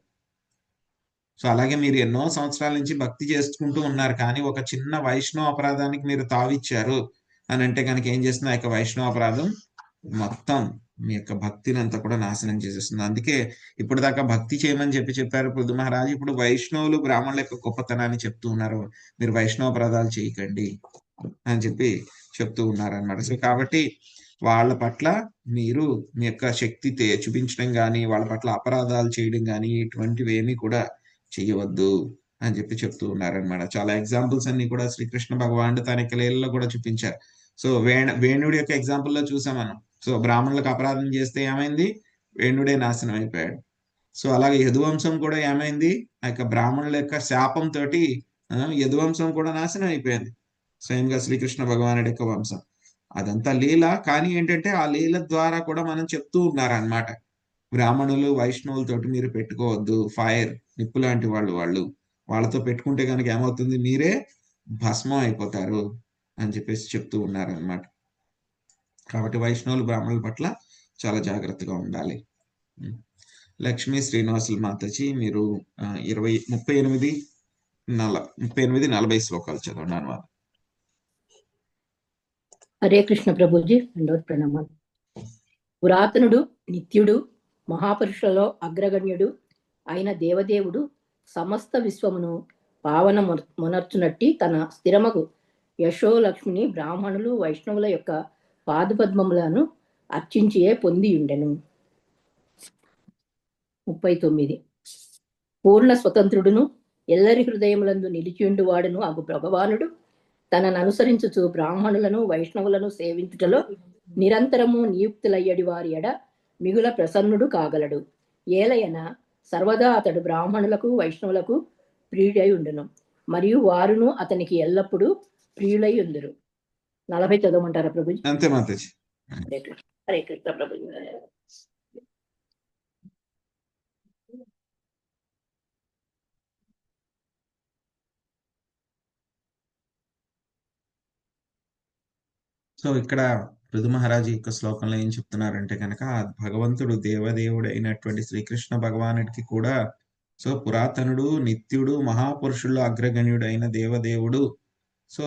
సో అలాగే మీరు ఎన్నో సంవత్సరాల నుంచి భక్తి చేసుకుంటూ ఉన్నారు, కానీ ఒక చిన్న వైష్ణవ అపరాధానికి మీరు తావిచ్చారు అని అంటే కనుక ఏం చేస్తుంది? ఆ యొక్క వైష్ణవ అపరాధం మొత్తం మీ యొక్క భక్తిని అంతా కూడా నాశనం చేసేస్తుంది. అందుకే ఇప్పుడు దాకా భక్తి చేయమని చెప్పారు పృథు మహారాజు. ఇప్పుడు వైష్ణవులు బ్రాహ్మణుల యొక్క గొప్పతనాన్ని చెప్తూ ఉన్నారు. మీరు వైష్ణవ అపరాధాలు చేయకండి అని చెప్పి చెప్తూ ఉన్నారు అన్నమాట. సో కాబట్టి వాళ్ళ పట్ల మీరు మీ యొక్క శక్తి చూపించడం కానీ, వాళ్ళ పట్ల అపరాధాలు చేయడం కానీ ఇటువంటివి ఏమీ కూడా చెయ్యవద్దు అని చెప్పి చెప్తూ ఉన్నారనమాట. చాలా ఎగ్జాంపుల్స్ అన్ని కూడా శ్రీకృష్ణ భగవానుడు తన యొక్క లీలలో కూడా చూపించారు. సో వేణుడి యొక్క ఎగ్జాంపుల్లో చూసాం మనం. సో బ్రాహ్మణులకు అపరాధం చేస్తే ఏమైంది? వేణుడే నాశనం అయిపోయాడు. సో అలాగే యదువంశం కూడా ఏమైంది? ఆ యొక్క బ్రాహ్మణుల యొక్క శాపంతో యదువంశం కూడా నాశనం అయిపోయింది. స్వయంగా శ్రీకృష్ణ భగవానుడి యొక్క వంశం. అదంతా లీల. కానీ ఏంటంటే ఆ లీల ద్వారా కూడా మనం చెప్తూ ఉన్నారనమాట, బ్రాహ్మణులు వైష్ణవులతోటి మీరు పెట్టుకోవద్దు, ఫైర్ నిప్పు లాంటి వాళ్ళతో పెట్టుకుంటే కనుక ఏమవుతుంది? మీరే భస్మం అయిపోతారు అని చెప్పేసి చెప్తూ ఉన్నారనమాట. కాబట్టి వైష్ణవులు బ్రాహ్మణుల పట్ల చాలా జాగ్రత్తగా ఉండాలి. లక్ష్మీ శ్రీనివాసులు మాతాజీ మీరు 38-40 శ్లోకాలు చదవండి అనువాదం. హరే కృష్ణ ప్రభుజీ, రెండవది ప్రణామాలు. పురాతనుడు, నిత్యుడు, మహాపురుషులలో అగ్రగణ్యుడు అయిన దేవదేవుడు సమస్త విశ్వమును పావన మొనర్చునట్టి తన స్థిరమగు యశోలక్ష్మిని బ్రాహ్మణులు వైష్ణవుల యొక్క పాదపద్మములను అర్చించియే పొంది ఉండెను. 39. పూర్ణ స్వతంత్రుడును ఎల్లరి హృదయములందు నిలిచియుండు వాడును అగు భగవానుడు తనను అనుసరించుచు బ్రాహ్మణులను వైష్ణవులను సేవించుటలో నిరంతరము నియుక్తులయ్యడి వారి ఎడ మిగుల ప్రసన్నుడు కాగలడు. ఏలయన సర్వదా అతడు బ్రాహ్మణులకు వైష్ణవులకు ప్రియుడై ఉండును, మరియు వారును అతనికి ఎల్లప్పుడూ ప్రియులై ఉందురు. 40 చదవమంటారా ప్రభుజీ? అంతే మాతాజీ. హరే కృష్ణ ప్రభుజీ. సో ఇక్కడ పృథు మహారాజు యొక్క శ్లోకంలో ఏం చెప్తున్నారంటే కనుక, భగవంతుడు దేవదేవుడు అయినటువంటి శ్రీకృష్ణ భగవానుడికి కూడా, సో పురాతనుడు, నిత్యుడు, మహాపురుషుల్లో అగ్రగణ్యుడు అయిన దేవదేవుడు, సో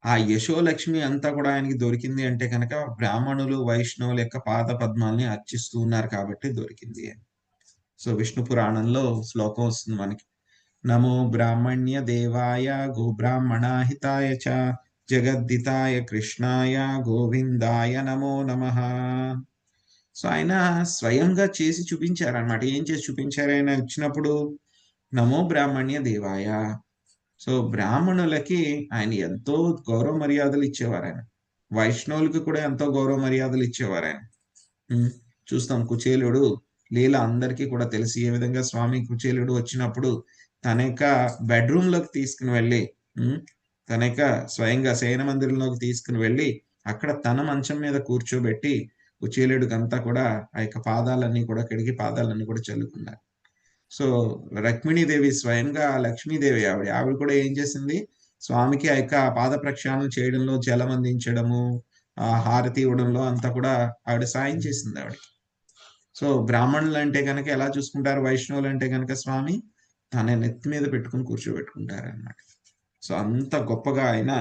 ఆ యశోలక్ష్మి అంతా కూడా ఆయనకి దొరికింది అంటే కనుక బ్రాహ్మణులు వైష్ణవుల యొక్క పాద పద్మాల్ని అర్చిస్తూ ఉన్నారు కాబట్టి దొరికింది అని. సో విష్ణు పురాణంలో శ్లోకం వస్తుంది మనకి, నమో బ్రాహ్మణ్య దేవాయ గోబ్రాహ్మణాహితాయ చ జగద్దితాయ కృష్ణాయ గోవిందాయ నమో నమః. సో ఆయన స్వయంగా చేసి చూపించారనమాట. ఏం చేసి చూపించారు ఆయన వచ్చినప్పుడు? నమో బ్రాహ్మణ్య దేవాయ. సో బ్రాహ్మణులకి ఆయన ఎంతో గౌరవ మర్యాదలు ఇచ్చేవారు ఆయన, వైష్ణవులకి కూడా ఎంతో గౌరవ మర్యాదలు ఇచ్చేవారు ఆయన. చూస్తాం కుచేలుడు లీల అందరికీ కూడా తెలిసి, ఏ విధంగా స్వామి కుచేలుడు వచ్చినప్పుడు తన యొక్క బెడ్రూమ్ లోకి తీసుకుని వెళ్ళి తన యొక్క స్వయంగా శయన మందిరంలోకి తీసుకుని వెళ్ళి అక్కడ తన మంచం మీద కూర్చోబెట్టి కుచేలుడికంతా కూడా ఆ యొక్క పాదాలన్నీ కూడా కడిగి పాదాలన్నీ కూడా చల్లుకున్నారు. సో రుక్మిణీదేవి స్వయంగా లక్ష్మీదేవి ఆవిడ కూడా ఏం చేసింది, స్వామికి ఆ యొక్క పాద ప్రక్షాళన చేయడంలో, జలం అందించడము, హారతి ఇవ్వడంలో అంతా కూడా ఆవిడ సాయం చేసింది ఆవిడకి. సో బ్రాహ్మణులు అంటే కనుక ఎలా చూసుకుంటారు, వైష్ణవులు అంటే కనుక స్వామి తన నెత్తి మీద పెట్టుకుని కూర్చోబెట్టుకుంటారు అన్నమాట. సో అంత గొప్పగా ఆయన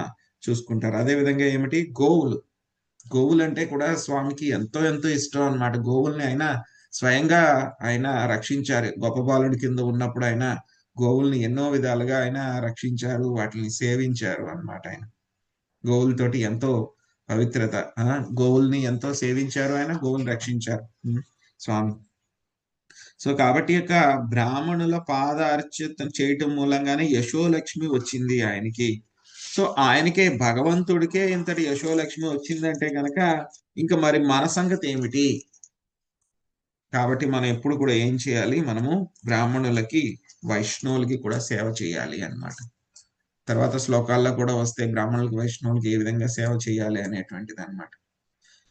చూసుకుంటారు. అదే విధంగా ఏమిటి, గోవులు అంటే కూడా స్వామికి ఎంతో ఎంతో ఇష్టం అన్నమాట. గోవుల్ని ఆయన స్వయంగా ఆయన రక్షించారు. గొప్ప బాలుడి కింద ఉన్నప్పుడు ఆయన గోవుల్ని ఎన్నో విధాలుగా ఆయన రక్షించారు, వాటిని సేవించారు అన్నమాట. ఆయన గోవులతోటి ఎంతో పవిత్రత, గోవుల్ని ఎంతో సేవించారు, ఆయన గోవుల్ని రక్షించారు స్వామి. సో కాబట్టి యొక్క బ్రాహ్మణుల పాద అర్చితం చేయటం మూలంగానే యశోలక్ష్మి వచ్చింది ఆయనకి. సో ఆయనకే, భగవంతుడికే ఇంతటి యశోలక్ష్మి వచ్చిందంటే కనుక ఇంకా మరి మన సంగతి ఏమిటి? కాబట్టి మనం ఎప్పుడు కూడా ఏం చేయాలి, మనము బ్రాహ్మణులకి వైష్ణవులకి కూడా సేవ చేయాలి అన్నమాట. తర్వాత శ్లోకాల్లో కూడా వస్తే బ్రాహ్మణులకి వైష్ణవులకి ఏ విధంగా సేవ చేయాలి అనేటువంటిది అన్నమాట.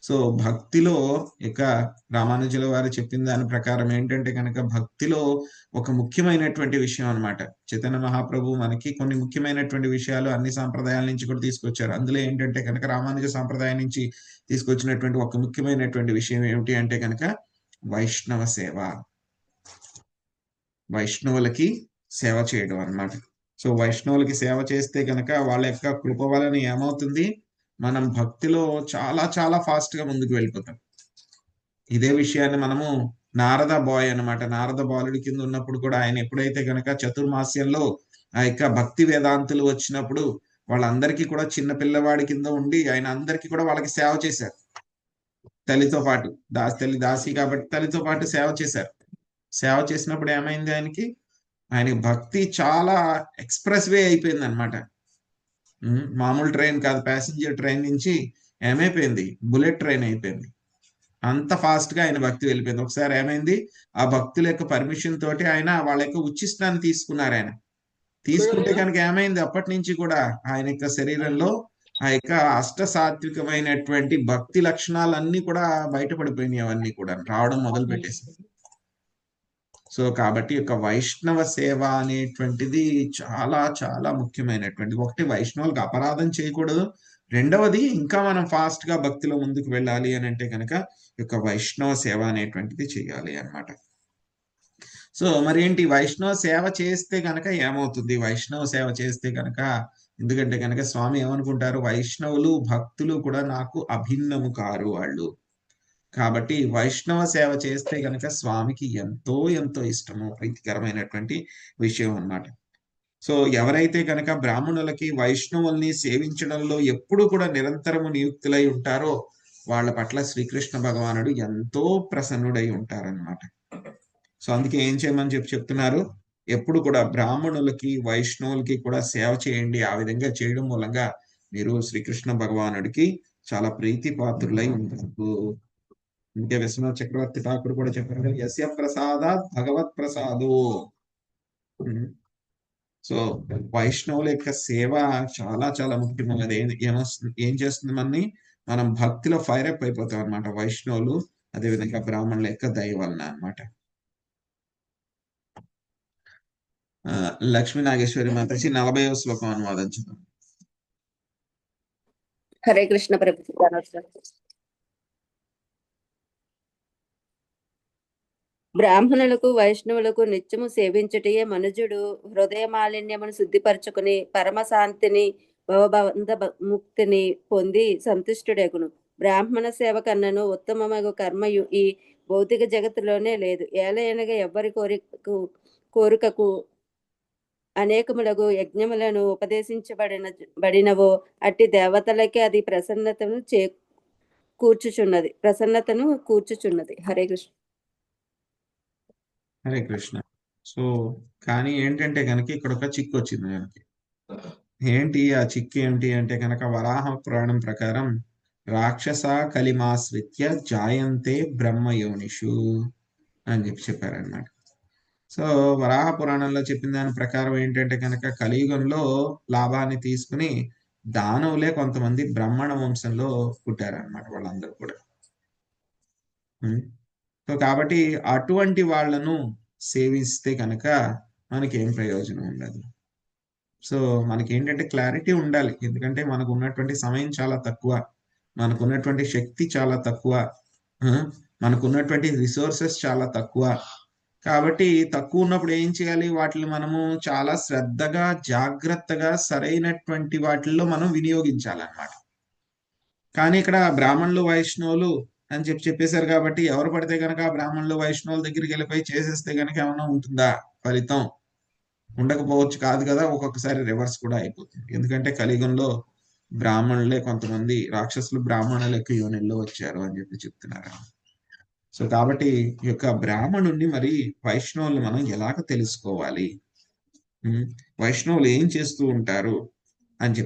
సో భక్తిలో ఇక రామానుజుల వారు చెప్పిన దాని ప్రకారం ఏంటంటే కనుక భక్తిలో ఒక ముఖ్యమైనటువంటి విషయం అన్నమాట. చైతన్య మహాప్రభు మనకి కొన్ని ముఖ్యమైనటువంటి విషయాలు అన్ని సాంప్రదాయాల నుంచి కూడా తీసుకొచ్చారు. అందులో ఏంటంటే కనుక రామానుజ సాంప్రదాయం నుంచి తీసుకొచ్చినటువంటి ఒక ముఖ్యమైనటువంటి విషయం ఏమిటి అంటే కనుక వైష్ణవ సేవ, వైష్ణవులకి సేవ చేయడం అన్నమాట. సో వైష్ణవులకి సేవ చేస్తే కనుక వాళ్ళ యొక్క కృప వలన ఏమవుతుంది, మనం భక్తిలో చాలా చాలా ఫాస్ట్ గా ముందుకు వెళ్ళిపోతాం. ఇదే విషయాన్ని మనము నారద బాయ్ అన్నమాట, నారద బాలుడి కింద ఉన్నప్పుడు కూడా ఆయన ఎప్పుడైతే కనుక చతుర్మాస్యంలో ఆ యొక్క భక్తి వేదాంతులు వచ్చినప్పుడు వాళ్ళందరికీ కూడా చిన్న పిల్లవాడి కింద ఉండి ఆయన అందరికీ కూడా వాళ్ళకి సేవ చేశారు. తల్లితో పాటు, తల్లి దాసి కాబట్టి తల్లితో పాటు సేవ చేశారు. సేవ చేసినప్పుడు ఏమైంది, ఆయనకి భక్తి చాలా ఎక్స్ప్రెస్ వే అయిపోయింది అనమాట. మామూలు ట్రైన్ కాదు, ప్యాసింజర్ ట్రైన్ నుంచి ఏమైపోయింది, బుల్లెట్ ట్రైన్ అయిపోయింది. అంత ఫాస్ట్ గా ఆయన భక్తి వెళ్ళిపోయింది. ఒకసారి ఏమైంది, ఆ భక్తుల యొక్క పర్మిషన్ తోటి ఆయన వాళ్ళ యొక్క ఉచ్చిష్టాన్ని తీసుకున్నారు. ఆయన తీసుకుంటే కనుక ఏమైంది, అప్పటి నుంచి కూడా ఆయన యొక్క శరీరంలో ఆ యొక్క అష్ట సాత్వికమైనటువంటి భక్తి లక్షణాలన్నీ కూడా బయటపడిపోయినాయి, అవన్నీ కూడా రావడం మొదలు పెట్టేసి. సో కాబట్టి యొక్క వైష్ణవ సేవ అనేటువంటిది చాలా చాలా ముఖ్యమైనటువంటిది. ఒకటి, వైష్ణవులకు అపరాధం చేయకూడదు. రెండవది, ఇంకా మనం ఫాస్ట్ గా భక్తిలో ముందుకు వెళ్ళాలి అని అంటే కనుక యొక్క వైష్ణవ సేవ అనేటువంటిది చేయాలి అన్నమాట. సో మరి ఏంటి, వైష్ణవ సేవ చేస్తే కనుక ఏమవుతుంది, వైష్ణవ సేవ చేస్తే కనుక, ఎందుకంటే కనుక స్వామి ఏమనుకుంటారు, వైష్ణవులు భక్తులు కూడా నాకు అభిన్నము కారు వాళ్ళు. కాబట్టి వైష్ణవ సేవ చేస్తే కనుక స్వామికి ఎంతో ఎంతో ఇష్టము, ప్రీతికరమైనటువంటి విషయం అన్నమాట. సో ఎవరైతే కనుక బ్రాహ్మణులకి వైష్ణవుల్ని సేవించడంలో ఎప్పుడు కూడా నిరంతరము నియుక్తులై ఉంటారో వాళ్ళ పట్ల శ్రీకృష్ణ భగవానుడు ఎంతో ప్రసన్నుడై ఉంటారన్నమాట. సో అందుకే ఏం చేయమని చెప్తున్నారు, ఎప్పుడు కూడా బ్రాహ్మణులకి వైష్ణవులకి కూడా సేవ చేయండి. ఆ విధంగా చేయడం మూలంగా మీరు శ్రీకృష్ణ భగవానుడికి చాలా ప్రీతి పాత్రులై ఉంటారు. అందుకే విశ్వనాథ చక్రవర్తి ఠాకూర్ కూడా చెప్పారు కదా, యస్య ప్రసాదాత్ భగవత్ ప్రసాదో. సో వైష్ణవుల యొక్క సేవ చాలా చాలా ముఖ్యమైనది. ఏం చేస్తుంది మనని, మనం భక్తిలో ఫైర్ అప్ అయిపోతాం అనమాట. వైష్ణవులు అదేవిధంగా బ్రాహ్మణుల యొక్క దయ వలన అనమాట. లక్ష్మీ నాగేశ్వరి మాతాజీ 40వ శ్లోకం అనువాదం చూద్దాం. హరే కృష్ణ ప్రభు. బ్రాహ్మణులకు వైష్ణవులకు నిత్యము సేవించుటయే మనుజుడు హృదయ మాలిన్యమును శుద్ధిపరచుకుని పరమశాంతిని భవబంధ ముక్తిని పొంది సంతుష్టుడెగును. బ్రాహ్మణ సేవ కన్నను ఉత్తమమగు కర్మయు ఈ భౌతిక జగత్తులోనే లేదు. ఏలయనగా ఎవ్వరి కోరికకు అనేకములగు యజ్ఞములను ఉపదేశించబడినవో అట్టి దేవతలకే అది ప్రసన్నతను కూర్చుచున్నది. హరే కృష్ణ. హరే కృష్ణ. సో కానీ ఏంటంటే కనుక ఇక్కడ ఒక చిక్కు వచ్చింది మనకి. ఏంటి ఆ చిక్కు ఏమిటి అంటే కనుక, వరాహ పురాణం ప్రకారం రాక్షస కలిమాశ్రిత్య జాయంతే బ్రహ్మయోనిషు అని చెప్పారనమాట. సో వరాహ పురాణంలో చెప్పిన దాని ప్రకారం ఏంటంటే కనుక కలియుగంలో లాభాన్ని తీసుకుని దానవులే కొంతమంది బ్రాహ్మణ వంశంలో పుట్టారనమాట వాళ్ళందరూ కూడా. సో కాబట్టి అటువంటి వాళ్ళను సేవిస్తే కనుక మనకి ఏం ప్రయోజనం ఉండదు. సో మనకి ఏంటంటే క్లారిటీ ఉండాలి, ఎందుకంటే మనకు ఉన్నటువంటి సమయం చాలా తక్కువ, మనకు ఉన్నటువంటి శక్తి చాలా తక్కువ, మనకు ఉన్నటువంటి రిసోర్సెస్ చాలా తక్కువ. కాబట్టి తక్కువ ఉన్నప్పుడు ఏం చేయాలి, వాటిని మనము చాలా శ్రద్ధగా జాగ్రత్తగా సరైనటువంటి వాటిల్లో మనం వినియోగించాలన్నమాట. కానీ ఇక్కడ బ్రాహ్మణులు వైష్ణవులు అని చెప్పేశారు కాబట్టి ఎవరు పడితే కనుక బ్రాహ్మణులు వైష్ణవుల దగ్గరికి వెళ్ళిపోయి చేసేస్తే కనుక ఏమన్నా ఉంటుందా ఫలితం? ఉండకపోవచ్చు, కాదు కదా, ఒక్కొక్కసారి రివర్స్ కూడా అయిపోతుంది. ఎందుకంటే కలియుగంలో బ్రాహ్మణులే కొంతమంది రాక్షసులు బ్రాహ్మణుల యొక్క యోనిల్లో వచ్చారు అని చెప్తున్నారు. సో కాబట్టి ఈ యొక్క బ్రాహ్మణుణ్ణి మరి వైష్ణవుల్ని మనం ఎలాగ తెలుసుకోవాలి, వైష్ణవులు ఏం చేస్తూ ఉంటారు అని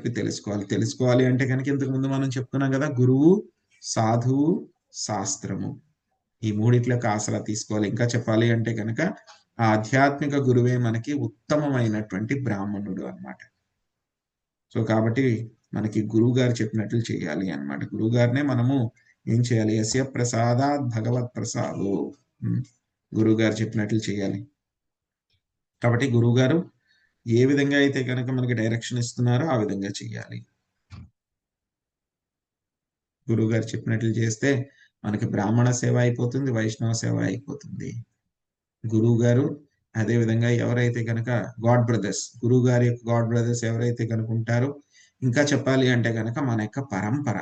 తెలుసుకోవాలి అంటే కనుక ఇంతకు ముందు మనం చెప్పుకున్నాం కదా, గురువు, సాధువు, శాస్త్రము, ఈ మూడిట్లకు ఆసరా తీసుకోవాలి. ఇంకా చెప్పాలి అంటే కనుక ఆ ఆధ్యాత్మిక గురువే మనకి ఉత్తమమైనటువంటి బ్రాహ్మణుడు అన్నమాట. సో కాబట్టి మనకి గురువు గారు చెప్పినట్లు చేయాలి అన్నమాట. గురువు గారినే మనము ఏం చేయాలి, యస్య ప్రసాదాత్ భగవత్ ప్రసాదో, గురువు గారు చెప్పినట్లు చేయాలి. కాబట్టి గురువు గారు ఏ విధంగా అయితే కనుక మనకి డైరెక్షన్ ఇస్తున్నారో ఆ విధంగా చేయాలి. గురువు గారు చెప్పినట్లు చేస్తే మనకి బ్రాహ్మణ సేవ అయిపోతుంది, వైష్ణవ సేవ అయిపోతుంది. గురువు గారు అదే విధంగా ఎవరైతే కనుక గాడ్ బ్రదర్స్, గురువు గారి యొక్క గాడ్ బ్రదర్స్ ఎవరైతే కనుక ఉంటారో, ఇంకా చెప్పాలి అంటే కనుక మన యొక్క పరంపర,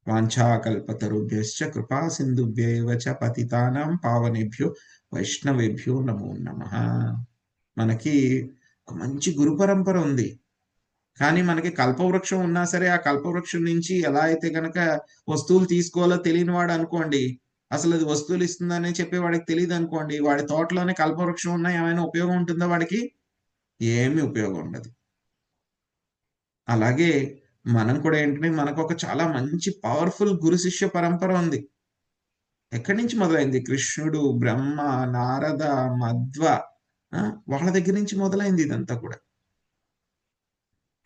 వాంఛాకల్పతరుభ్యశ్చ కృపా సింధుభ్యైవ చ పతితానాం పావనేభ్యో వైష్ణవేభ్యో నమో నమః. మనకి ఒక మంచి గురు పరంపర ఉంది, కానీ మనకి కల్పవృక్షం ఉన్నా సరే ఆ కల్పవృక్షం నుంచి ఎలా అయితే కనుక వస్తువులు తీసుకోవాలో తెలియని వాడు అనుకోండి, అసలు అది వస్తువులు ఇస్తుందని చెప్పి వాడికి తెలియదు అనుకోండి, వాడి తోటలోనే కల్పవృక్షం ఉన్నా ఏమైనా ఉపయోగం ఉంటుందా? వాడికి ఏమీ ఉపయోగం ఉండదు. అలాగే మనం కూడా ఏంటంటే మనకు ఒక చాలా మంచి పవర్ఫుల్ గురు శిష్య పరంపర ఉంది. ఎక్కడి నుంచి మొదలైంది? కృష్ణుడు, బ్రహ్మ, నారద, మధ్వ, వాళ్ళ దగ్గర నుంచి మొదలైంది ఇదంతా కూడా.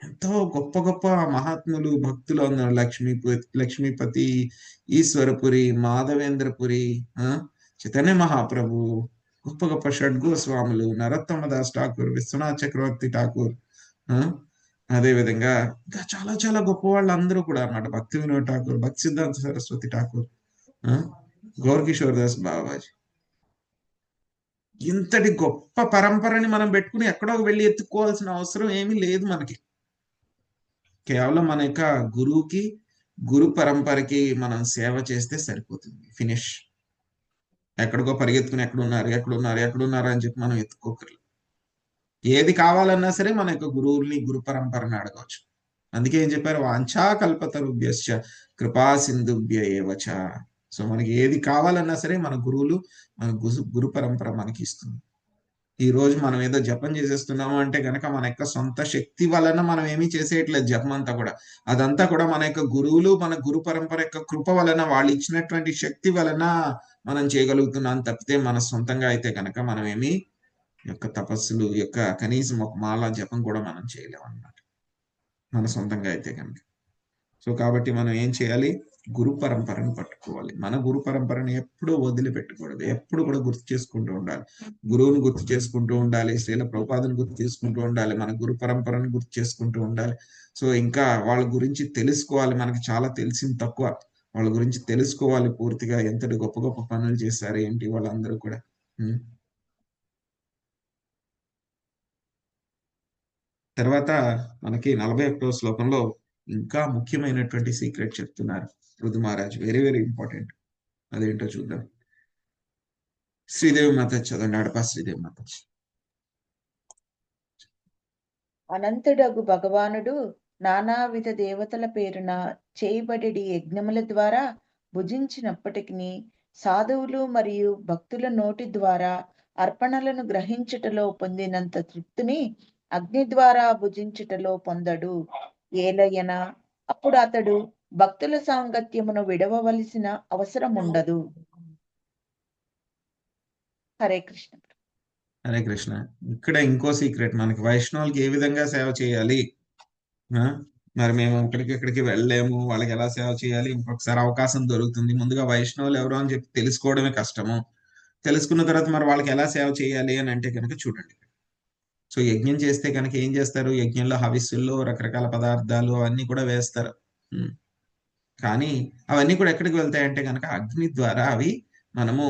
ఎంతో గొప్ప గొప్ప మహాత్ములు, భక్తులు ఉన్నారు. లక్ష్మీపతి, ఈశ్వరపురి, మాధవేంద్రపురి, చైతన్య మహాప్రభు, గొప్ప గొప్ప షడ్గోస్వాములు, నరోత్తమదాస్ ఠాకూర్, విశ్వనాథ్ చక్రవర్తి ఠాకూర్, అదే విధంగా ఇంకా చాలా చాలా గొప్ప వాళ్ళు అందరూ కూడా అన్నమాట. భక్తి వినోద్ ఠాకూర్, భక్తి సిద్ధాంత సరస్వతి ఠాకూర్, గౌరకిషోర్ దాస్ బాబాజీ, ఇంతటి గొప్ప పరంపరని మనం పెట్టుకుని ఎక్కడో వెళ్ళి ఎత్తుకోవాల్సిన అవసరం ఏమీ లేదు మనకి. కేవలం మన యొక్క గురువుకి, గురు పరంపరకి మనం సేవ చేస్తే సరిపోతుంది, ఫినిష్. ఎక్కడికో పరిగెత్తుకుని ఎక్కడున్నారు అని చెప్పి మనం ఎత్తుకోకర్లేదు. ఏది కావాలన్నా సరే మన యొక్క గురువుల్ని, గురు పరంపరని అడగవచ్చు. అందుకే ఏం చెప్పారు, వాంఛా కల్పతరుభ్యశ్చ కృపా సింధుభ్య ఏవచ. సో మనకి ఏది కావాలన్నా సరే మన గురువులు, మన గురు పరంపర మనకి ఇస్తుంది. ఈ రోజు మనం ఏదో జపం చేసేస్తున్నాము అంటే కనుక మన యొక్క సొంత శక్తి వలన మనం ఏమీ చేసేయట్లేదు. జపం అంతా కూడా అదంతా కూడా మన యొక్క గురువులు, మన గురు పరంపర యొక్క కృప వలన, వాళ్ళు ఇచ్చినటువంటి శక్తి వలన మనం చేయగలుగుతున్నాం తప్పితే మన సొంతంగా అయితే కనుక మనం ఏమి యొక్క తపస్సులు యొక్క కనీసం ఒక మాల జపం కూడా మనం చేయలేము అన్నమాట, మన సొంతంగా అయితే కనుక. సో కాబట్టి మనం ఏం చేయాలి, గురు పరంపరను పట్టుకోవాలి. మన గురు పరంపరను ఎప్పుడూ వదిలిపెట్టకూడదు, ఎప్పుడు కూడా గుర్తు చేసుకుంటూ ఉండాలి. గురువుని గుర్తు చేసుకుంటూ ఉండాలి, శ్రీల ప్రభుపాదుని గుర్తు చేసుకుంటూ ఉండాలి, మన గురు పరంపరను గుర్తు చేసుకుంటూ ఉండాలి. సో ఇంకా వాళ్ళ గురించి తెలుసుకోవాలి. మనకి చాలా తెలిసింది తక్కువ, వాళ్ళ గురించి తెలుసుకోవాలి పూర్తిగా. ఎంతటి గొప్ప గొప్ప పనులు చేశారు ఏంటి వాళ్ళందరూ కూడా. తర్వాత మనకి 41వ శ్లోకంలో ఇంకా ముఖ్యమైనటువంటి సీక్రెట్ చెప్తున్నారు Prithu Maharaj. Very very important. అదేంటో చూద్దాం. శ్రీదేవి మాత చదవండి, అడపా శ్రీదేవి మాత. అనంతుడగు భగవానుడు నానావిధ దేవతల పేరున చేయబడి యజ్ఞముల ద్వారా భుజించినప్పటికీ సాధువులు మరియు భక్తుల నోటి ద్వారా అర్పణలను గ్రహించుటలో పొందినంత తృప్తిని అగ్ని ద్వారా భుజించుటలో పొందడు. ఏలయన అప్పుడు అతడు భక్తుల సాంగత్యమును విడవవలసిన అవసరం ఉండదు. హరే కృష్ణ. హరే కృష్ణ. ఇక్కడ ఇంకో సీక్రెట్, మనకి వైష్ణవులకి ఏ విధంగా సేవ చేయాలి, మరి మేము ఇక్కడికి వెళ్ళలేము, వాళ్ళకి ఎలా సేవ చేయాలి, ఇంకొకసారి అవకాశం దొరుకుతుంది. ముందుగా వైష్ణవులు ఎవరు అని చెప్పి తెలుసుకోవడమే కష్టము. తెలుసుకున్న తర్వాత మరి వాళ్ళకి ఎలా సేవ చేయాలి అని అంటే కనుక చూడండి. సో యజ్ఞం చేస్తే కనుక ఏం చేస్తారు, యజ్ఞంలో హవిస్సుల్లో రకరకాల పదార్థాలు అవన్నీ కూడా వేస్తారు. కానీ అవన్నీ కూడా ఎక్కడికి వెళ్తాయంటే కనుక అగ్ని ద్వారా అవి మనము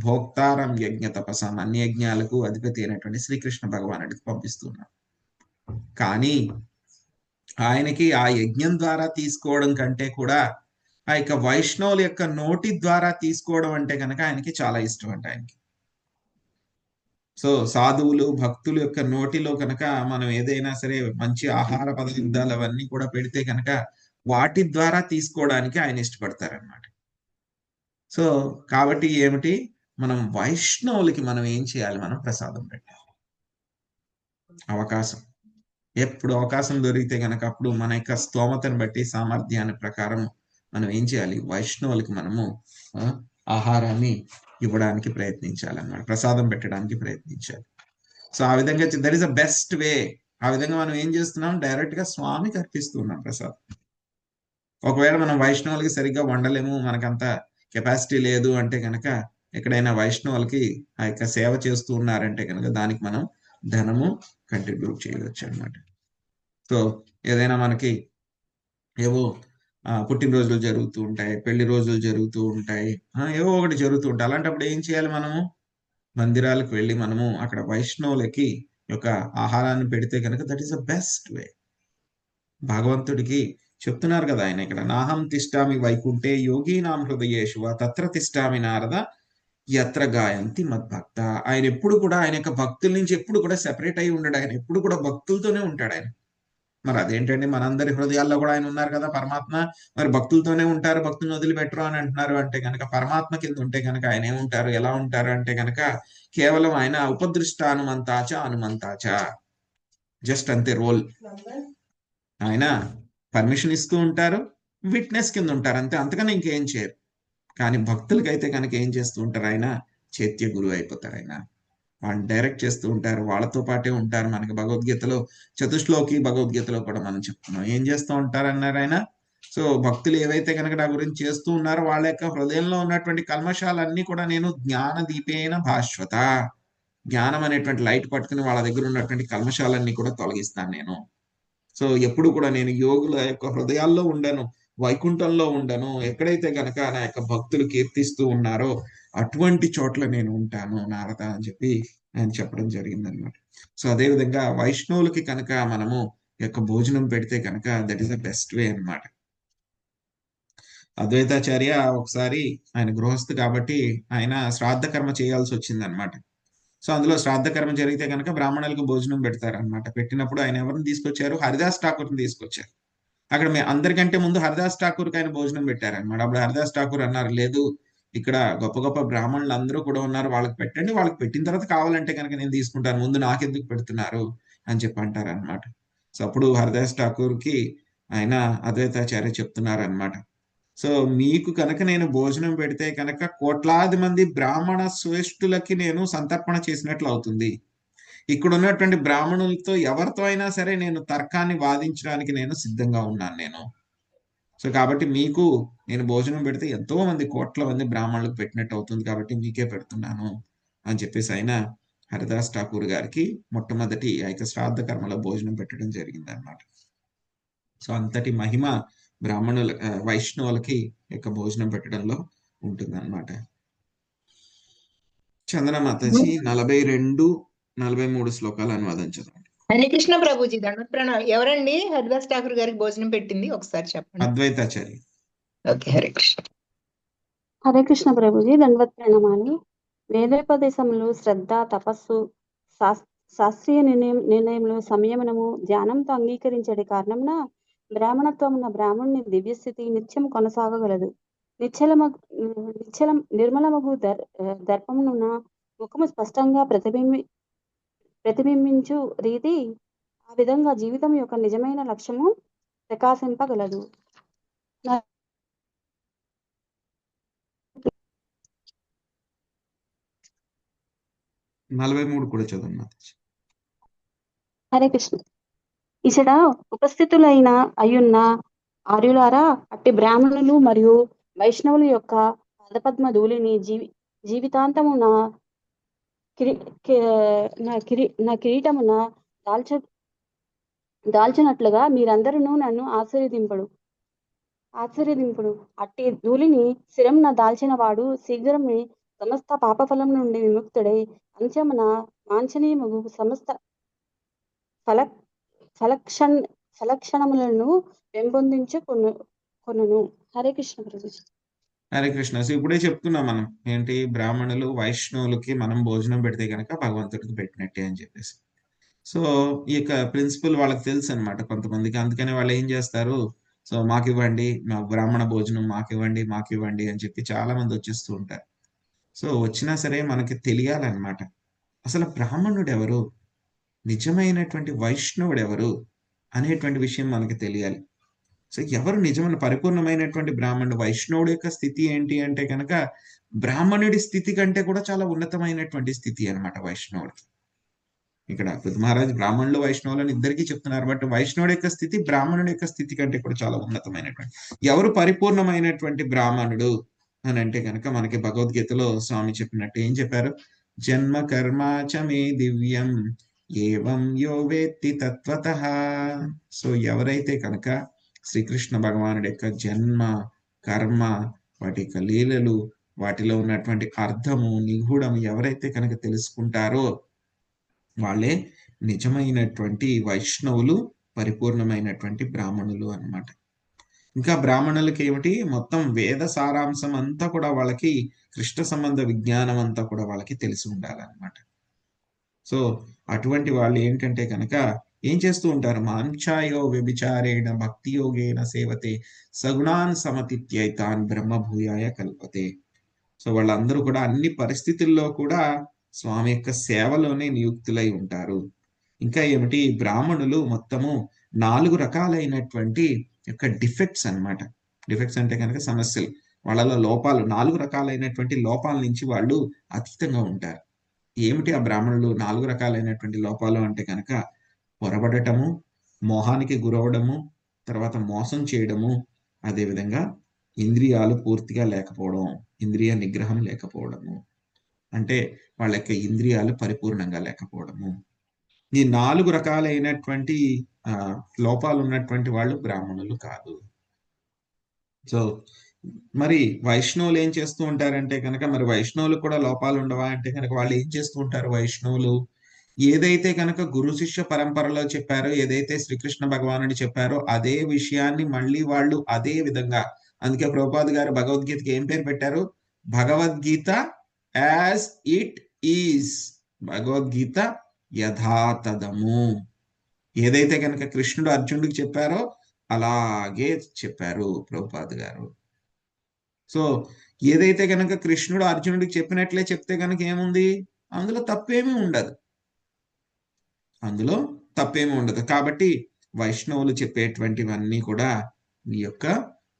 భోక్తారం యజ్ఞ తపసం అన్ని యజ్ఞాలకు అధిపతి అయినటువంటి శ్రీకృష్ణ భగవానుడికి పంపిస్తున్నాం. కానీ ఆయనకి ఆ యజ్ఞం ద్వారా తీసుకోవడం కంటే కూడా ఆ యొక్క వైష్ణవుల యొక్క నోటి ద్వారా తీసుకోవడం అంటే కనుక ఆయనకి చాలా ఇష్టం అంట ఆయనకి. సో సాధువులు భక్తుల యొక్క నోటిలో కనుక మనం ఏదైనా సరే మంచి ఆహార పదార్థాలు అవన్నీ కూడా పెడితే కనుక వాటి ద్వారా తీసుకోవడానికి ఆయన ఇష్టపడతారనమాట. సో కాబట్టి ఏమిటి, మనం వైష్ణవులకి మనం ఏం చేయాలి, మనం ప్రసాదం పెట్టాలి. అవకాశం ఎప్పుడు అవకాశం దొరికితే కనుక అప్పుడు మన యొక్క స్తోమతను బట్టి సామర్థ్యాన్ని ప్రకారం మనం ఏం చేయాలి, వైష్ణవులకి మనము ఆహారాన్ని ఇవ్వడానికి ప్రయత్నించాలన్నమాట, ప్రసాదం పెట్టడానికి ప్రయత్నించాలి. సో ఆ విధంగా that is the best way. ఆ విధంగా మనం ఏం చేస్తున్నాం, డైరెక్ట్ గా స్వామికి అర్పిస్తున్నాం ప్రసాదం. ఒకవేళ మనం వైష్ణవులకి సరిగ్గా వండలేము, మనకంత కెపాసిటీ లేదు అంటే కనుక ఎక్కడైనా వైష్ణవులకి ఆ యొక్క సేవ చేస్తూ ఉన్నారంటే కనుక దానికి మనం ధనము కంట్రిబ్యూట్ చేయవచ్చు అనమాట. సో ఏదైనా మనకి ఏవో పుట్టినరోజులు జరుగుతూ ఉంటాయి, పెళ్లి రోజులు జరుగుతూ ఉంటాయి, ఏవో ఒకటి జరుగుతూ ఉంటాయి. అలాంటప్పుడు ఏం చేయాలి, మనము మందిరాలకు వెళ్ళి మనము అక్కడ వైష్ణవులకి యొక్క ఆహారాన్ని పెడితే కనుక that is the best way. భగవంతుడికి చెప్తున్నారు కదా ఆయన ఇక్కడ, నాహం తిష్టామి వైకుంఠే యోగీనాం హృదయేషు తత్ర తిష్టామి నారద యత్ర గాయంతి మద్భక్త. ఆయన ఎప్పుడు కూడా ఆయన యొక్క భక్తుల నుంచి ఎప్పుడు కూడా సెపరేట్ అయి ఉండడు. ఆయన ఎప్పుడు కూడా భక్తులతోనే ఉంటాడు ఆయన. మరి అదేంటండి, మనందరి హృదయాల్లో కూడా ఆయన ఉన్నారు కదా పరమాత్మ, మరి భక్తులతోనే ఉంటారు, భక్తులను వదిలిపెట్టరు అని అంటున్నారు అంటే కనుక పరమాత్మ కింద ఉంటే కనుక ఆయన ఏముంటారు, ఎలా ఉంటారు అంటే కనుక కేవలం ఆయన ఉపదృష్టానుమంతాచ అనుమంతాచ, జస్ట్ అంతే రోల్. ఆయన పర్మిషన్ ఇస్తూ ఉంటారు, విట్నెస్ కింద ఉంటారు అంతే, అంతకన్నా ఇంకేం చేయరు. కానీ భక్తులకైతే కనుక ఏం చేస్తూ ఉంటారు, ఆయన చైత్య గురువు అయిపోతారు. ఆయన వాళ్ళని డైరెక్ట్ చేస్తూ ఉంటారు, వాళ్ళతో పాటే ఉంటారు. మనకి భగవద్గీతలో చతుశ్లోకి భగవద్గీతలో కూడా మనం చెప్తున్నాం ఏం చేస్తూ ఉంటారన్నారు ఆయన. సో భక్తులు ఏవైతే కనుక నా గురించి చేస్తూ ఉన్నారో వాళ్ళ యొక్క హృదయంలో ఉన్నటువంటి కల్మషాలన్నీ కూడా నేను జ్ఞాన దీపేన భాస్వత, జ్ఞానం అనేటువంటి లైట్ పట్టుకుని వాళ్ళ దగ్గర ఉన్నటువంటి కల్మషాలన్నీ కూడా తొలగిస్తాను నేను. సో ఎప్పుడు కూడా నేను యోగుల యొక్క హృదయాల్లో ఉండను, వైకుంఠంలో ఉండను. ఎక్కడైతే కనుక నా యొక్క భక్తులు కీర్తిస్తూ ఉన్నారో అటువంటి చోట్ల నేను ఉంటాను నారద అని చెప్పి ఆయన చెప్పడం జరిగిందనమాట. సో అదే విధంగా వైష్ణవులకి కనుక మనము యొక్క భోజనం పెడితే కనుక that is the best way అనమాట. అద్వైతాచార్య ఒకసారి ఆయన గృహస్థు కాబట్టి ఆయన శ్రాద్ధ కర్మ చేయాల్సి వచ్చింది అనమాట. సో అందులో శ్రాద్ధ కర్మ జరిగితే కనుక బ్రాహ్మణులకు భోజనం పెడతారనమాట. పెట్టినప్పుడు ఆయన ఎవరిని తీసుకొచ్చారు, హరిదాస్ ఠాకూర్ని తీసుకొచ్చారు. అక్కడ అందరికంటే ముందు హరిదాస్ ఠాకూర్కి ఆయన భోజనం పెట్టారనమాట. అప్పుడు హరిదాస్ ఠాకూర్ అన్నారు, లేదు ఇక్కడ గొప్ప గొప్ప బ్రాహ్మణులు అందరూ కూడా ఉన్నారు, వాళ్ళకి పెట్టండి, వాళ్ళకి పెట్టిన తర్వాత కావాలంటే కనుక నేను తీసుకుంటాను, ముందు నాకెందుకు పెడుతున్నారు అని చెప్పి అంటారనమాట. సో అప్పుడు హరిదాస్ ఠాకూర్కి ఆయన అద్వైతాచార్య చెప్తున్నారు అనమాట, సో మీకు కనుక నేను భోజనం పెడితే కనుక కోట్లాది మంది బ్రాహ్మణ శ్రేష్ఠులకి నేను సంతర్పణ చేసినట్లు అవుతుంది. ఇక్కడ ఉన్నటువంటి బ్రాహ్మణులతో ఎవరితో అయినా సరే నేను తర్కాన్ని వాదించడానికి నేను సిద్ధంగా ఉన్నాను నేను. సో కాబట్టి మీకు నేను భోజనం పెడితే ఎంతో మంది కోట్ల మంది బ్రాహ్మణులకు పెట్టినట్టు అవుతుంది, కాబట్టి మీకే పెడుతున్నాను అని చెప్పేసి ఆయన హరిదాస్ ఠాకూర్ గారికి మొట్టమొదటి ఆ యొక్క శ్రాద్ధ కర్మలో భోజనం పెట్టడం జరిగింది అనమాట. సో అంతటి మహిమ బ్రాహ్మణుల వైష్ణవులకి యొక్క భోజనం పెట్టడంలో ఉంటుంది అనమాట. చందన మాతాజీ 42-43 శ్లోకాలు అనువాదం చదవండి. హరే కృష్ణ ప్రభుజీ, దండవత్ ప్రణామం. ఎవరండి హరిదాస్ ఠాకూర్ గారికి భోజనం పెట్టింది ఒకసారి చెప్పండి. అద్వైతాచార్య. ఓకే, హరే కృష్ణ. హరే కృష్ణ ప్రభుజీ, దండవత్ ప్రణామాలు. వేదోపదేశములు శ్రద్ధ, తపస్సు, శాస్త్రీయ నిర్ణయములు, సంయమనము, ధ్యానంతో అంగీకరించే కారణమున బ్రాహ్మణత్వమున బ్రాహ్మణుని దివ్యస్థితి నిత్యం కొనసాగగలదు. నిర్మలమగు దర్పమున ముఖము స్పష్టంగా ప్రతిబింబించు రీతి ఆ విధంగా జీవితం యొక్క నిజమైన లక్ష్యము ప్రకాశింపగలదు. 43 కూడా చదవండి మాతాజీ. హరే కృష్ణ. ఇచట ఉపస్థితులైన అయ్యున్న ఆర్యులారా, అట్టి బ్రాహ్మణులు మరియు వైష్ణవుల యొక్క పాదపద్మ ధూళిని జీవితాంతము నా కిరీటమున దాల్చినట్లుగా మీరందరూ నన్ను ఆశ్చర్యదింపుడు. అట్టి ధూళిని శిరమున దాల్చిన వాడు శీఘ్రమే సమస్త పాపఫలం నుండి విముక్తుడై అంత్యమున వాంఛనీయమగు సమస్త ఫలక్షణములను పెంపొందించుకొనును. హరే కృష్ణ ప్రభుజీ. హరే కృష్ణ. సో ఇప్పుడే చెప్తున్నాం మనం ఏంటి, బ్రాహ్మణులు వైష్ణవులకి మనం భోజనం పెడితే కనుక భగవంతుడికి పెట్టినట్టే అని చెప్పేసి. సో ఈ యొక్క ప్రిన్సిపల్ వాళ్ళకి తెలుసు అనమాట కొంతమందికి. అందుకని వాళ్ళు ఏం చేస్తారు, సో మాకు ఇవ్వండి, మా బ్రాహ్మణ భోజనం మాకు ఇవ్వండి అని చెప్పి చాలా మంది వచ్చేస్తూ ఉంటారు. సో వచ్చినా సరే మనకి తెలియాలన్నమాట, అసలు బ్రాహ్మణుడు ఎవరు, నిజమైనటువంటి వైష్ణవుడు ఎవరు అనేటువంటి విషయం మనకి తెలియాలి. సో ఎవరు నిజమైన పరిపూర్ణమైనటువంటి బ్రాహ్మణుడు, వైష్ణవుడి యొక్క స్థితి ఏంటి అంటే కనుక బ్రాహ్మణుడి స్థితి కంటే కూడా చాలా ఉన్నతమైనటువంటి స్థితి అన్నమాట వైష్ణవుడికి. ఇక్కడ పృథు మహారాజ్ బ్రాహ్మణులు వైష్ణవులను ఇద్దరికీ చెప్తున్నారు, బట్ వైష్ణవుడి యొక్క స్థితి బ్రాహ్మణుడి యొక్క స్థితి కంటే కూడా చాలా ఉన్నతమైనటువంటి. ఎవరు పరిపూర్ణమైనటువంటి బ్రాహ్మణుడు అని అంటే కనుక మనకి భగవద్గీతలో స్వామి చెప్పినట్టు ఏం చెప్పారు, జన్మ కర్మాచ మే దివ్యం ఏవం యో వేత్తి తత్వతః. సో ఎవరైతే కనుక శ్రీకృష్ణ భగవానుడి యొక్క జన్మ కర్మ, వాటి యొక్క లీలలు, వాటిలో ఉన్నటువంటి అర్థము నిగూఢము ఎవరైతే కనుక తెలుసుకుంటారో వాళ్ళే నిజమైనటువంటి వైష్ణవులు, పరిపూర్ణమైనటువంటి బ్రాహ్మణులు అన్నమాట. ఇంకా బ్రాహ్మణులకి ఏమిటి, మొత్తం వేద సారాంశం అంతా కూడా వాళ్ళకి, కృష్ణ సంబంధ విజ్ఞానం అంతా కూడా వాళ్ళకి తెలిసి ఉండాలన్నమాట. సో అటువంటి వాళ్ళు ఏంటంటే కనుక ఏం చేస్తూ ఉంటారు, మాంఛాయో వ్యభిచారేణ భక్తి యోగేన సేవతే సగుణాన్ సమతిత్యైతాన్ బ్రహ్మభూయాయ కల్పతే. సో వాళ్ళందరూ కూడా అన్ని పరిస్థితుల్లో కూడా స్వామి యొక్క సేవలోనే నియుక్తులై ఉంటారు. ఇంకా ఏమిటి, బ్రాహ్మణులు మొత్తము 4 రకాలైనటువంటి యొక్క డిఫెక్ట్స్ అన్నమాట. డిఫెక్ట్స్ అంటే కనుక సమస్యలు, వాళ్ళలో లోపాలు, 4 రకాలైనటువంటి లోపాల నుంచి వాళ్ళు అతీతంగా ఉంటారు. ఏమిటి ఆ బ్రాహ్మణులు 4 రకాలైనటువంటి లోపాలు అంటే కనుక పొరబడటము, మోహానికి గురవడము, తర్వాత మోసం చేయడము, అదేవిధంగా ఇంద్రియాలు పూర్తిగా లేకపోవడం, ఇంద్రియ నిగ్రహం లేకపోవడము, అంటే వాళ్ళ యొక్క ఇంద్రియాలు పరిపూర్ణంగా లేకపోవడము. ఈ 4 రకాలైనటువంటి లోపాలు ఉన్నటువంటి వాళ్ళు బ్రాహ్మణులు కాదు. సో మరి వైష్ణవులు ఏం చేస్తూ ఉంటారంటే కనుక, మరి వైష్ణవులు కూడా లోపాలు ఉండవా అంటే కనుక వాళ్ళు ఏం చేస్తూ ఉంటారు, వైష్ణవులు ఏదైతే కనుక గురు శిష్య పరంపరలో చెప్పారో, ఏదైతే శ్రీకృష్ణ భగవానుడు చెప్పారో అదే విషయాన్ని మళ్ళీ వాళ్ళు అదే విధంగా, అందుకే ప్రభుపాద్ గారు భగవద్గీతకి ఏం పేరు పెట్టారు, Bhagavad Gita as it is, Bhagavad Gita యథాతథము. ఏదైతే కనుక కృష్ణుడు అర్జునుడికి చెప్పారో అలాగే చెప్పారు ప్రభుపాద్ గారు. సో ఏదైతే కనుక కృష్ణుడు అర్జునుడికి చెప్పినట్లే చెప్తే కనుక ఏముంది, అందులో తప్పేమీ ఉండదు, అందులో తప్పేమీ ఉండదు. కాబట్టి వైష్ణవులు చెప్పేటువంటివన్నీ కూడా మీ యొక్క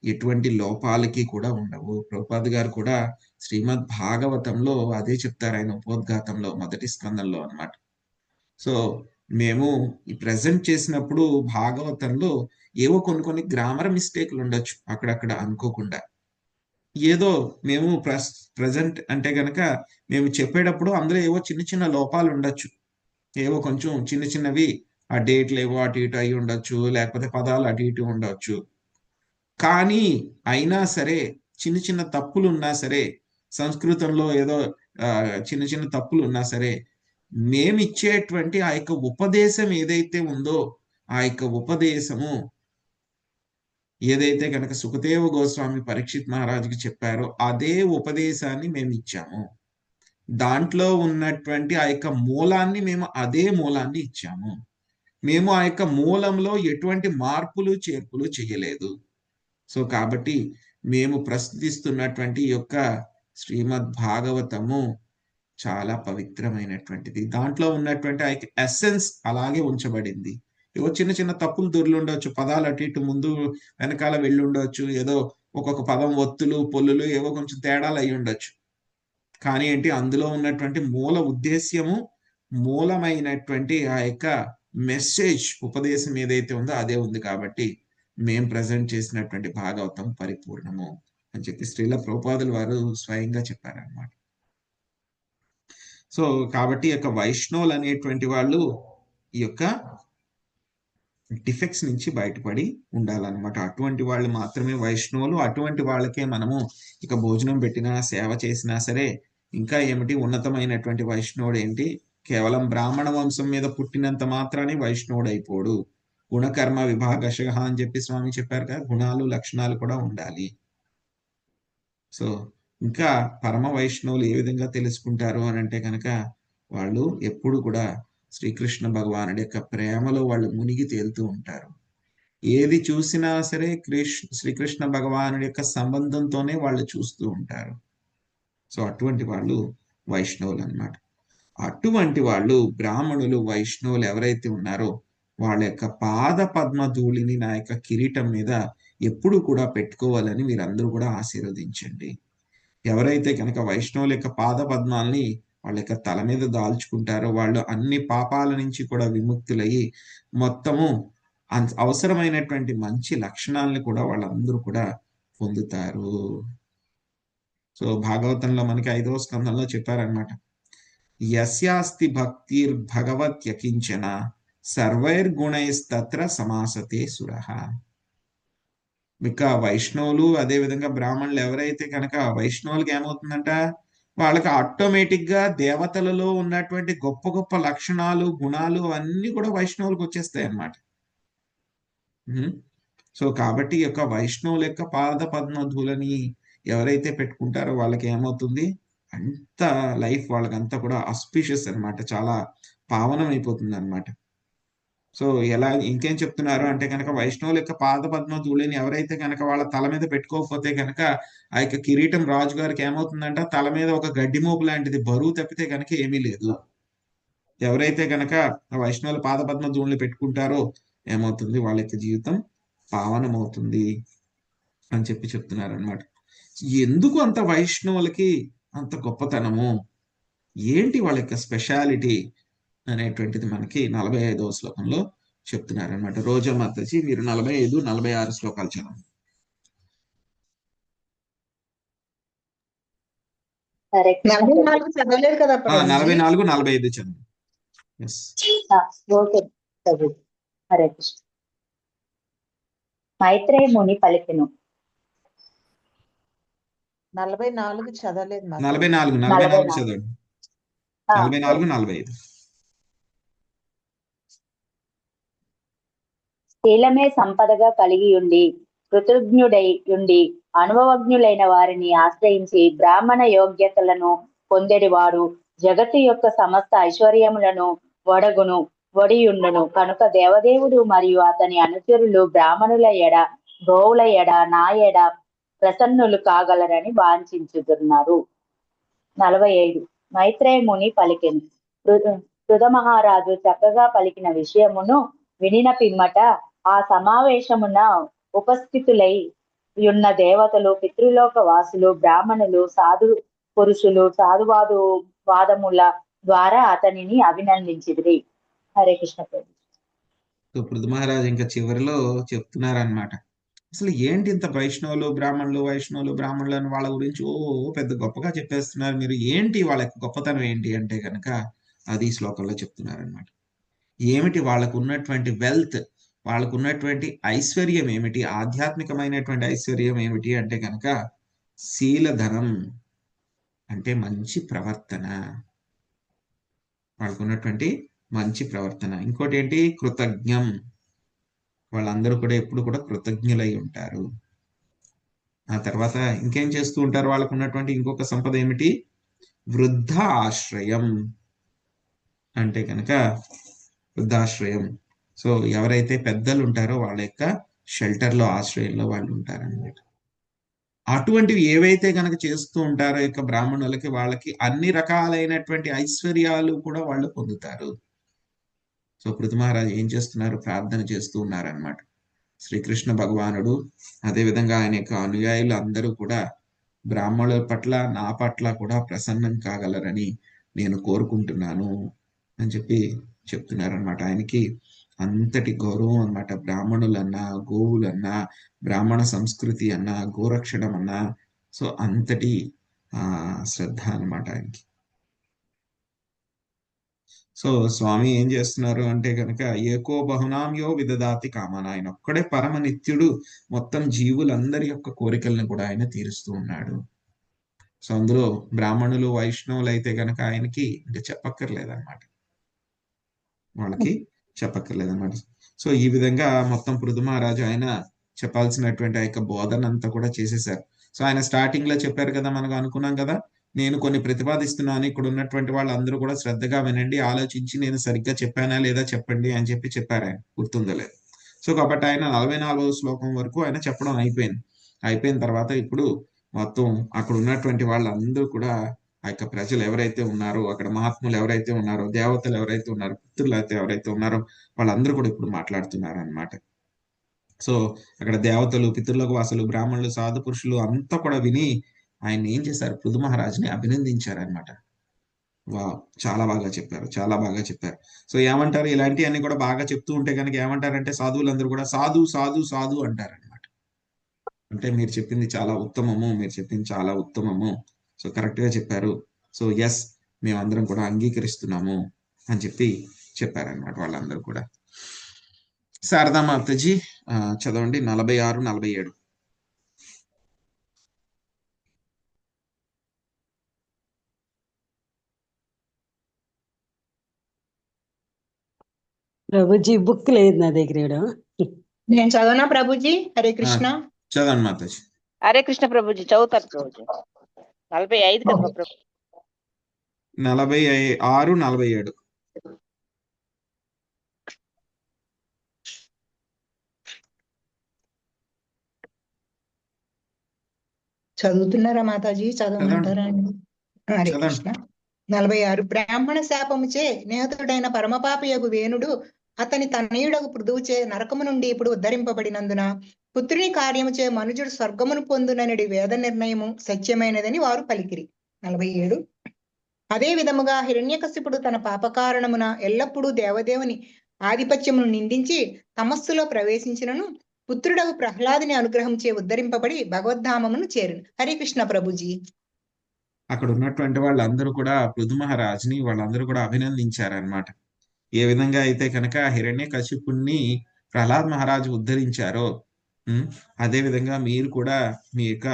ఎటువంటి లోపాలకి కూడా ఉండవు. ప్రభుపాద్ గారు కూడా శ్రీమద్ భాగవతంలో అదే చెప్తారు, ఆయన ఉపోద్ఘాతంలో మొదటి స్కందంలో అన్నమాట. సో మేము ఈ ప్రజెంట్ చేసినప్పుడు భాగవతంలో ఏవో కొన్ని గ్రామర్ మిస్టేక్లు ఉండొచ్చు అక్కడక్కడ అనుకోకుండా, ఏదో మేము ప్రజెంట్ అంటే కనుక మేము చెప్పేటప్పుడు అందులో ఏవో చిన్న లోపాలు ఉండొచ్చు, ఏవో కొంచెం చిన్నవి, ఆ డేట్లు ఏవో అటు ఇటు అయి ఉండొచ్చు, లేకపోతే పదాలు అటు ఇటు ఉండొచ్చు. కానీ అయినా సరే చిన్న తప్పులు ఉన్నా సరే, సంస్కృతంలో ఏదో చిన్న తప్పులు ఉన్నా సరే, మేమిచ్చేటువంటి ఆ యొక్క ఉపదేశం ఏదైతే ఉందో, ఆ యొక్క ఉపదేశము ఏదైతే కనుక సుఖదేవ గోస్వామి పరీక్షిత్ మహారాజుకి చెప్పారో అదే ఉపదేశాన్ని మేము ఇచ్చాము. దాంట్లో ఉన్నటువంటి ఆ యొక్క మూలాన్ని మేము అదే మూలాన్ని ఇచ్చాము. మేము ఆ యొక్క మూలంలో ఎటువంటి మార్పులు చేర్పులు చేయలేదు. సో కాబట్టి మేము ప్రస్తుతిస్తున్నటువంటి యొక్క శ్రీమద్ భాగవతము చాలా పవిత్రమైనటువంటిది. దాంట్లో ఉన్నటువంటి ఆ యొక్క ఎసెన్స్ అలాగే ఉంచబడింది. ఏవో చిన్న తప్పులు దొర్లుండొచ్చు, పదాలు అటు ఇటు ముందు వెనకాల వెళ్ళి ఉండొచ్చు, ఏదో ఒక్కొక్క పదం ఒత్తులు పొల్లులు ఏవో కొంచెం తేడాలు అయి ఉండొచ్చు. కానీ ఏంటి, అందులో ఉన్నటువంటి మూల ఉద్దేశ్యము, మూలమైనటువంటి ఆ యొక్క మెసేజ్, ఉపదేశం ఏదైతే ఉందో అదే ఉంది. కాబట్టి మేం ప్రజెంట్ చేసినటువంటి భాగవతం పరిపూర్ణము అని చెప్పి శ్రీల ప్రభుపాదులు వారు స్వయంగా చెప్పారనమాట. సో కాబట్టి ఈ యొక్క వైష్ణవులు అనేటువంటి వాళ్ళు ఈ యొక్క డిఫెక్ట్స్ నుంచి బయటపడి ఉండాలన్నమాట. అటువంటి వాళ్ళు మాత్రమే వైష్ణవులు. అటువంటి వాళ్ళకే మనము ఇక భోజనం పెట్టినా, సేవ చేసినా సరే, ఇంకా ఏమిటి, ఉన్నతమైనటువంటి వైష్ణవుడు ఏంటి, కేవలం బ్రాహ్మణ వంశం మీద పుట్టినంత మాత్రాన్ని వైష్ణవుడు అయిపోడు. గుణకర్మ విభాగశః అని చెప్పి స్వామి చెప్పారు కదా, గుణాలు లక్షణాలు కూడా ఉండాలి. సో ఇంకా పరమ వైష్ణవులు ఏ విధంగా తెలుసుకుంటారు అని అంటే కనుక, వాళ్ళు ఎప్పుడు కూడా శ్రీకృష్ణ భగవానుడి యొక్క ప్రేమలో వాళ్ళు మునిగి తేలుతూ ఉంటారు. ఏది చూసినా సరే శ్రీకృష్ణ భగవానుడి యొక్క సంబంధంతోనే వాళ్ళు చూస్తూ ఉంటారు. సో అటువంటి వాళ్ళు వైష్ణవులు అన్నమాట. అటువంటి వాళ్ళు బ్రాహ్మణులు, వైష్ణవులు ఎవరైతే ఉన్నారో వాళ్ళ యొక్క పాద పద్మ ధూళిని నా యొక్క కిరీటం మీద ఎప్పుడు కూడా పెట్టుకోవాలని మీరందరూ కూడా ఆశీర్వదించండి. ఎవరైతే కనుక వైష్ణవుల యొక్క పాద పద్మాల్ని వాళ్ళ యొక్క తల మీద దాల్చుకుంటారో వాళ్ళు అన్ని పాపాల నుంచి కూడా విముక్తులయ్యి మొత్తము అవసరమైనటువంటి మంచి లక్షణాలను కూడా వాళ్ళందరూ కూడా పొందుతారు. సో భాగవతంలో మనకి 5వ స్కంధంలో చెప్పారనమాట, యస్యాస్తి భక్తిర్ భగవత్ యకించన సర్వైర్గుణైస్తత్ర సమాసతే సురః. ఇక వైష్ణవులు అదే విధంగా బ్రాహ్మణులు ఎవరైతే కనుక, వైష్ణవులకి ఏమవుతుందంట, వాళ్ళకి ఆటోమేటిక్ గా దేవతలలో ఉన్నటువంటి గొప్ప గొప్ప లక్షణాలు, గుణాలు అన్ని కూడా వైష్ణవులకు వచ్చేస్తాయి అన్నమాట. సో కాబట్టి ఈ యొక్క వైష్ణవుల యొక్క పాద పద్మధూలని ఎవరైతే పెట్టుకుంటారో వాళ్ళకి ఏమవుతుంది, అంత లైఫ్ వాళ్ళకంతా కూడా ఆస్పిషియస్ అన్నమాట, చాలా పావనం అయిపోతుంది అన్నమాట. సో ఎలా, ఇంకేం చెప్తున్నారు అంటే కనుక, వైష్ణవుల యొక్క పాద పద్మ ధూళిని ఎవరైతే కనుక వాళ్ళ తల మీద పెట్టుకోకపోతే కనుక ఆ యొక్క కిరీటం రాజు గారికి ఏమవుతుందంట, తల మీద ఒక గడ్డి మోపు లాంటిది, బరువు తప్పితే కనుక ఏమీ లేదు. ఎవరైతే కనుక వైష్ణవుల పాద పద్మ ధూళిని పెట్టుకుంటారో ఏమవుతుంది, వాళ్ళ యొక్క జీవితం పావనం అవుతుంది అని చెప్పి చెప్తున్నారు అనమాట. ఎందుకు అంత వైష్ణవులకి అంత గొప్పతనము, ఏంటి వాళ్ళ యొక్క స్పెషాలిటీ అనేటువంటిది మనకి 45వ శ్లోకంలో చెప్తున్నారు అనమాట. రోజా మాతాజీ మీరు 45, 46 శ్లోకాలు చదవండి. 44 చదవలేదు కదా 44, 45 చదవండి. హరే కృష్ణ. మైత్రేయ ముని పలికెను. 44 చదవలేదు. 44 చదవండి. 44, 45. శీలమే సంపదగా కలిగి ఉండి కృతజ్ఞుడై ఉండి అనుభవజ్ఞులైన వారిని ఆశ్రయించి బ్రాహ్మణ యోగ్యతలను పొందెడివాడు జగత్తు యొక్క సమస్త ఐశ్వర్యములను వడియుండును కనుక దేవదేవుడు మరియు అతని అనుచరులు బ్రాహ్మణుల ఎడ, గోవుల ఎడ, నా ఎడ ప్రసన్నులు కాగలరని వాంఛించుతున్నారు. 45. మైత్రేయ ముని పలికెను. పృథ మహారాజు చక్కగా పలికిన విషయమును వినిన పిమ్మట ఆ సమావేశమున ఉపస్థితులై ఉన్న దేవతలు, పితృలోక వాసులు, బ్రాహ్మణులు, సాధు పురుషులు వాదముల ద్వారా అతనిని అభినందించిరి. హరే కృష్ణ. పృథు మహారాజు ఇంకా చివరిలో చెప్తున్నారనమాట, అసలు ఏంటి ఇంత వైష్ణవులు బ్రాహ్మణులు అని వాళ్ళ గురించి పెద్ద గొప్పగా చెప్పేస్తున్నారు మీరు, ఏంటి వాళ్ళ యొక్క గొప్పతనం ఏంటి అంటే కనుక అది ఈ శ్లోకంలో చెప్తున్నారనమాట. ఏమిటి వాళ్ళకు ఉన్నటువంటి వెల్త్, వాళ్ళకు ఉన్నటువంటి ఐశ్వర్యం ఏమిటి, ఆధ్యాత్మికమైనటువంటి ఐశ్వర్యం ఏమిటి అంటే కనుక శీలధనం, అంటే మంచి ప్రవర్తన, వాళ్ళకు ఉన్నటువంటి మంచి ప్రవర్తన. ఇంకోటి ఏంటి, కృతజ్ఞం, వాళ్ళందరూ కూడా ఎప్పుడు కూడా కృతజ్ఞులై ఉంటారు. ఆ తర్వాత ఇంకేం చేస్తూ ఉంటారు, వాళ్ళకు ఉన్నటువంటి ఇంకొక సంపద ఏమిటి, వృద్ధ ఆశ్రయం, అంటే కనుక వృద్ధాశ్రయం. సో ఎవరైతే పెద్దలు ఉంటారో వాళ్ళ యొక్క షెల్టర్లో, ఆశ్రయంలో వాళ్ళు ఉంటారన్నమాట. అటువంటివి ఏవైతే కనుక చేస్తూ ఉంటారో యొక్క బ్రాహ్మణులకి, వాళ్ళకి అన్ని రకాలైనటువంటి ఐశ్వర్యాలు కూడా వాళ్ళు పొందుతారు. సో పృథు మహారాజు ఏం చేస్తున్నారు, ప్రార్థన చేస్తూ ఉన్నారనమాట. శ్రీకృష్ణ భగవానుడు అదేవిధంగా ఆయన యొక్క అనుయాయులు అందరూ కూడా బ్రాహ్మణుల పట్ల నా పట్ల కూడా ప్రసన్నం కాగలరని నేను కోరుకుంటున్నాను అని చెప్పి చెప్తున్నారనమాట. ఆయనకి అంతటి గౌరవం అన్నమాట. బ్రాహ్మణులన్నా, గోవులన్నా, బ్రాహ్మణ సంస్కృతి అన్నా, గోరక్షణం అన్నా, సో అంతటి శ్రద్ధ అన్నమాట ఆయనకి. సో స్వామి ఏం చేస్తున్నారు అంటే కనుక ఏకో బహునాంయో విదదాతి కామాన, ఆయన ఒక్కడే పరమ నిత్యుడు, మొత్తం జీవులందరి యొక్క కోరికలను కూడా ఆయన తీరుస్తూ ఉన్నాడు. సో అందులో బ్రాహ్మణులు వైష్ణవులు అయితే కనుక ఆయనకి ఇంకా చెప్పక్కర్లేదన్నమాట, వాళ్ళకి చెప్పక్కర్లేదన్నమాట. సో ఈ విధంగా మొత్తం పృథు మహారాజు ఆయన చెప్పాల్సినటువంటి ఆ యొక్క బోధన అంతా కూడా చేసేసారు. సో ఆయన స్టార్టింగ్ లో చెప్పారు కదా, మనకు అనుకున్నాం కదా, నేను కొన్ని ప్రతిపాదిస్తున్నాను, ఇక్కడ ఉన్నటువంటి వాళ్ళందరూ కూడా శ్రద్ధగా వినండి, ఆలోచించి నేను సరిగ్గా చెప్పానా లేదా చెప్పండి అని చెప్పి చెప్పారు ఆయన, గుర్తుందో లేదు. సో కాబట్టి ఆయన 44వ శ్లోకం వరకు ఆయన చెప్పడం అయిపోయిన తర్వాత ఇప్పుడు మొత్తం అక్కడ ఉన్నటువంటి వాళ్ళందరూ కూడా ఆ యొక్క ప్రజలు ఎవరైతే ఉన్నారో, అక్కడ మహాత్ములు ఎవరైతే ఉన్నారో, దేవతలు ఎవరైతే ఉన్నారో, పితృలు అయితే ఎవరైతే ఉన్నారో వాళ్ళందరూ కూడా ఇప్పుడు మాట్లాడుతున్నారు అన్నమాట. సో అక్కడ దేవతలు, పితృలకు వాసులు, బ్రాహ్మణులు, సాధు పురుషులు అంతా కూడా విని ఆయన ఏం చేశారు, పృథు మహారాజుని అభినందించారనమాట. చాలా బాగా చెప్పారు, చాలా బాగా చెప్పారు. సో ఏమంటారు, ఇలాంటివన్నీ కూడా బాగా చెప్తూ ఉంటే కనుక ఏమంటారంటే సాధువులందరూ కూడా సాధు సాధు సాధు అంటారనమాట. అంటే మీరు చెప్పింది చాలా ఉత్తమము, మీరు చెప్పింది చాలా ఉత్తమము, సో కరెక్ట్ గా చెప్పారు, సో ఎస్ మేమందరం కూడా అంగీకరిస్తున్నాము అని చెప్పి చెప్పారనమాట వాళ్ళందరూ కూడా. శారదా మాతాజీ చదవండి 46, 47. ప్రభుజీ బుక్ లేదు నా దగ్గర. నేను చదవనా ప్రభుజీ? హరే కృష్ణ. చదవండి మాతాజీ. హరే కృష్ణ ప్రభుజీ, చదువుతారు ప్రభుజీ. 45 కదా ప్రభు? 46, 47. చదువుతున్నారా మాతాజీ? చదవమంటారా అండి? హరే కృష్ణ. 46. బ్రాహ్మణ శాపముచే నేహతుడైన పరమపాపియగు వేణుడు అతని తనయుడగు పృథువుచే నరకము నుండి ఇప్పుడు ఉద్ధరింపబడినందున పుత్రుని కార్యముచే మనుజుడు స్వర్గమును పొందుననడి వేద నిర్ణయము సత్యమైనదని వారు పలికిరి. 47. అదే విధముగా హిరణ్యకశిపుడు తన పాపకారణమున ఎల్లప్పుడూ దేవదేవుని ఆధిపత్యమును నిందించి తమస్సులో ప్రవేశించినను పుత్రుడగు ప్రహ్లాదుని అనుగ్రహంచే ఉద్ధరింపబడి భగవద్ధామమును చేరును. హరే కృష్ణ ప్రభుజీ. అక్కడ ఉన్నటువంటి వాళ్ళందరూ కూడా పృథు మహారాజుని వాళ్ళందరూ కూడా అభినందించారనమాట. ఏ విధంగా అయితే కనుక హిరణ్యకశిపుణ్ణి ప్రహ్లాద్ మహారాజు ఉద్ధరించారో అదే విధంగా మీరు కూడా మీ యొక్క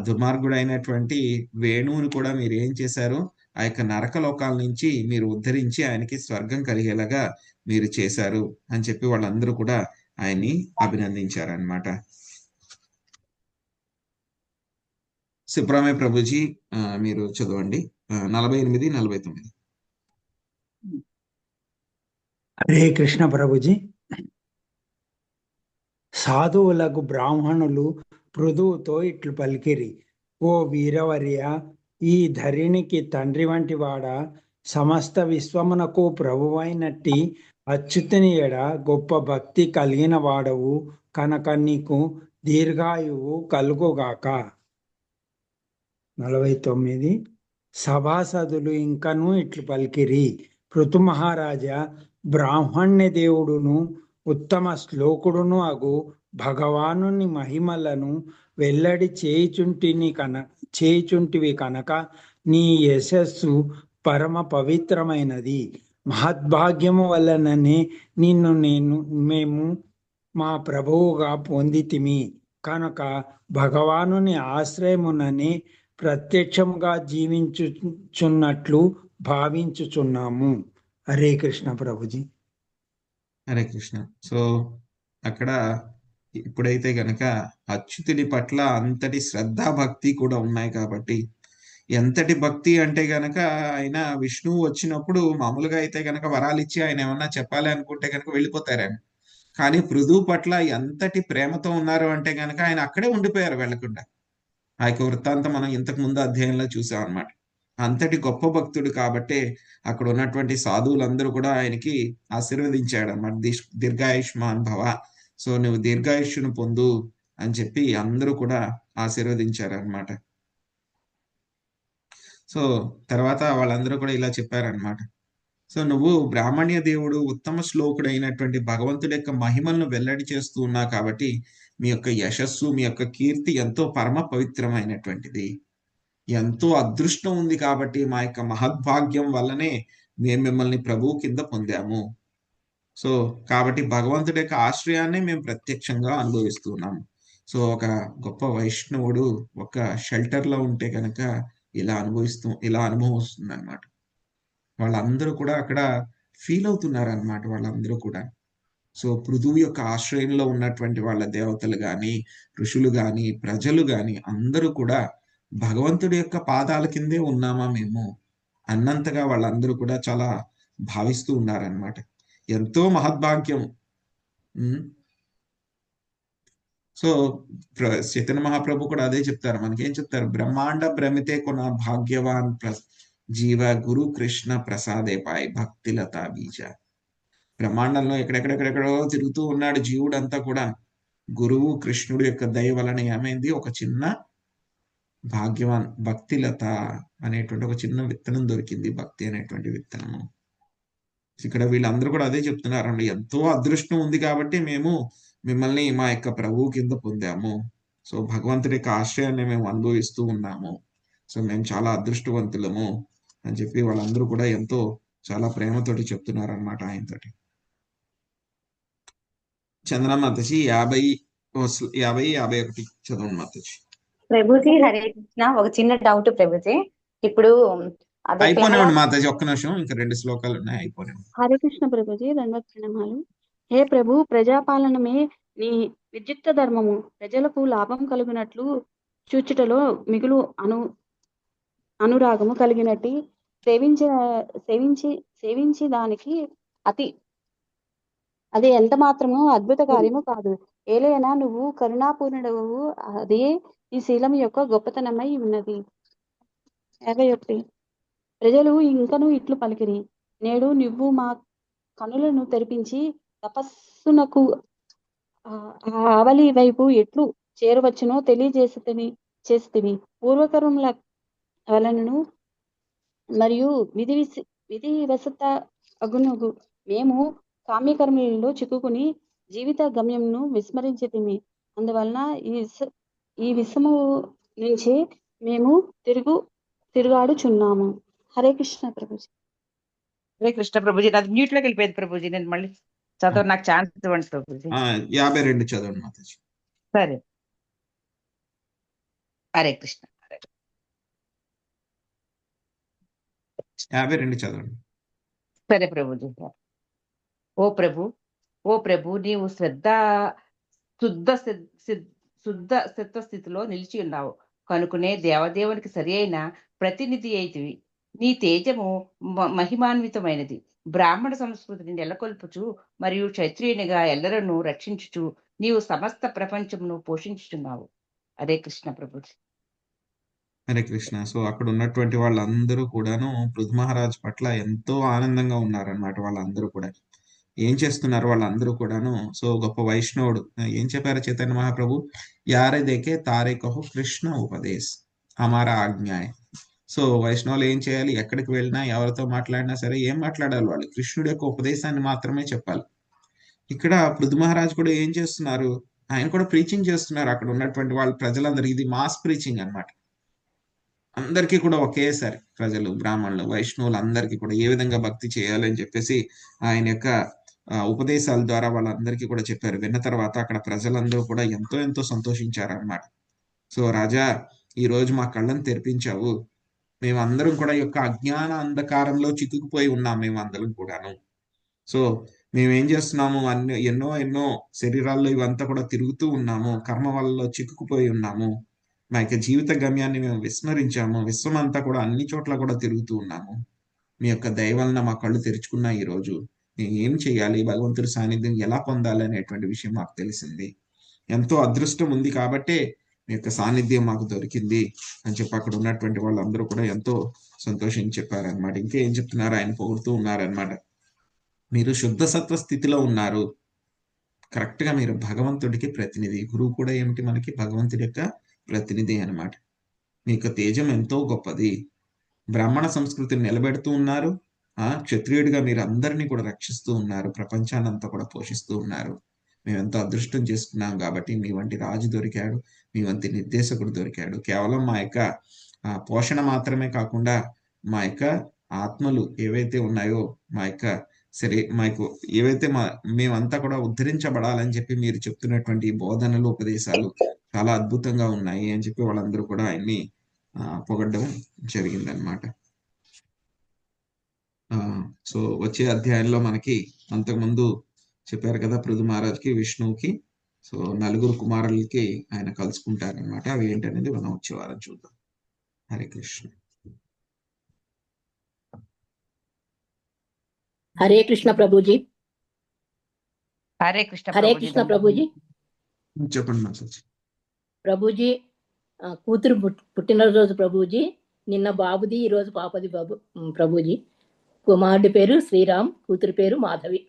దుర్మార్గుడైనటువంటి వేణువుని కూడా మీరు ఏం చేశారు, ఆ యొక్క నరక లోకాల నుంచి మీరు ఉద్ధరించి ఆయనకి స్వర్గం కలిగేలాగా మీరు చేశారు అని చెప్పి వాళ్ళందరూ కూడా ఆయన్ని అభినందించారనమాట. సుబ్రహ్మణ్య ప్రభుజీ మీరు చదవండి 48, 49. హరే కృష్ణ ప్రభుజీ. సాధువులకు బ్రాహ్మణులు పృథువుతో ఇట్లు పలికిరి, ఓ వీరవర్య, ఈ ధరణికి తండ్రి వంటి వాడ, సమస్త విశ్వమునకు ప్రభువైనట్టి అచ్యుతుని ఎడ గొప్ప భక్తి కలిగిన వాడవు కనుక నీకు దీర్ఘాయువు కలుగుగాక. 49. సభాసదులు ఇంకను ఇట్లు పలికిరి, పృథు మహారాజా, బ్రాహ్మణ్య దేవుడును ఉత్తమ శ్లోకుడును అగు భగవానుని మహిమలను వెల్లడి చేయుచుంటివి కనుక నీ యశస్సు పరమ పవిత్రమైనది. మహద్భాగ్యము వలననే మేము మా ప్రభువుగా పొందితిమి కనుక భగవానుని ఆశ్రయముననే ప్రత్యక్షముగా జీవించుచున్నట్లు భావించుచున్నాము. హరే కృష్ణ ప్రభుజీ. హరే కృష్ణ. సో అక్కడ ఇప్పుడైతే గనక అచ్యుతుడి పట్ల అంతటి శ్రద్ధా భక్తి కూడా ఉన్నాయి కాబట్టి, ఎంతటి భక్తి అంటే గనక ఆయన విష్ణువు వచ్చినప్పుడు మామూలుగా అయితే గనక వరాలు ఇచ్చి ఆయన ఏమన్నా చెప్పాలి అనుకుంటే గనక వెళ్ళిపోతారాయన. కానీ పృథువు పట్ల ఎంతటి ప్రేమతో ఉన్నారు అంటే గనక ఆయన అక్కడే ఉండిపోయారు వెళ్లకుండా. ఆ యొక్క వృత్తాంతం మనం ఇంతకు ముందు అధ్యాయంలో చూసాం అన్నమాట. అంతటి గొప్ప భక్తుడు కాబట్టే అక్కడ ఉన్నటువంటి సాధువులందరూ కూడా ఆయనకి ఆశీర్వదించాడు అన్నమాట. దీర్ఘాయుష్మాన్ భవ, సో నువ్వు దీర్ఘాయుష్ను పొందు అని చెప్పి అందరూ కూడా ఆశీర్వదించారు అన్నమాట. సో తర్వాత వాళ్ళందరూ కూడా ఇలా చెప్పారనమాట. సో నువ్వు బ్రాహ్మణ్య దేవుడు ఉత్తమ శ్లోకుడు అయినటువంటి భగవంతుడి యొక్క మహిమలను వెల్లడి చేస్తూ ఉన్నావు కాబట్టి మీ యొక్క యశస్సు, మీ యొక్క కీర్తి ఎంతో పరమ పవిత్రమైనటువంటిది, ఎంతో అదృష్టం ఉంది కాబట్టి మా యొక్క మహద్భాగ్యం వల్లనే మేము మిమ్మల్ని ప్రభువు కింద పొందాము. సో కాబట్టి భగవంతుడి యొక్క ఆశ్రయాన్ని మేము ప్రత్యక్షంగా అనుభవిస్తున్నాము. సో ఒక గొప్ప వైష్ణవుడు ఒక షెల్టర్ లో ఉంటే కనుక ఇలా అనుభవం వస్తుంది అనమాట. వాళ్ళందరూ కూడా అక్కడ ఫీల్ అవుతున్నారు అనమాట వాళ్ళందరూ కూడా. సో పృథువు యొక్క ఆశ్రయంలో ఉన్నటువంటి వాళ్ళ దేవతలు గాని, ఋషులు గాని, ప్రజలు గాని అందరూ కూడా భగవంతుడి యొక్క పాదాల కిందే ఉన్నామా మేము అన్నంతగా వాళ్ళందరూ కూడా చాలా భావిస్తూ ఉన్నారనమాట. ఎంతో మహద్భాగ్యం. సో చైతన్య మహాప్రభు కూడా అదే చెప్తారు, మనకేం చెప్తారు, బ్రహ్మాండ భ్రమితే కొన భాగ్యవాన్ జీవ గురు కృష్ణ ప్రసాదే పాయ్ భక్తిలతా బీజ. బ్రహ్మాండంలో ఎక్కడెక్కడెక్కడెక్కడో తిరుగుతూ ఉన్నాడు జీవుడు అంతా కూడా. గురువు కృష్ణుడు యొక్క దయ వలన ఏమైంది, ఒక చిన్న భాగ్యవాన్ భక్తిలత అనేటువంటి ఒక చిన్న విత్తనం దొరికింది, భక్తి అనేటువంటి విత్తనము. ఇక్కడ వీళ్ళందరూ కూడా అదే చెప్తున్నారండి, ఎంతో అదృష్టం ఉంది కాబట్టి మేము మిమ్మల్ని మా యొక్క ప్రభువు కింద పొందాము. సో భగవంతుడి యొక్క ఆశ్రయాన్ని మేము అనుభవిస్తూ ఉన్నాము. సో మేము చాలా అదృష్టవంతులము అని చెప్పి వాళ్ళందరూ కూడా ఎంతో చాలా ప్రేమతోటి చెప్తున్నారు అనమాట ఆయనతోటి. చందన మాతజీ 50-51 చదవండి మాతజీ. ప్రభుజీ హరే కృష్ణ. ఒక చిన్న డౌట్ ప్రభుజీ, ఇప్పుడు అదే అయిపోయినాడు మాతాజీ, ఒక్క నిమిషం, ఇంకా 2 శ్లోకాలు ఉన్నాయి, అయిపోయినాయి. హరే కృష్ణ ప్రభుజీ, దండవత్ ప్రణామాలు. హే ప్రభు, ప్రజాపాలనమే నీ విద్యుక్త ధర్మము. ప్రజలకు లాభం కలుగునట్లు చూచుటలో మిగులు అనురాగము కలిగినట్టు సేవించి దానికి అది ఎంత మాత్రము అద్భుత కార్యము కాదు. ఏలైనా నువ్వు కరుణాపూర్ణుడవు, అదే ఈ శీలం యొక్క గొప్పతనమై ఉన్నది. 51. ప్రజలు ఇంకను ఇట్లు పలికిరి, నేడు నువ్వు మా కనులను తెరిపించి తపస్సునకు ఆవలి వైపు ఎట్లు చేరవచ్చునో చేస్తివి. పూర్వకరముల వలనను మరియు విధివశత అగునగు మేము కామ్యకర్మలలో చిక్కుకుని జీవిత గమ్యంను విస్మరించితిమి. అందువలన ఈ విషము నుంచి మేము తిరుగాడుచున్నాము. హరే కృష్ణ ప్రభుజీ. హరే కృష్ణ ప్రభుజీ. నాది మ్యూట్ లోకి వెళ్ళిపోయింది ప్రభుజీ, నేను మళ్ళీ చదవ, నాకు ఛాన్స్ ఇవ్వండి ప్రభుజీ. 52 చదవండి మాతాజీ. సరే. హరే కృష్ణ. 52 చదవండి. సరే ప్రభుజీ. ఓ ప్రభు, నీవు శుద్ధ స్థితిలో నిలిచి ఉన్నావు కనుకునే దేవదేవునికి సరి అయిన ప్రతినిధి అయితివి. నీ తేజము మహిమాన్వితమైనది. బ్రాహ్మణ సంస్కృతిని నెలకొల్పుచు మరియు క్షత్రియునిగా ఎల్లరను రక్షించుచు నీవు సమస్త ప్రపంచమును పోషించుచున్నావు. హరే కృష్ణ ప్రభుజీ. హరే కృష్ణ. సో అక్కడ ఉన్నటువంటి వాళ్ళందరూ కూడాను పృథు మహారాజ్ పట్ల ఎంతో ఆనందంగా ఉన్నారనమాట. వాళ్ళందరూ కూడా ఏం చేస్తున్నారు, వాళ్ళందరూ కూడాను. సో గొప్ప వైష్ణవుడు ఏం చెప్పారు చైతన్య మహాప్రభు, యారే దేకే తారే కహో కృష్ణ ఉపదేశ్ హమారా ఆజ్ఞాయ్. సో వైష్ణవులు ఏం చేయాలి, ఎక్కడికి వెళ్ళినా ఎవరితో మాట్లాడినా సరే ఏం మాట్లాడాలి, వాళ్ళు కృష్ణుడి యొక్క ఉపదేశాన్ని మాత్రమే చెప్పాలి. ఇక్కడ పృథు మహారాజ్ కూడా ఏం చేస్తున్నారు, ఆయన కూడా ప్రీచింగ్ చేస్తున్నారు. అక్కడ ఉన్నటువంటి వాళ్ళ ప్రజలందరూ, ఇది మాస్ ప్రీచింగ్ అన్నమాట. అందరికీ కూడా ఒకేసారి ప్రజలు, బ్రాహ్మణులు, వైష్ణవులు అందరికీ కూడా ఏ విధంగా భక్తి చేయాలని చెప్పేసి ఆయన యొక్క ఉపదేశాల ద్వారా వాళ్ళందరికీ కూడా చెప్పారు. విన్న తర్వాత అక్కడ ప్రజలందరూ కూడా ఎంతో ఎంతో సంతోషించారు అన్నమాట. సో రాజా, ఈ రోజు మా కళ్ళను తెరిపించావు. మేమందరం కూడా యొక్క అజ్ఞాన అంధకారంలో చిక్కుకుపోయి ఉన్నాం మేమందరం కూడాను. సో మేమేం చేస్తున్నాము, ఎన్నో శరీరాల్లో ఇవంతా కూడా తిరుగుతూ ఉన్నాము, కర్మ వల్ల చిక్కుకుపోయి ఉన్నాము. మా యొక్క జీవిత గమ్యాన్ని మేము విస్మరించాము. విశ్వం అంతా కూడా అన్ని చోట్ల కూడా తిరుగుతూ ఉన్నాము. మీ యొక్క దయ వలన మా కళ్ళు తెరుచుకున్నా ఈ రోజు. మేము ఏం చేయాలి, భగవంతుడి సాన్నిధ్యం ఎలా పొందాలి అనేటువంటి విషయం మాకు తెలిసింది. ఎంతో అదృష్టం ఉంది కాబట్టే మీ యొక్క సాన్నిధ్యం మాకు దొరికింది అని చెప్పి అక్కడ ఉన్నటువంటి వాళ్ళందరూ కూడా ఎంతో సంతోషించి చెప్పారనమాట. ఇంకా ఏం చెప్తున్నారు, ఆయన పొగుడుతూ ఉన్నారనమాట. మీరు శుద్ధ సత్వ స్థితిలో ఉన్నారు, కరెక్ట్ గా మీరు భగవంతుడికి ప్రతినిధి. గురువు కూడా ఏమిటి, మనకి భగవంతుడి యొక్క ప్రతినిధి అనమాట. మీ యొక్క తేజం ఎంతో గొప్పది. బ్రాహ్మణ సంస్కృతిని నిలబెడుతూ ఉన్నారు. క్షత్రియుడిగా మీరు అందరినీ కూడా రక్షిస్తూ ఉన్నారు, ప్రపంచాన్ని అంతా కూడా పోషిస్తూ ఉన్నారు. మేమెంతో అదృష్టం చేసుకున్నాం కాబట్టి మీ వంటి రాజు దొరికాడు, మీ వంటి నిర్దేశకుడు దొరికాడు. కేవలం మా యొక్క పోషణ మాత్రమే కాకుండా మా యొక్క ఆత్మలు ఏవైతే ఉన్నాయో, మా యొక్క మాకు ఏవైతే మేమంతా కూడా ఉద్ధరించబడాలని చెప్పి మీరు చెప్తున్నటువంటి బోధనలు, ఉపదేశాలు చాలా అద్భుతంగా ఉన్నాయి అని చెప్పి వాళ్ళందరూ కూడా ఆయన్ని పొగడ్డం జరిగిందనమాట. సో వచ్చే అధ్యాయంలో మనకి అంతకుముందు చెప్పారు కదా, పృథు మహారాజ్కి, విష్ణువుకి, సో 4 కుమారులకి ఆయన కలుసుకుంటారనమాట. అవి ఏంటనేది మనం వచ్చే వారం చూద్దాం. హరే కృష్ణ. హరే కృష్ణ ప్రభుజీ. హరే కృష్ణ ప్రభుజీ. చెప్పండి మాతాజీ. ప్రభుజీ, కూతురు పుట్టినరోజు ప్రభుజీ. నిన్న బాబుది, ఈ రోజు పాపది ప్రభుజీ. కుమారుడి పేరు శ్రీరామ్, కూతురు పేరు మాధవి.